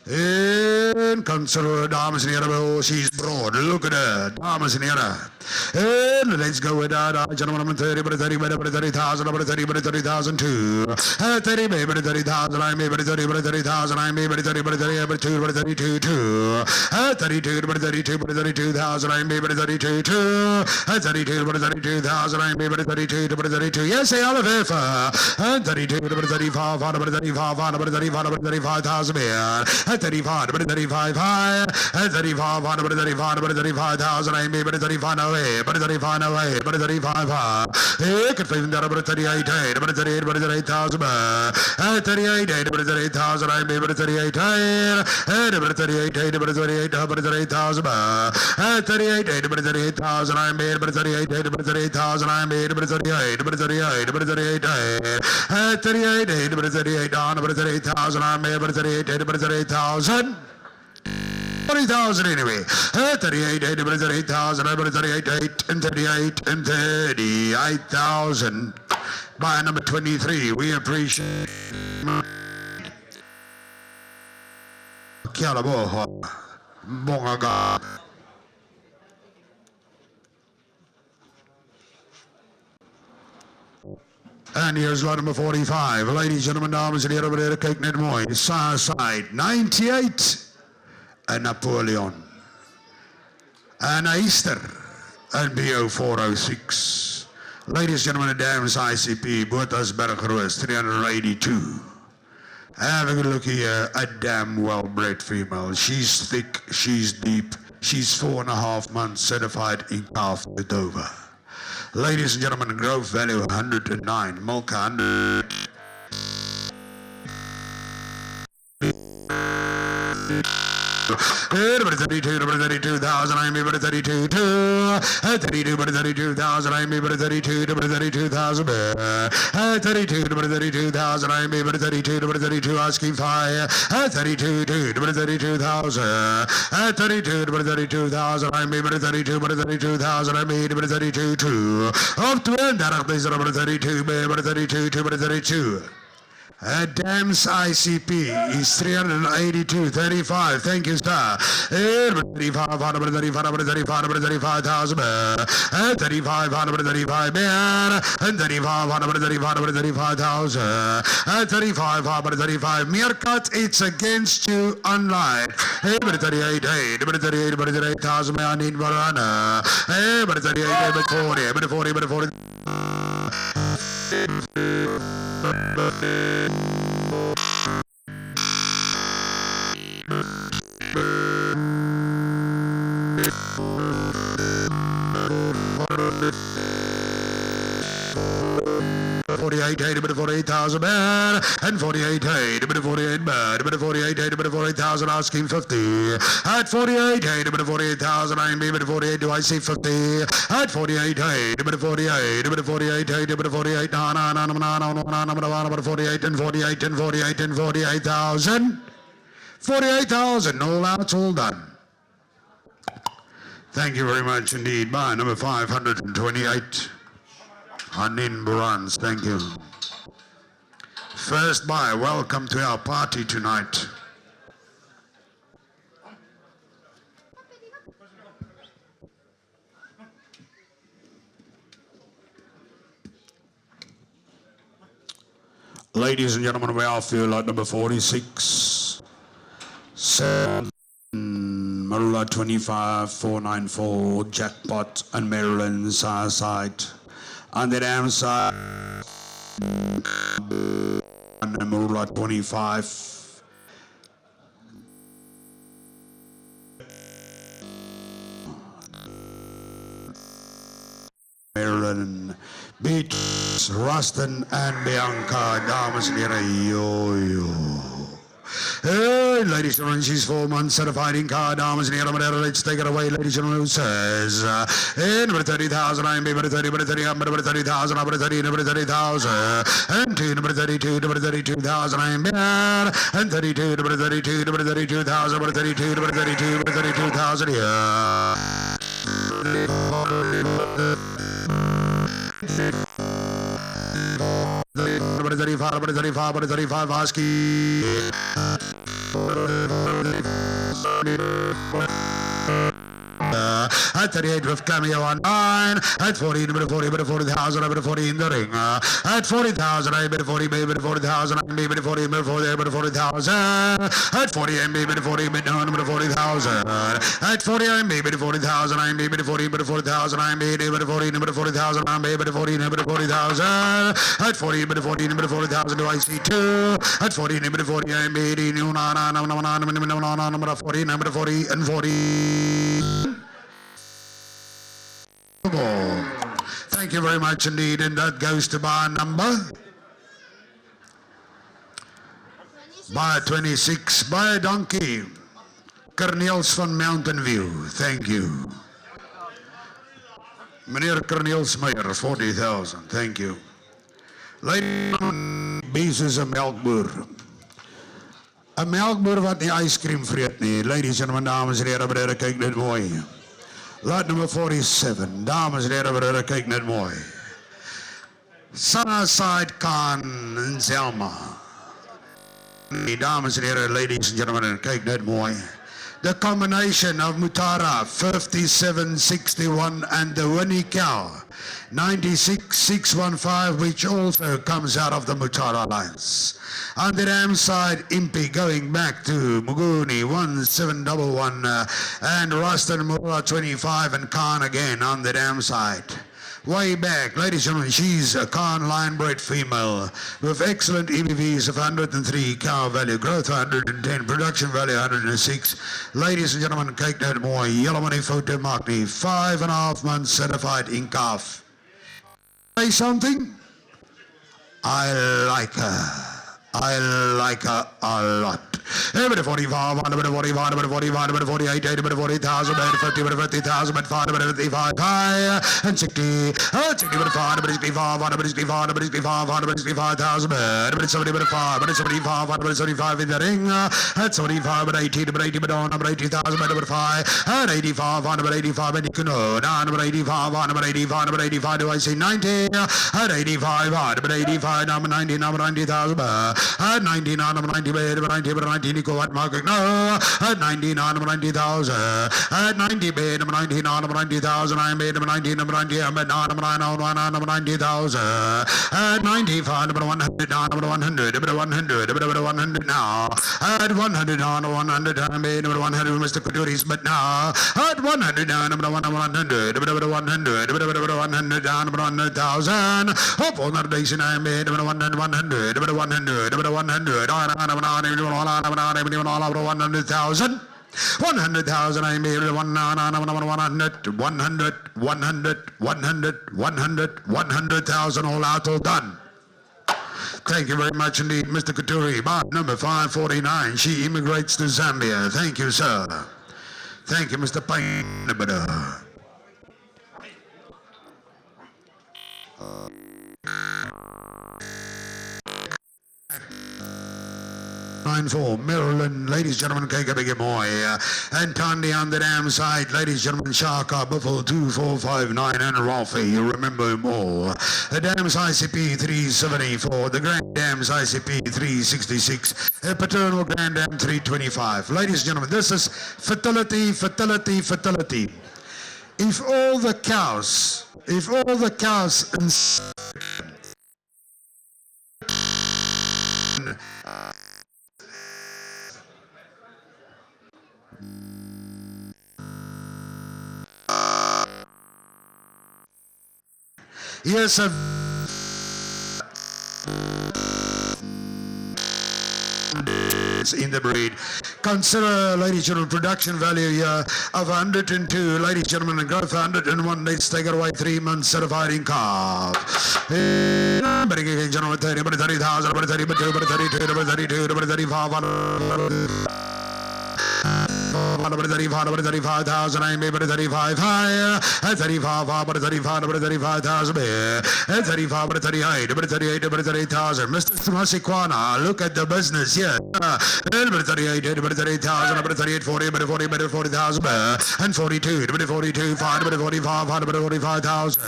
And consider her, dames en heren, oh, she's broad. Look at her, dames en heren. And let's go with that, gentlemen, 30, but 30, but 30,000, but 30, but 30,000 too. 30, but 30,000, I'm able to 30, but 30,000, I'm able to 30, but 30, but 2, but 32, too. 32, but 32, but 32,000, I'm able to 32, too. 32, but 32,000, I'm able to 32, but 32. Yes, I love it. 32, but 35, but 35, but 35, but 35,000 here. 35, but 35, 35 high, 35 on, 35, 35,000, I may, 35 away, 35 away, 35 high, could find that about 38, 38, 38,000, 38, 38,000, I may, 38, 38, 38, 38,000, 38, 38,000, I made, 38, 38,000, I made, 38, 38, 38, 38, 38, on, 38,000, I made, 38, 38,000. 40,000 anyway. 38, 38,000, 38, and 38, and 38,000. By number 23, we appreciate Kialaboha Bongaga. And here's lot number 45. Ladies, gentlemen, dames and herren, meneer kijk net mooi. Side 98. En Napoleon. En Easter. En BO 406. Ladies, gentlemen, and dames, ICP, Botasberg Roos, 382. Have a good look here. A damn well-bred female. She's thick, she's deep, she's 4.5 months certified in calf to Dover. Ladies and gentlemen, growth value 109, milk 100. Number 32, number 32,000, I may, 32, 32, number 32,000, I may, 32, number 32,000, 32, number 32,000, I may, 32, number 32, asking fire, 32, number 32,000, 32, number 32,000, I may, 32, number 32,000, I may, number 32, 2, up to end, that is number 32, number 32, number 32. Dams ICP is 382.35. Thank you, sir. 35, 35,000. 35, man. And 35, 35,000. 35, 35. Meerkat, it's against you online. 38, 38,000. I need Varana. 38, 40. But 48,000 man, and 48, but 48 man, but 48, but 48,000 asking 50. At 48, but 48,000 I mean, but 48 do I see 50? At 48, but 48, but 48, but 48, no, but 48 and 48 and 48 and 48,000. 48,000, all out, all done. Thank you very much indeed. Bye, number 528. Hanin Burans, thank you. First buy, welcome to our party tonight. Ladies and gentlemen, we are for lot number 46. 7, Marula 25, 494, jackpot, and Maryland side. On the damn side, and Marula 25. Maryland, Beach, Ruston, and Bianca, dames en heren, yo. Hey, ladies and gentlemen, she's 4 months certified in car, dames and heren, let's take it away, ladies and gentlemen, who says, number 30,000, I am number 30, number 30, number 30,000, number 30, number 30,000, and 2, number 32, number 32,000, I am bad, and 32, number 32, number 32,000, number 32, number 32, number 32,000, yeah. Number 35, number 35, number 35, Husky. At 38 with cameo on 9. At 40, number 40, number 40,000, number 40 in the ring. At 40,000, I bet 40, maybe 40,000, I maybe 40, maybe 40,000. At 40, I maybe 40, but no, number 40,000. At 40, I maybe 40,000, I maybe 40, but 40,000, I maybe 40, number 40,000, I maybe 40, number 40,000. At 40, number 40, number 40,000, do I see 2? At 40, number 40, I maybe number 40, number 40, and 40. Thank you very much indeed, and that goes to bar number. Bar 26, by Donkey. Corneels van Mountain View, thank you. Meneer Corneels Meyer, 40,000, thank you. Ladies and gentlemen, Bees is 'n melkboer. 'n Melkboer wat nie ijscream vreet nie. Ladies and gentlemen, dames en heren, broeder, kyk net mooi. Lot number 47, dames en heren, broeder, kyk net mooi. Sunnyside Khan in Selma. Dames en heren, ladies and gentlemen, kyk net mooi. The combination of Mutara 5761 and the Winnie Cow 96615, which also comes out of the Mutara Alliance. On the dam side, Impy going back to Muguni 1711 and Ruston Mura 25 and Khan again on the dam side. Way back, ladies and gentlemen, she's a Khan line-bred female with excellent EBVs of 103, cow value, growth 110, production value 106. Ladies and gentlemen, kyk net mooi, yellow money photo mark me, 5.5 months certified in calf. Say something? I like her. I like her a lot. Everybody 45, everybody 45, everybody 45, everybody 48, everybody 40,000, everybody 50, everybody 50,000, everybody 5, everybody 55, high, and 60, 60, everybody 5, everybody 65, everybody 65, everybody 65, everybody 65,000, everybody 70, everybody 5, everybody 75, everybody 75 in the ring, at 75, everybody 80, everybody 80, but on, everybody 80,000, everybody 5, at 85, on, everybody 85, and you can know, down, everybody 85, on, everybody 85, everybody 85, do I say 90, at 85, on, everybody 85, number 90, number 90,000, at 90, number 90, number 90, number 90, Nico at market, no, at 90, number 90,000, at 90, number 90, number 90,000, I made number 90, number 90, I'm at number 901, number 90,000, at 95, number 100, number 100, number 100, number 100 now, at 100, number 100, I made number 100, Mr. Couturis, but now, at 100, number 100, number 100, number 100, number 100,000, up on that base, I made number 100, number 100, number 100, over 100,000. 100,000, I made 100,000, all out, all done. Thank you very much indeed, Mr. Kuturi. Bar number 549, she immigrates to Zambia. Thank you, sir. Thank you, Mr. Payne. 94, Maryland, ladies and gentlemen, Kekabigamoy, and Tandy on the dam side, ladies and gentlemen, Shaka, Buffalo 2459, and Ralphie, you remember him all. The Dams ICP 374, the Grand Dams ICP 366, Paternal Grand Dam 325. Ladies and gentlemen, this is fertility, fertility, fertility. If all the cows yes, sir. In the breed. Consider, ladies and gentlemen, production value here of 102, ladies and gentlemen, and growth 101. Let's take it away 3 months certified in calf. But again, gentlemen, 30, 30,000, 32, 32, 35, 35,000, I made 35 higher, at 35, 35,000, at 35, 38, 38,000. Mr. Masikwana, look at the business here. 38, 38,000, 38, 40, 40,000, and 42, 42, 5, 45, 45,000,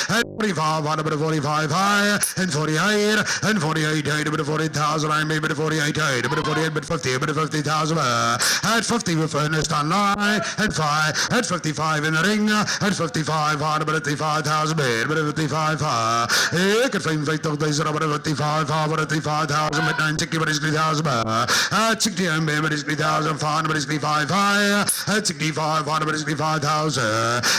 and 45, on about 45 high, and 48, and 48, about 40,000, I made about 48, about 48, but 50, about 50,000, at 50 with Ernest online, and 5, at 55 in the ring, at 55, on about 55,000, about 55, ik had 55,000, about 55, about 55,000, met 960, but 60,000, at 60, and about 60,000, but 65 high, at 65, on about 65,000,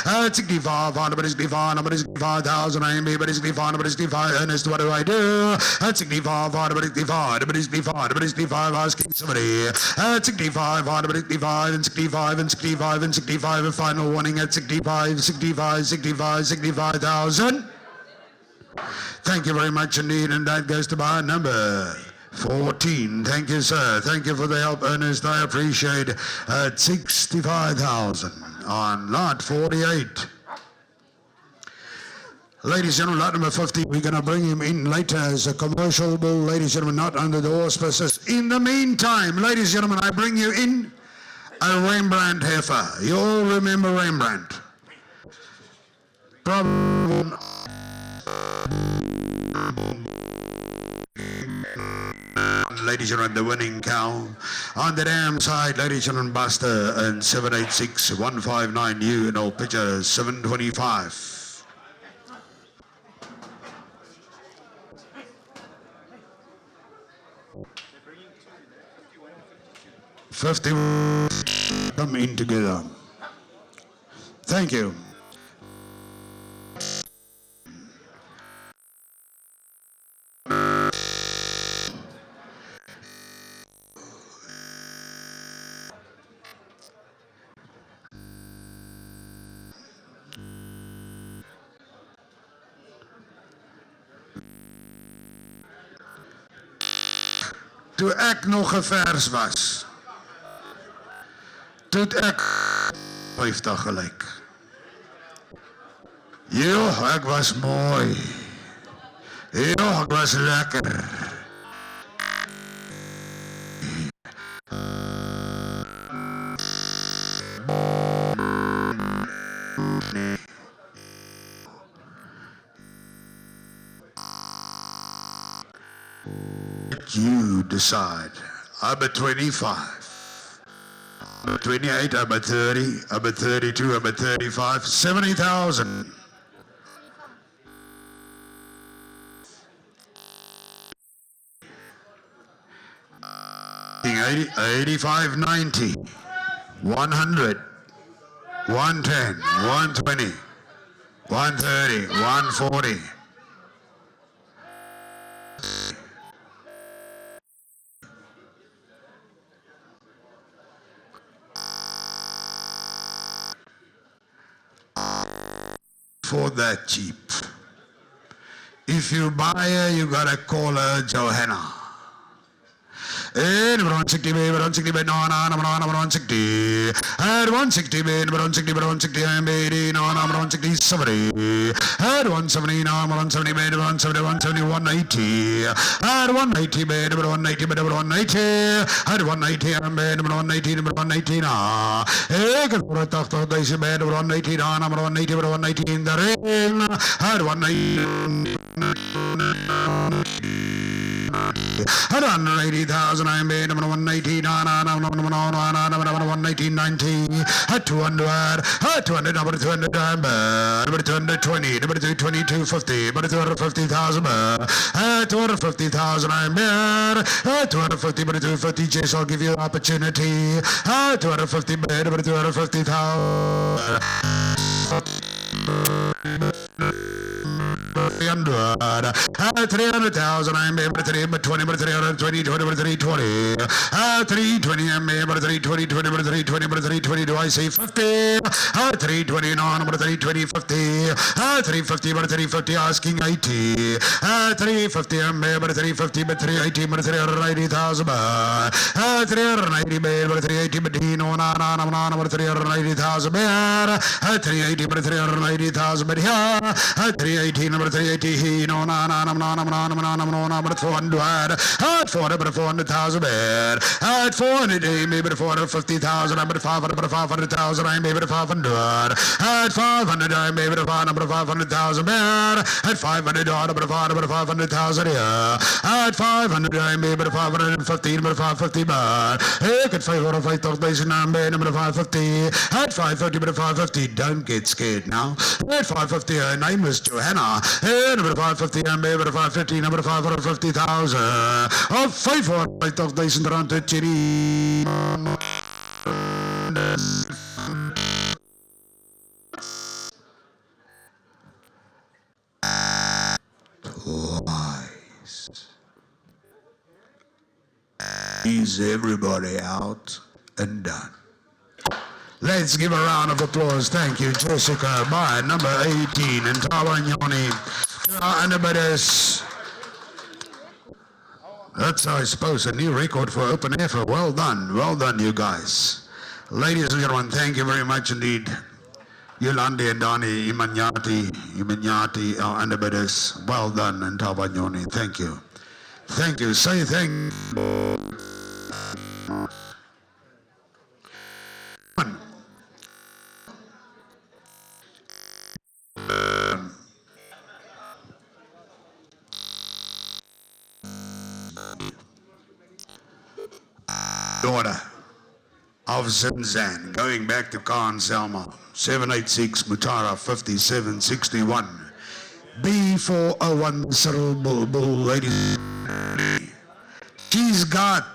at 65, on about 65, about 65,000, I am able to 65, about 65, Ernest, what do I do? At 65, on about 65, about 65, about 65, asking somebody, at 65, on about 65, and 65, and 65, and 65, and final warning at 65, 65, 65, 65,000. Thank you very much indeed, and that goes to my number 14. Thank you, sir. Thank you for the help, Ernest. I appreciate it. At 65,000 on lot 48. Ladies and gentlemen, lot number 50, we're going to bring him in later as a commercial bull, ladies and gentlemen, not under the auspices. In the meantime, ladies and gentlemen, I bring you in a Rembrandt heifer. You all remember Rembrandt? Probably. Ladies and gentlemen, the winning cow. On the dam side, ladies and gentlemen, Buster and 786-159U in all picture 725. 50 come in together. Thank you. Toe ek nog 'n vers was, toe ek 50 gelyk. Jo, ek was mooi. Jo, ek was lekker. You decide. I'm at 25. I'm at 28, I'm at 30, I'm at 32, I'm at 35, 70,000. $80, 85, 90, 100, 110, 120, 130, 140. For that cheap. If you buy her, you gotta call her Johanna. Number 160, number 160, number 160. At 160, number 160, number 160, I'm 80, number 160, 70. At 170, number 170, number 170, 170, 180. At 180, number 180, number 180. At 180, I'm number 180, number 180 now. Ik heb voor het 80.000 bij nummer 180 aan, nummer 180, nummer 180 in de ring. At 180. At 180,000, I'm made number 180, number 180, at 200, at 200, number 200, number 220, number 220, 250, number 250,000, at 250,000, I'm there, at 250, number 250, Chase, I'll give you an opportunity, at 250, number 250,000. 300,000, I'm able to 320, 320, 320, 320, I'm able to 320, 320, 320, do I say 50? 320, no, number 320, 50, 350, 350, asking 80, 350, I'm able to 350, but 380, but 380,000, 380, but 380, but no, number 380,000, 380, but 380,000, but here, 380, number 380, 400, 400,000 bed. At 400, maybe 450,000, I'm at 500,000, I'm maybe 500. At 500, I'm maybe 500,000 bed. At 500, I'm at 500,000 here. At 500, I'm maybe 550, but 550 bed. At 500,000, I'm maybe 550. At 550, but 550, don't get scared now. At 550, her name is Johanna. At number 550, I'm maybe 550, number 550,000. Of 500,000 rand to Chiri. Twice. Is everybody out and done? Let's give a round of applause. Thank you, Jessica. By number 18 and Tawanyoni. Anabadas. That's, I suppose, a new record for open air. Well done, you guys. Ladies and gentlemen, thank you very much indeed. Yolandi and Donnie, Imanyati, Anabadas. Well done, and Tawanyoni. Thank you. Thank you. Say thank you. Daughter of Zinzan, going back to Khan Selma, 786 Mutara 5761. B401 Cyril Bulbul, ladies. She's got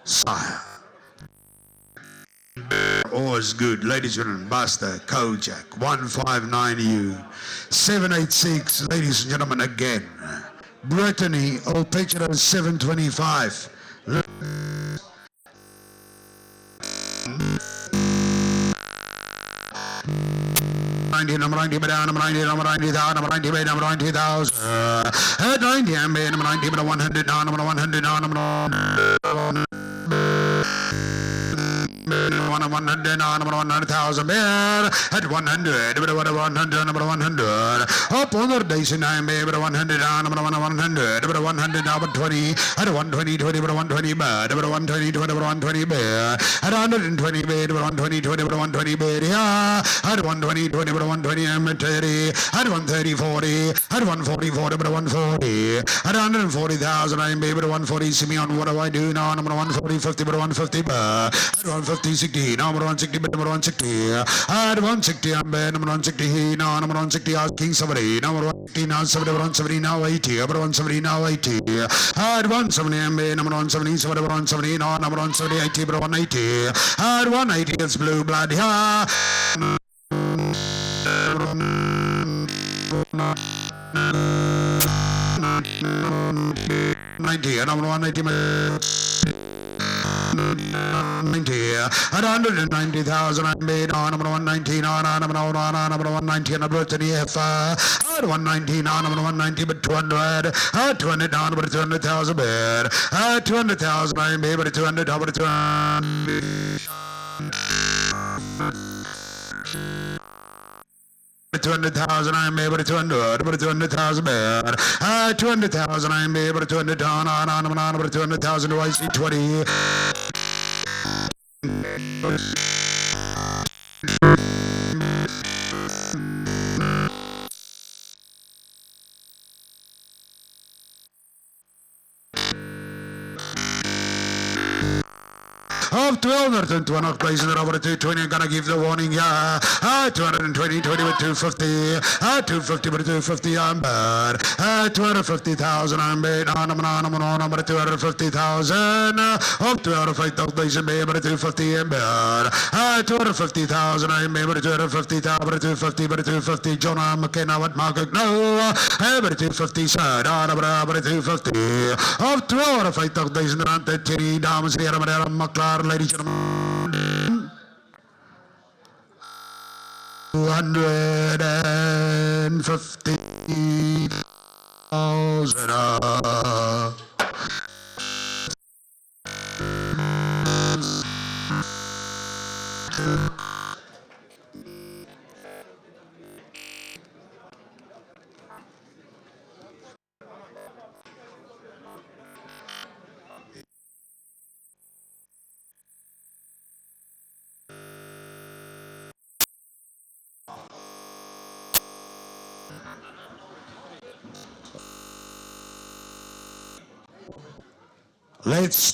sire. Always good, ladies and gentlemen. Buster, Kojak, 159U, 786, ladies and gentlemen, again. Brittany, Old Petro, 725. 90, number 90, but number 90, number 90,000, number 90, number 90,000. At 90, I'm number 90, but 100, number 100, number 100,000 at 100, but 100, number 100. Up on the days in I'm but 100, number 100, but 100, number 20, at 120, 20, but 120 bed, but 120, 20, but 120 bed, at 120 bed, but 120, 20, but 120 bed, yeah, at 120, 20, but 120 cemetery, at 130, 40, at 140, 40, but 140, at 140,000 I'm but 140, Simeon, what do I do now, number 140, 50, but 150 bed, at 150, 60, number 160, but number 160, at 160, I'm number 160, now number 160, King 70, number 160, now 70, 170, now 80, number 170, now 80, at 170, I'm number 170, 70, 170, now number 170, 80, but 180, at 180, it's blue blood, yeah. 90, and number 180, 90, at 190,000 I made on number 119 on number 190 and number 30 at 119 on number 190 but 200 at 200 on number 200,000 bed at 200,000 I made but 200 over 200. 200,000 I'm able to 200, but 200,000 bad. 200,000 I'm able to 200 down on 200,000 do I see 20. Of 220 places over to 220, I'm gonna give the warning, yeah. 220, 20 with 250. 250 with 250, I'm bad. 250,000, I'm bad. Number 250,000. Of 250,000, I'm able to 250, I'm bad. 250,000, I'm able to 250,000, but 250, but 250. Jonah McKenna, what Margaret, no. But 250, sir. But 250. Of 250,000, I'm the Terry Damas here, I'm McLaren. Ladies and gentlemen, 250,000. Let's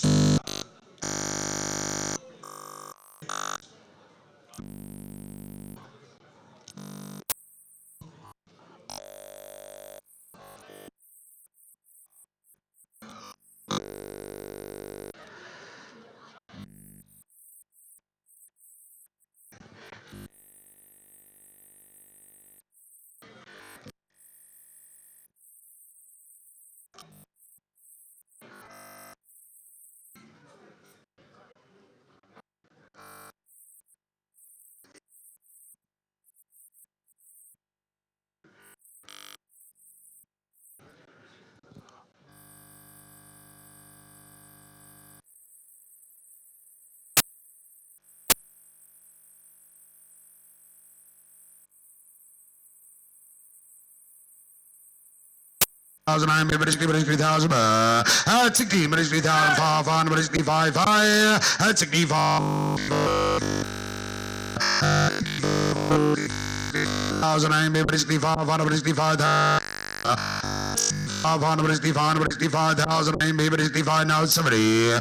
1,000, 3,000, 3,565, 565,000, now 70,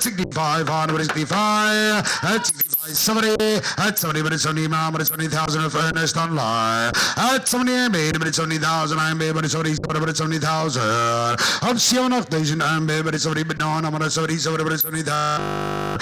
6,565, 70, at 70 minutes only, but it's only 1,000 of earnest online. At 70 but it's only 1,000, but it's only 1,000. I'm 7,000, but it's only, but no, I'm not 70, but it's only 1,000.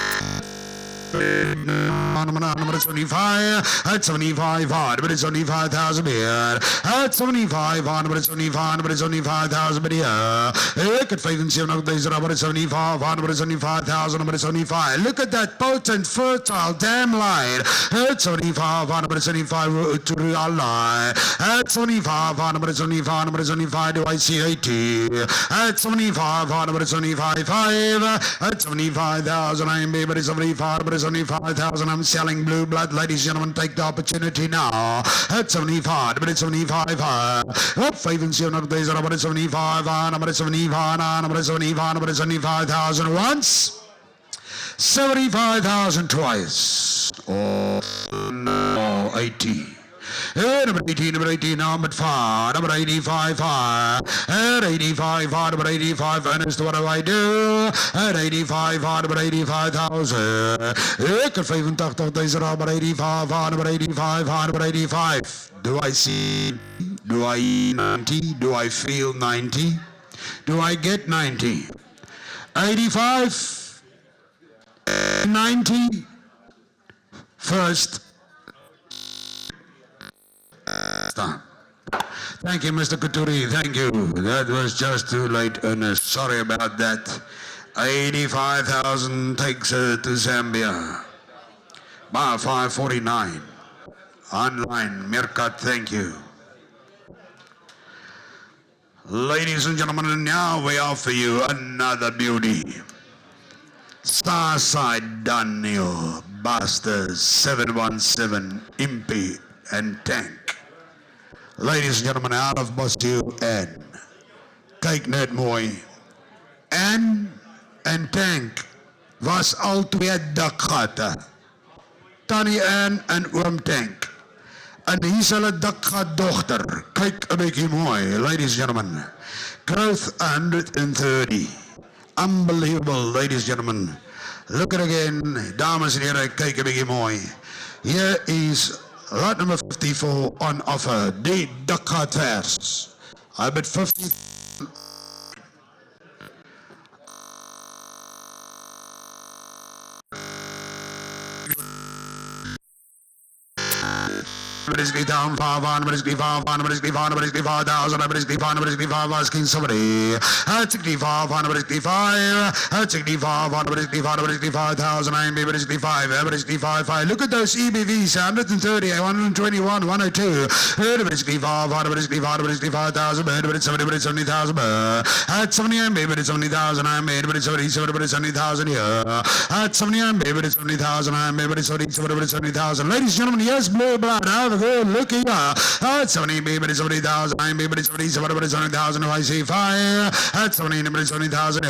Number 25 at 75 hard, but it's only 5,000 here. At 75 hard, but it's only 5, but it's only 5,000 here. Look at 5 and 7 days, but it's only 5 hard, but it's only 5,000, but it's only 5. Look at that potent, fertile, damn line. At 75 hard, but it's only 5 to real line. At 75 hard, but it's only 5, but it's only 5. Do I see 80? At 75 hard, but it's only 5. At 75,000, but it's only 5, but it's only 5,000. I'm selling blue blood, ladies and gentlemen. Take the opportunity now. At 75, but it's 75. Up 5 and 7 days, but it's 75. But it's 75. But it's 75. But it's 75,000 once. 75,000 twice. Oh no, 80. Number 18, number 5, number 85, at 85, number 85, Ernest, what do I do? At 85, number 85,000. Ik 85 deze number 85, number 85, number 85. Do I see? Do I 90? Do I feel 90? Do I get 90? 85, 90, first. Thank you, Mr. Kuturi. Thank you. That was just too late, Ernest. Sorry about that. 85,000 takes her to Zambia. Bar 549. Online. Mirkat, thank you. Ladies and gentlemen, now we offer you another beauty. Starside Daniel, Busters, 717, Impy, and Tank. Ladies and gentlemen, out of Boston en kyk net mooi. En Tank was al 2 dakgate. Tannie Ann en oom Tank. En hier is hulle dakgat dogter. Kyk 'n bietjie mooi, ladies and gentlemen. Growth 130. Unbelievable, ladies and gentlemen. Look at it again, dames en heren, kyk 'n bietjie mooi. Here is lot number 54 on offer. Die dakgat vers. I bet 50. Basically down 5 basically 5 basically 5 basically 5,000 basically 5 basically 5 asking somebody at 65 basically 5 at 65 basically 5 basically 5,000 I'm basically 5 basically 5. Look at those EBVs 130 121 102 basically 5 basically 5 basically 5,000 but it's 70,000 at 70 I'm but it's 70,000 I'm but it's 70 but it's 70,000 here at 70 I'm but it's 70,000 I'm but it's 70,000 ladies and gentlemen, yes, blue blood, good look here. 70, maybe 70,000, maybe 70,000, if I see fire. 70, maybe 70,000.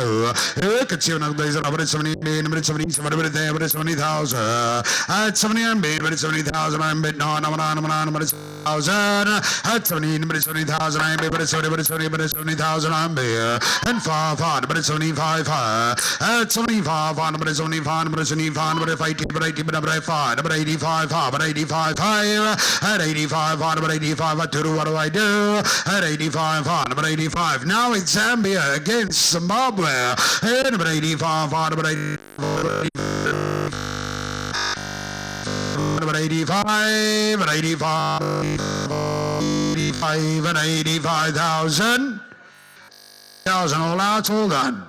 Look at you, there's about 70, maybe 70, 70,000. 70, maybe 70,000, I'm betting on, but it's 1,000. 70, maybe 70,000, I'm maybe 70,000, I'm there. And 5, but it's 75. 75, but it's only 5, but it's only 5, but if 80, but 80, but 5, but 85, but 85, 5, at 85, but 85, what do I do? At 85, but 85. Now it's Zambia against Zimbabwe. And but 85, but 85. But 85, but 85, 85, and 85,000. All out, all done.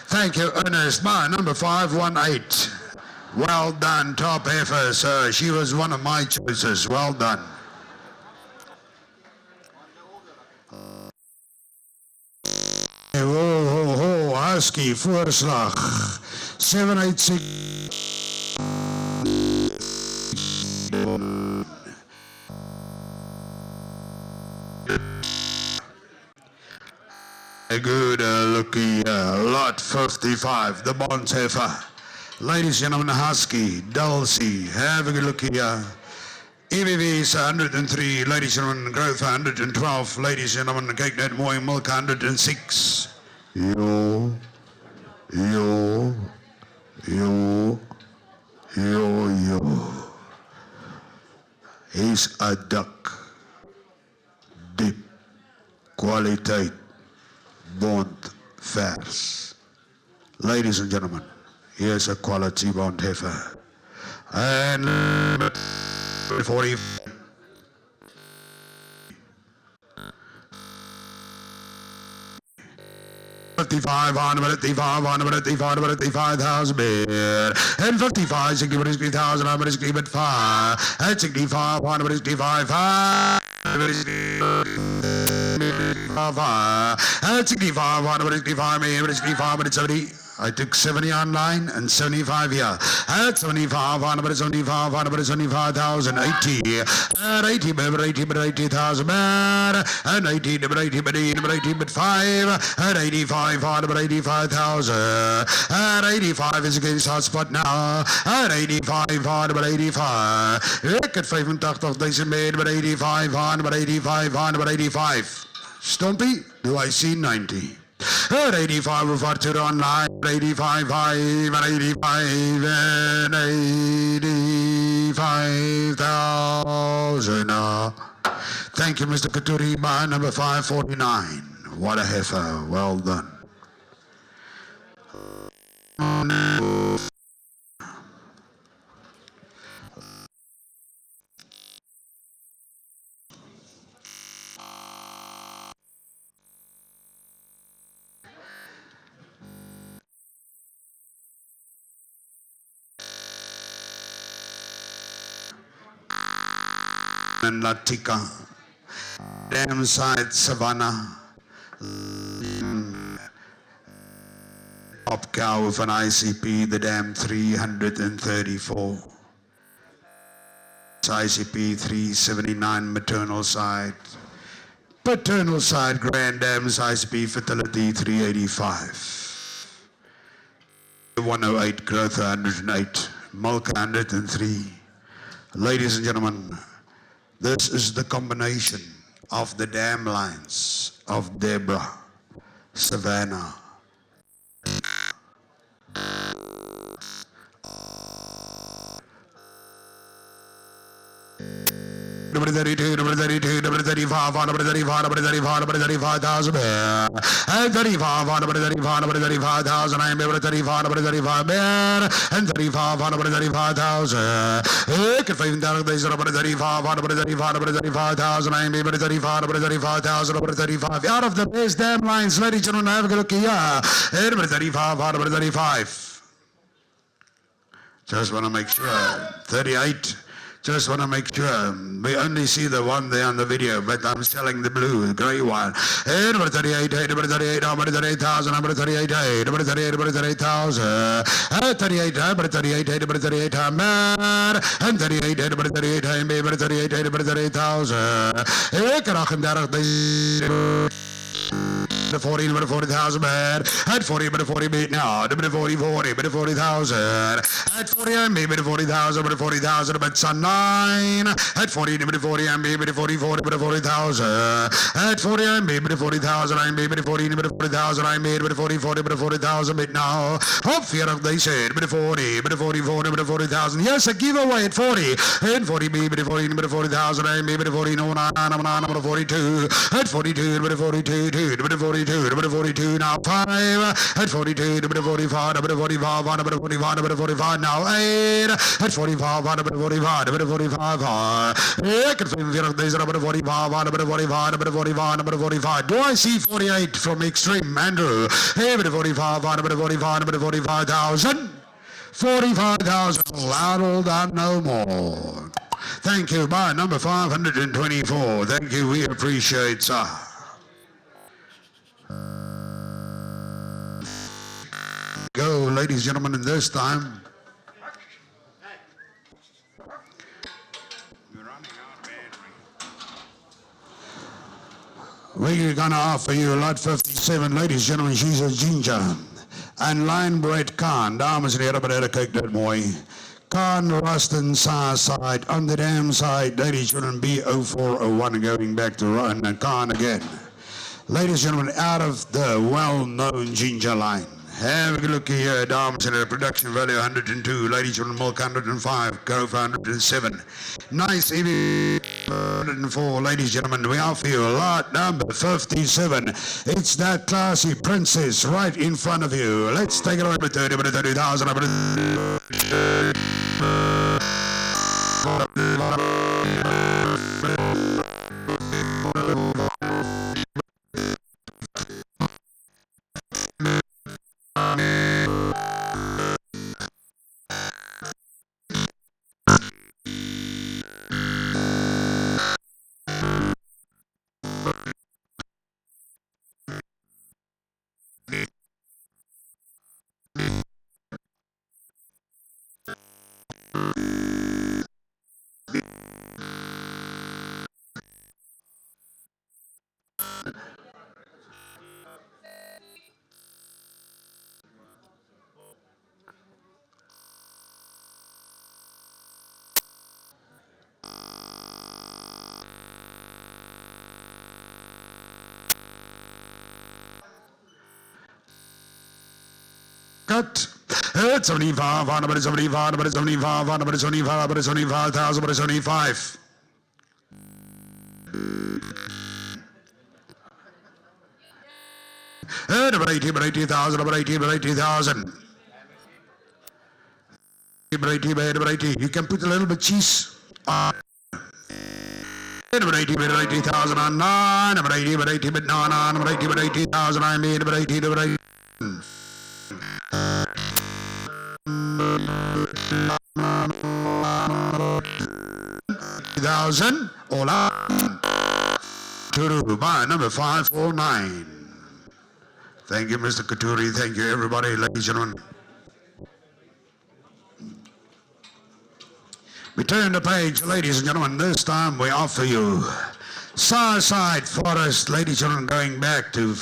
Thank you, Ernest. My number 518. Well done, top heifer, sir. She was one of my choices. Well done. Husky, voorslag. 786. A good looky lot 55, the Bond heifer. Ladies and gentlemen, Husky, Dulcie, have a good look here. EBV is 103, ladies and gentlemen, growth 112, ladies and gentlemen, cake net mooie milk 106. Yo. He's a duck. Deep kwaliteit bond vers. Ladies and gentlemen, here's a quality bond heifer. And 40. $55,000 bid. And 55, 60,000, I'm going to keep it 5. And 65, 165, 5. And 65, 165, 70. I took 70 online and 75 here. At 75, 175, 175,000, 80. At 80, but 80,000, and 80, but 80, but 5. At 85, 185,000. At 85 is against hotspot now. At 85, but 85. Ik het 85,000 made, but 85, but 85, but 85. Stumpy, do I see 90? At 85, referred to online. 85, 5, and 85, and 85,000. Thank you, Mr. Katuri. My number 549. What a heifer. Well done. And Latika, dam side Savannah, top cow of an ICP, the dam 334, ICP 379 maternal side, paternal side grand dams ICP fertility 385, 108 growth 108, milk 103. Ladies and gentlemen, this is the combination of the dam lines of Deborah, Savannah, number 32, number 32, number 35, number 35, number 35, number 35,000, and 35, number 35, number 35,000, I am able to 35, number 35, and 35, number 35,000. Ik heb 35,000, number 35, number 35, number 35,000, I am able to 35, number 35,000, number 35. Out of the best damn lines, ladies and gentlemen, have a look here. Number 35, number 35. Just want to make sure. 38. Just want to make sure. We only see the one there on the video, but I'm selling the blue, the grey one. Number 38, number 38, number 38,000, number 38, number 38, number 38,000. 38, number 38, number 38, number 38, number 38, number 38, number 38,000. Ik krijg hem 30. The 40, number 40,000 man. At 40, number 40 beat now. Number 40, 40, number 40,000. At 40, maybe 40,000, number 40,000, but son 9. At 40, number 40, and maybe 40, 40, number 40,000. At 40, and maybe 40,000, I maybe 40, number 40,000, I made, number 40, 40, number 40,000, but now. Hope fear of they said, number 40, number 44, number 40,000. Yes, a giveaway at 40. At 40, maybe 40, number 40,000, I maybe 40, no, 9, number 42. At 42, number 42, 2, number 42, number 42, now 5. At 42, number 45, number 45, number 45, number 45, now 8. At 45, number 45, number 45, I can feel this number 45, number 45, number 45, number 45. Do I see 48 from Extreme, Andrew? Hey, number 45, number 45, number 45,000. 45,000, louder than no more. Thank you, by number 524. Thank you, we appreciate, sir. Go, ladies and gentlemen, and this time. We're gonna offer you lot 57, ladies and gentlemen, she's a ginger. And line bread Khan, dames en heren, meneer, kijk dat mooi. Khan Ruston side, on the dam side, ladies and gentlemen, B0401, going back to run and Khan again. Ladies and gentlemen, out of the well-known ginger line. Have a look here, dames and production value 102, ladies and milk 105, growth 107. Nice EV 104, ladies and gentlemen, we offer you lot number 57. It's that classy princess right in front of you. Let's take it away with 30,000. Cut. It's 75, number 75, number 75, number 75, number 75,000, number 75. Number 80, number 80,000, number 80, number 80,000. Number 80, number 80. You can put a little bit cheese. Number 80, number 80,000 on 9, number 80, number 80, but no, number 80, number 80,000, I mean, number 80, number 80. 1,000, all up to by number 549. Thank you, Mr. Katuri. Thank you, everybody, ladies and gentlemen. We turn the page, ladies and gentlemen. This time we offer you Southside Forest, ladies and gentlemen, going back to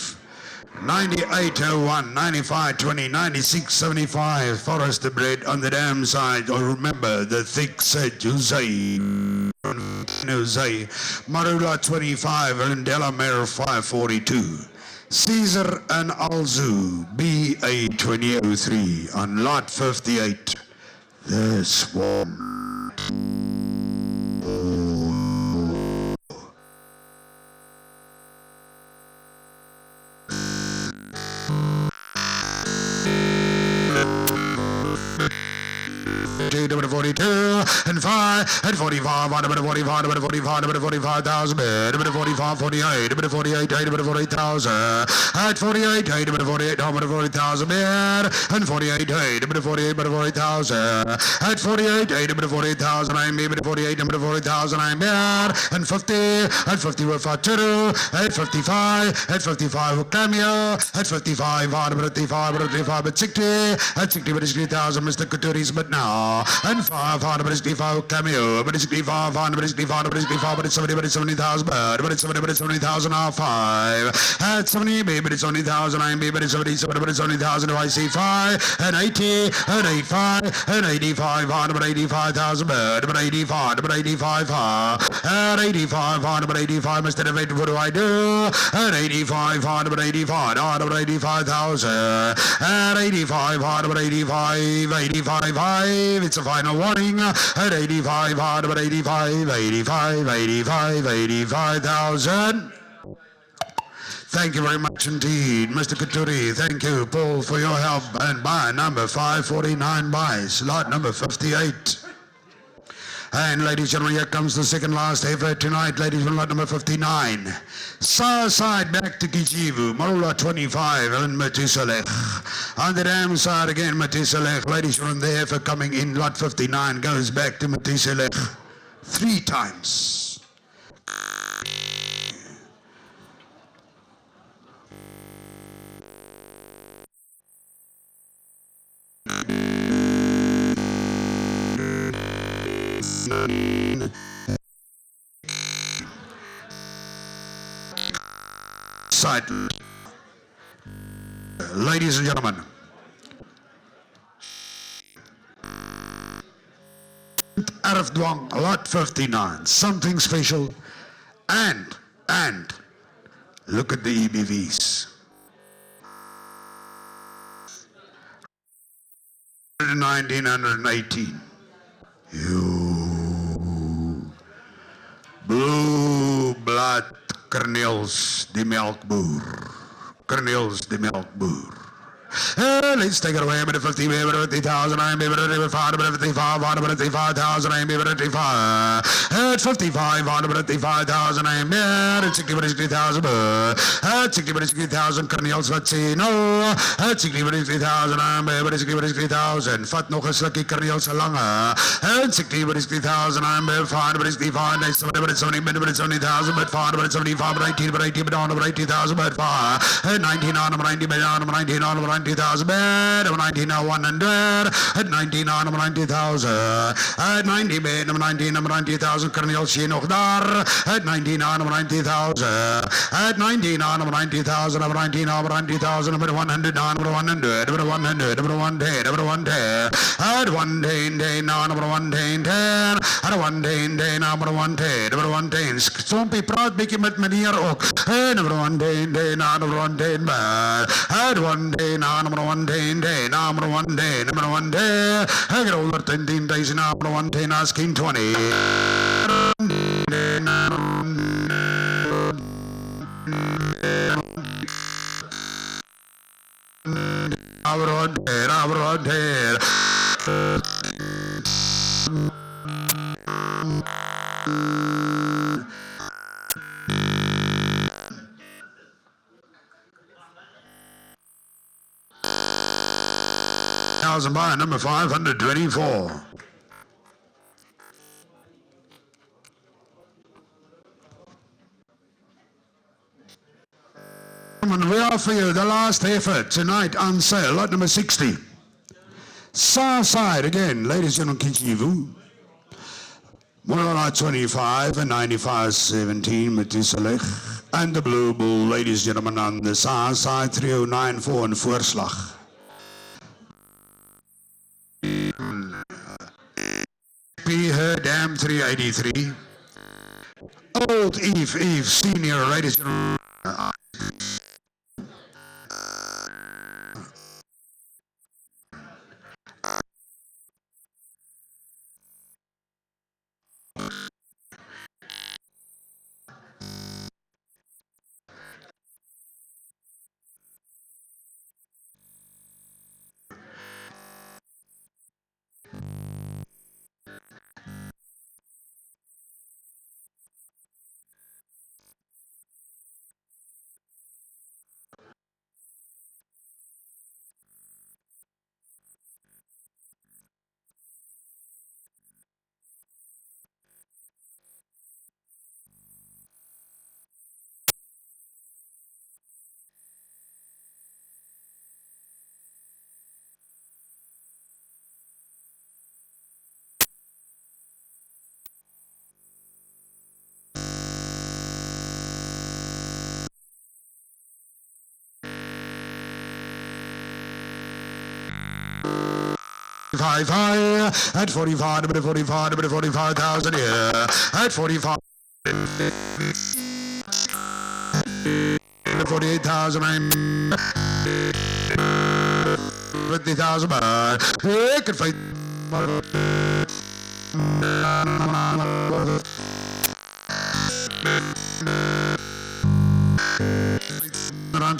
9801, 9520, 9675, Forest bread on the dam side. Or remember the thick set Jose, Marula 25, and Delamere 542. Caesar and Alzu, BA 2003, on lot 58. The Swarm. 42, number 42, and 5, and 45, number 45, number 45, number 45,000, number 45, 48, number 48, number 48,000, at 48, number 48, number 40,000, and 48, number 48, number 40,000, at 48, number 48,000, I'm number 48, number 40,000, I'm and 50, at 50 with Faturu, at 55, at 55 with Cameo, at 55, number 55, number 55, at 60, at 60 with 60,000, Mr. Couture's, but now, and 5, number 65 with Cameo, but 65, number 65, number 65, but it's 70, but it's 70,000, but it's 70, but it's 70,000, 5, at 70, but it's 70,000, I'm but it's 77, but it's 70,000, do I see 5, and 80, and 85, and 85, number 85,000, but 85, number 85, at 85, number 85, Mr. Event, what do I do? At 85, number 85, number 85,000, at 85, number 85, 85, 5, it's a final warning, at 85, number 85, 85, 85, 85,000. Thank you very much indeed, Mr. Couture. Thank you, Paul, for your help. And by number 549 by slot number 58. And ladies and gentlemen, here comes the second last effort tonight, ladies and gentlemen, lot number 59. Far side back to Kijivu, Marula 25, and Matusalek. On the dam side again, Matusalek. Ladies and gentlemen, the effort coming in, lot 59 goes back to Matusalek 3 times. Side. Ladies and gentlemen, Erfdwang, lot 59, something special, and look at the EBVs. 1918. You blue blood Cornels die melkboer. Cornels die melkboer. Let's take it away, 50, 50,000, I'm 55, 55,000, I'm 55. At 55, 55,000, I'm at 60, 60,000, at 60, 60,000, Cornels, let's see, no, at 60, 60,000, I'm at 60, 60,000, vat nog een slukkie Cornels lange, at 60, 60,000, I'm at 5, 65, 70,000, but 5, 75, 80, 80,000, but 5, at 19, 19, 90,000 bed, 19 100, at 19 90,000, at 90 bed, 19 90,000, Cornel zie je nog daar, at 19 90,000, at 19 90,000, 19 90,000, number 100, number 100, number 100, number 110, number 110, at 110, number 110, at 110, number 110, number 110, Stompie praat beetje met meneer ook, number 110, number 110, at 110, number 110, number 110, number 110, I get over 10 days, number 110, asking 20. By number 524. And we offer you the last effort tonight on sale, lot number 60. South side again, ladies and gentlemen, Kijivu. Lot 25 and 9517, Matusalek. And the Blue Bull, ladies and gentlemen, on the south side, 3094 and Voorslag. Her Dam 383. Old Eve Senior, ladies and gentlemen. 45, at 45, number 45, number 45,000 here, at 45. 48,000, I'm 50,000 baht. I could fight.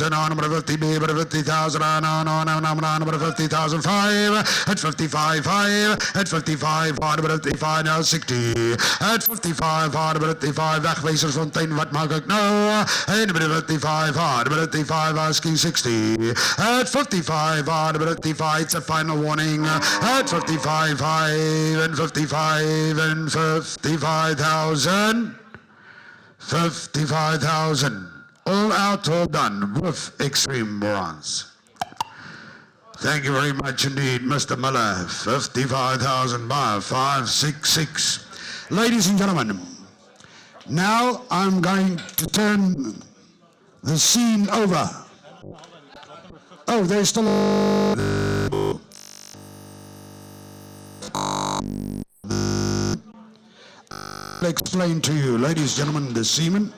Number 50, number 50,000, number 50,005, at 55, 5, at 55, number 55, now 60, at 55, number 55, Wegwezersfontein, wat maak ek nou? En number 55, number 55, asking 60, at 55, number 55, it's a final warning, at 55, 5, and 55, and 55,000, 55,000. All out, all done with extreme bronze. Thank you very much indeed, Mr. Miller. 55,000 by 566. Ladies and gentlemen, now I'm going to turn the scene over. Oh, there's still I'll explain to you, ladies and gentlemen, the seaman.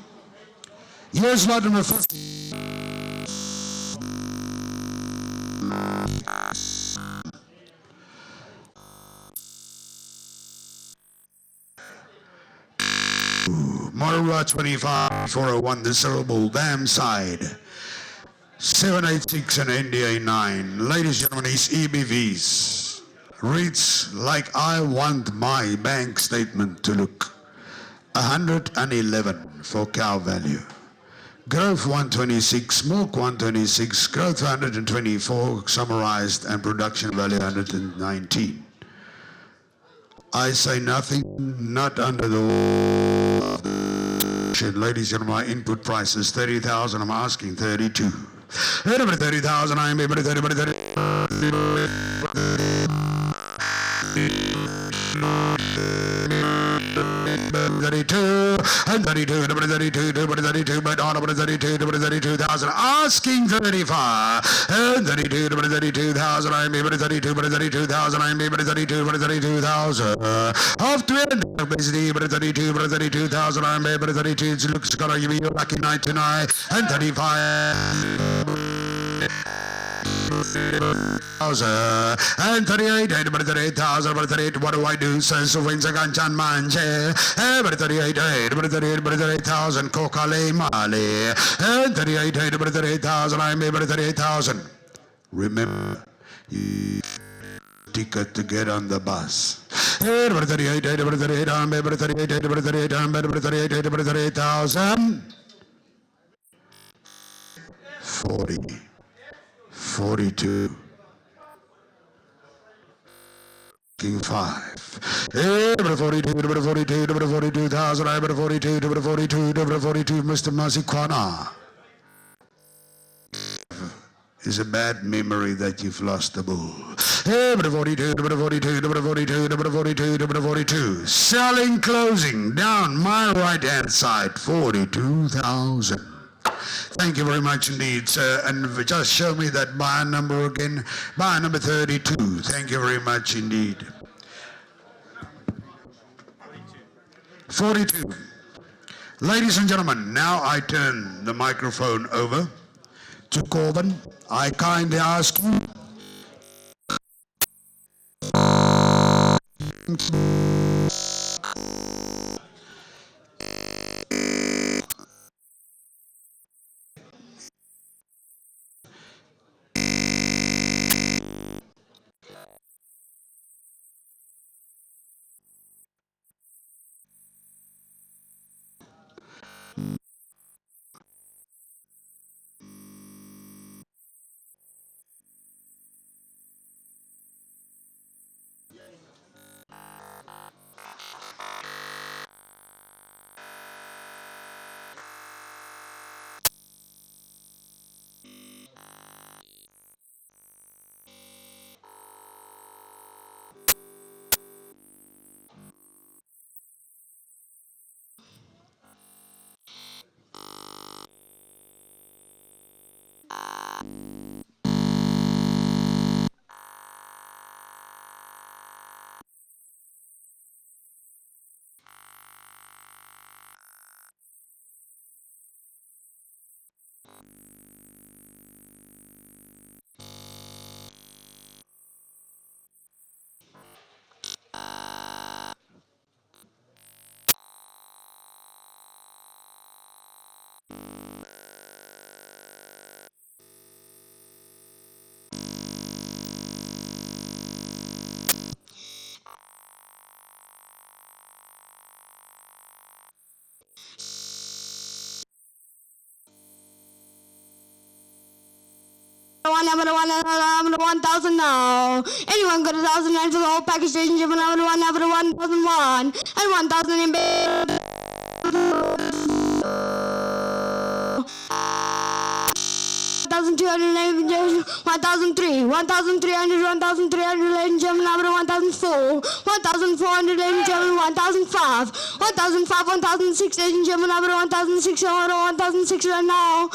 Here's lot number 50. Marua 25, 401, the Cerebral Dam side. 786 and NDA 9. Ladies and gentlemen, his EBVs reads like I want my bank statement to look. 111 for cow value. Growth 126, milk 126, growth 124, summarized, and production value 119. I say nothing, not under the law. Ladies and gentlemen, my input price is 30,000, I'm asking 32. 30,000, I'm able to 30. 32 and 32, number 32, number 32, but on number 32, number 32,000, asking 35 and 32, number 32,000, I'm able to 32, number 32,000, I'm able to 32, number 32,000, of 200, basically, number 32, number 32,000, I'm able to 32, it looks gonna give me a lucky night tonight, and 35. And 38, number 38,000, number 38, what do I do? Says so wins a ganchan manche. Number 38, number 38, number 38,000, Kokale Mali. And 38, number 38,000, I'm able to 38,000. Remember, you ticket to get on the bus. Number 38, number 38, I'm able to 38, number 38, I'm able to 38, number 38,000. 40. 42. 5. Number 42, number 42, number 42,000, number 42, number 42, number 42, Mr. Masikwana. It's a bad memory that you've lost the bull. Number 42, number 42, number 42, number 42, number 42. Selling closing down my right hand side, 42,000. Thank you very much indeed, sir. And just show me that buy number again. Buy number 32. Thank you very much indeed. 42. Ladies and gentlemen, now I turn the microphone over to Corbin. I kindly ask you number one, number 1,000 now. Anyone got 1,009 for the whole package, ladies and gentlemen, number 1,001, and 1,000 in bed. 1,211, 1,003, 1,300, 1,300, ladies and gentlemen, number 1,004, 1,400, ladies and gentlemen, 1,005, 1,005, 1,006, ladies and gentlemen, number 1,006, 1,006 right now, and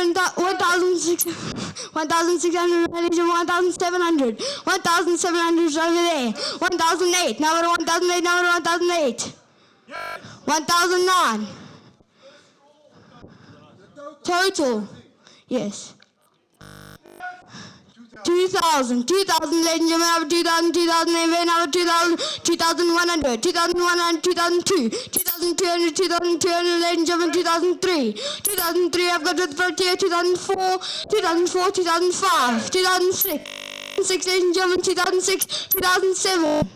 1,600, 1,600, ladies and gentlemen, 1,700, 1,700 is over there, 1,008, number 1,008, number 1,008, 1,009, total. Yes. 2,000, ladies and gentlemen, 2,000, 2,000, number 2,000, 2,100, 2,100, 2,002, 2,200, 2,200, ladies and gentlemen, 2,003, 2,003, I've got with the frontier, 2004, 2004, 2005, 2006, 6, ladies and gentlemen, 2006, 2007.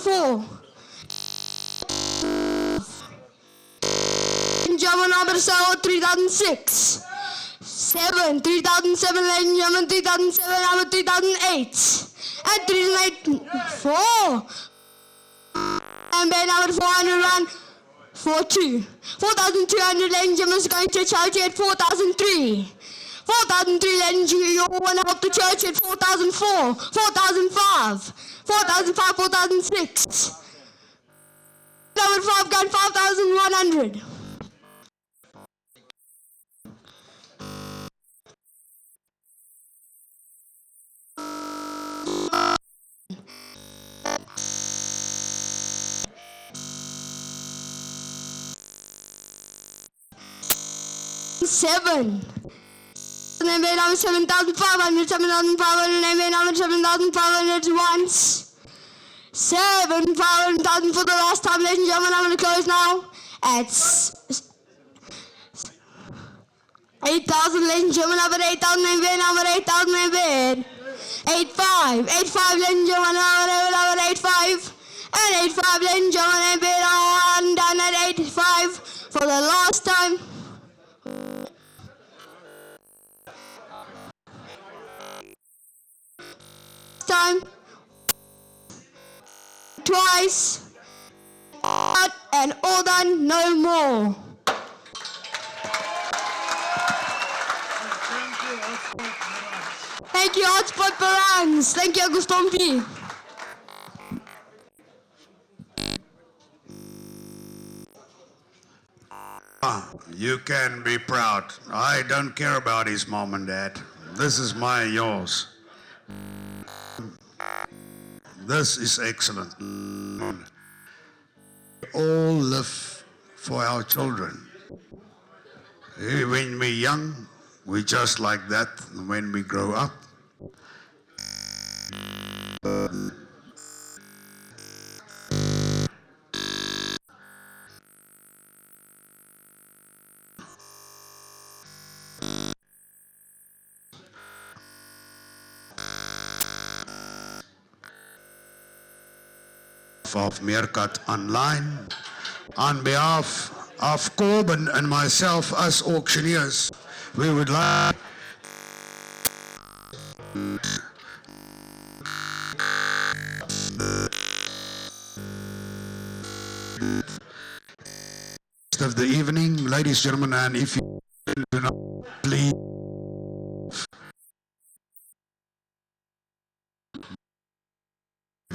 Four. German number 3006. 7, 3007, ladies and gentlemen, 3007, number 3008. And 3008, 4. And bed number 401, 42. 4,200, ladies and gentlemen, is going to charity at 4,003. 4,003, ladies and gentlemen, you want to help the church at 4,004, 4,005. 4,005, 4,006. Number 5 got 5,100. Seven. And then number 7,500, 7,500, and then number 7,500 once. 7,500 for the last time, ladies and gentlemen. I'm going to close now at 8,000, ladies and gentlemen. Number 8,000 in bed, number 8,000 in bed. 8,500, 8,500, ladies and gentlemen. Number 8,500, and 8,500, ladies and gentlemen, in bed. On down at 8,500 for the last time. Time. Twice. And all done, no more. Thank you, Hotspot Barangs. Thank you, Agustompi. You can be proud. I don't care about his mom and dad. This is mine, yours. This is excellent. We all live for our children. When we're young, we're just like that. When we grow up, of Meerkat Online, on behalf of Corbin and myself as auctioneers, we would like of the evening, ladies and gentlemen, and if you do not please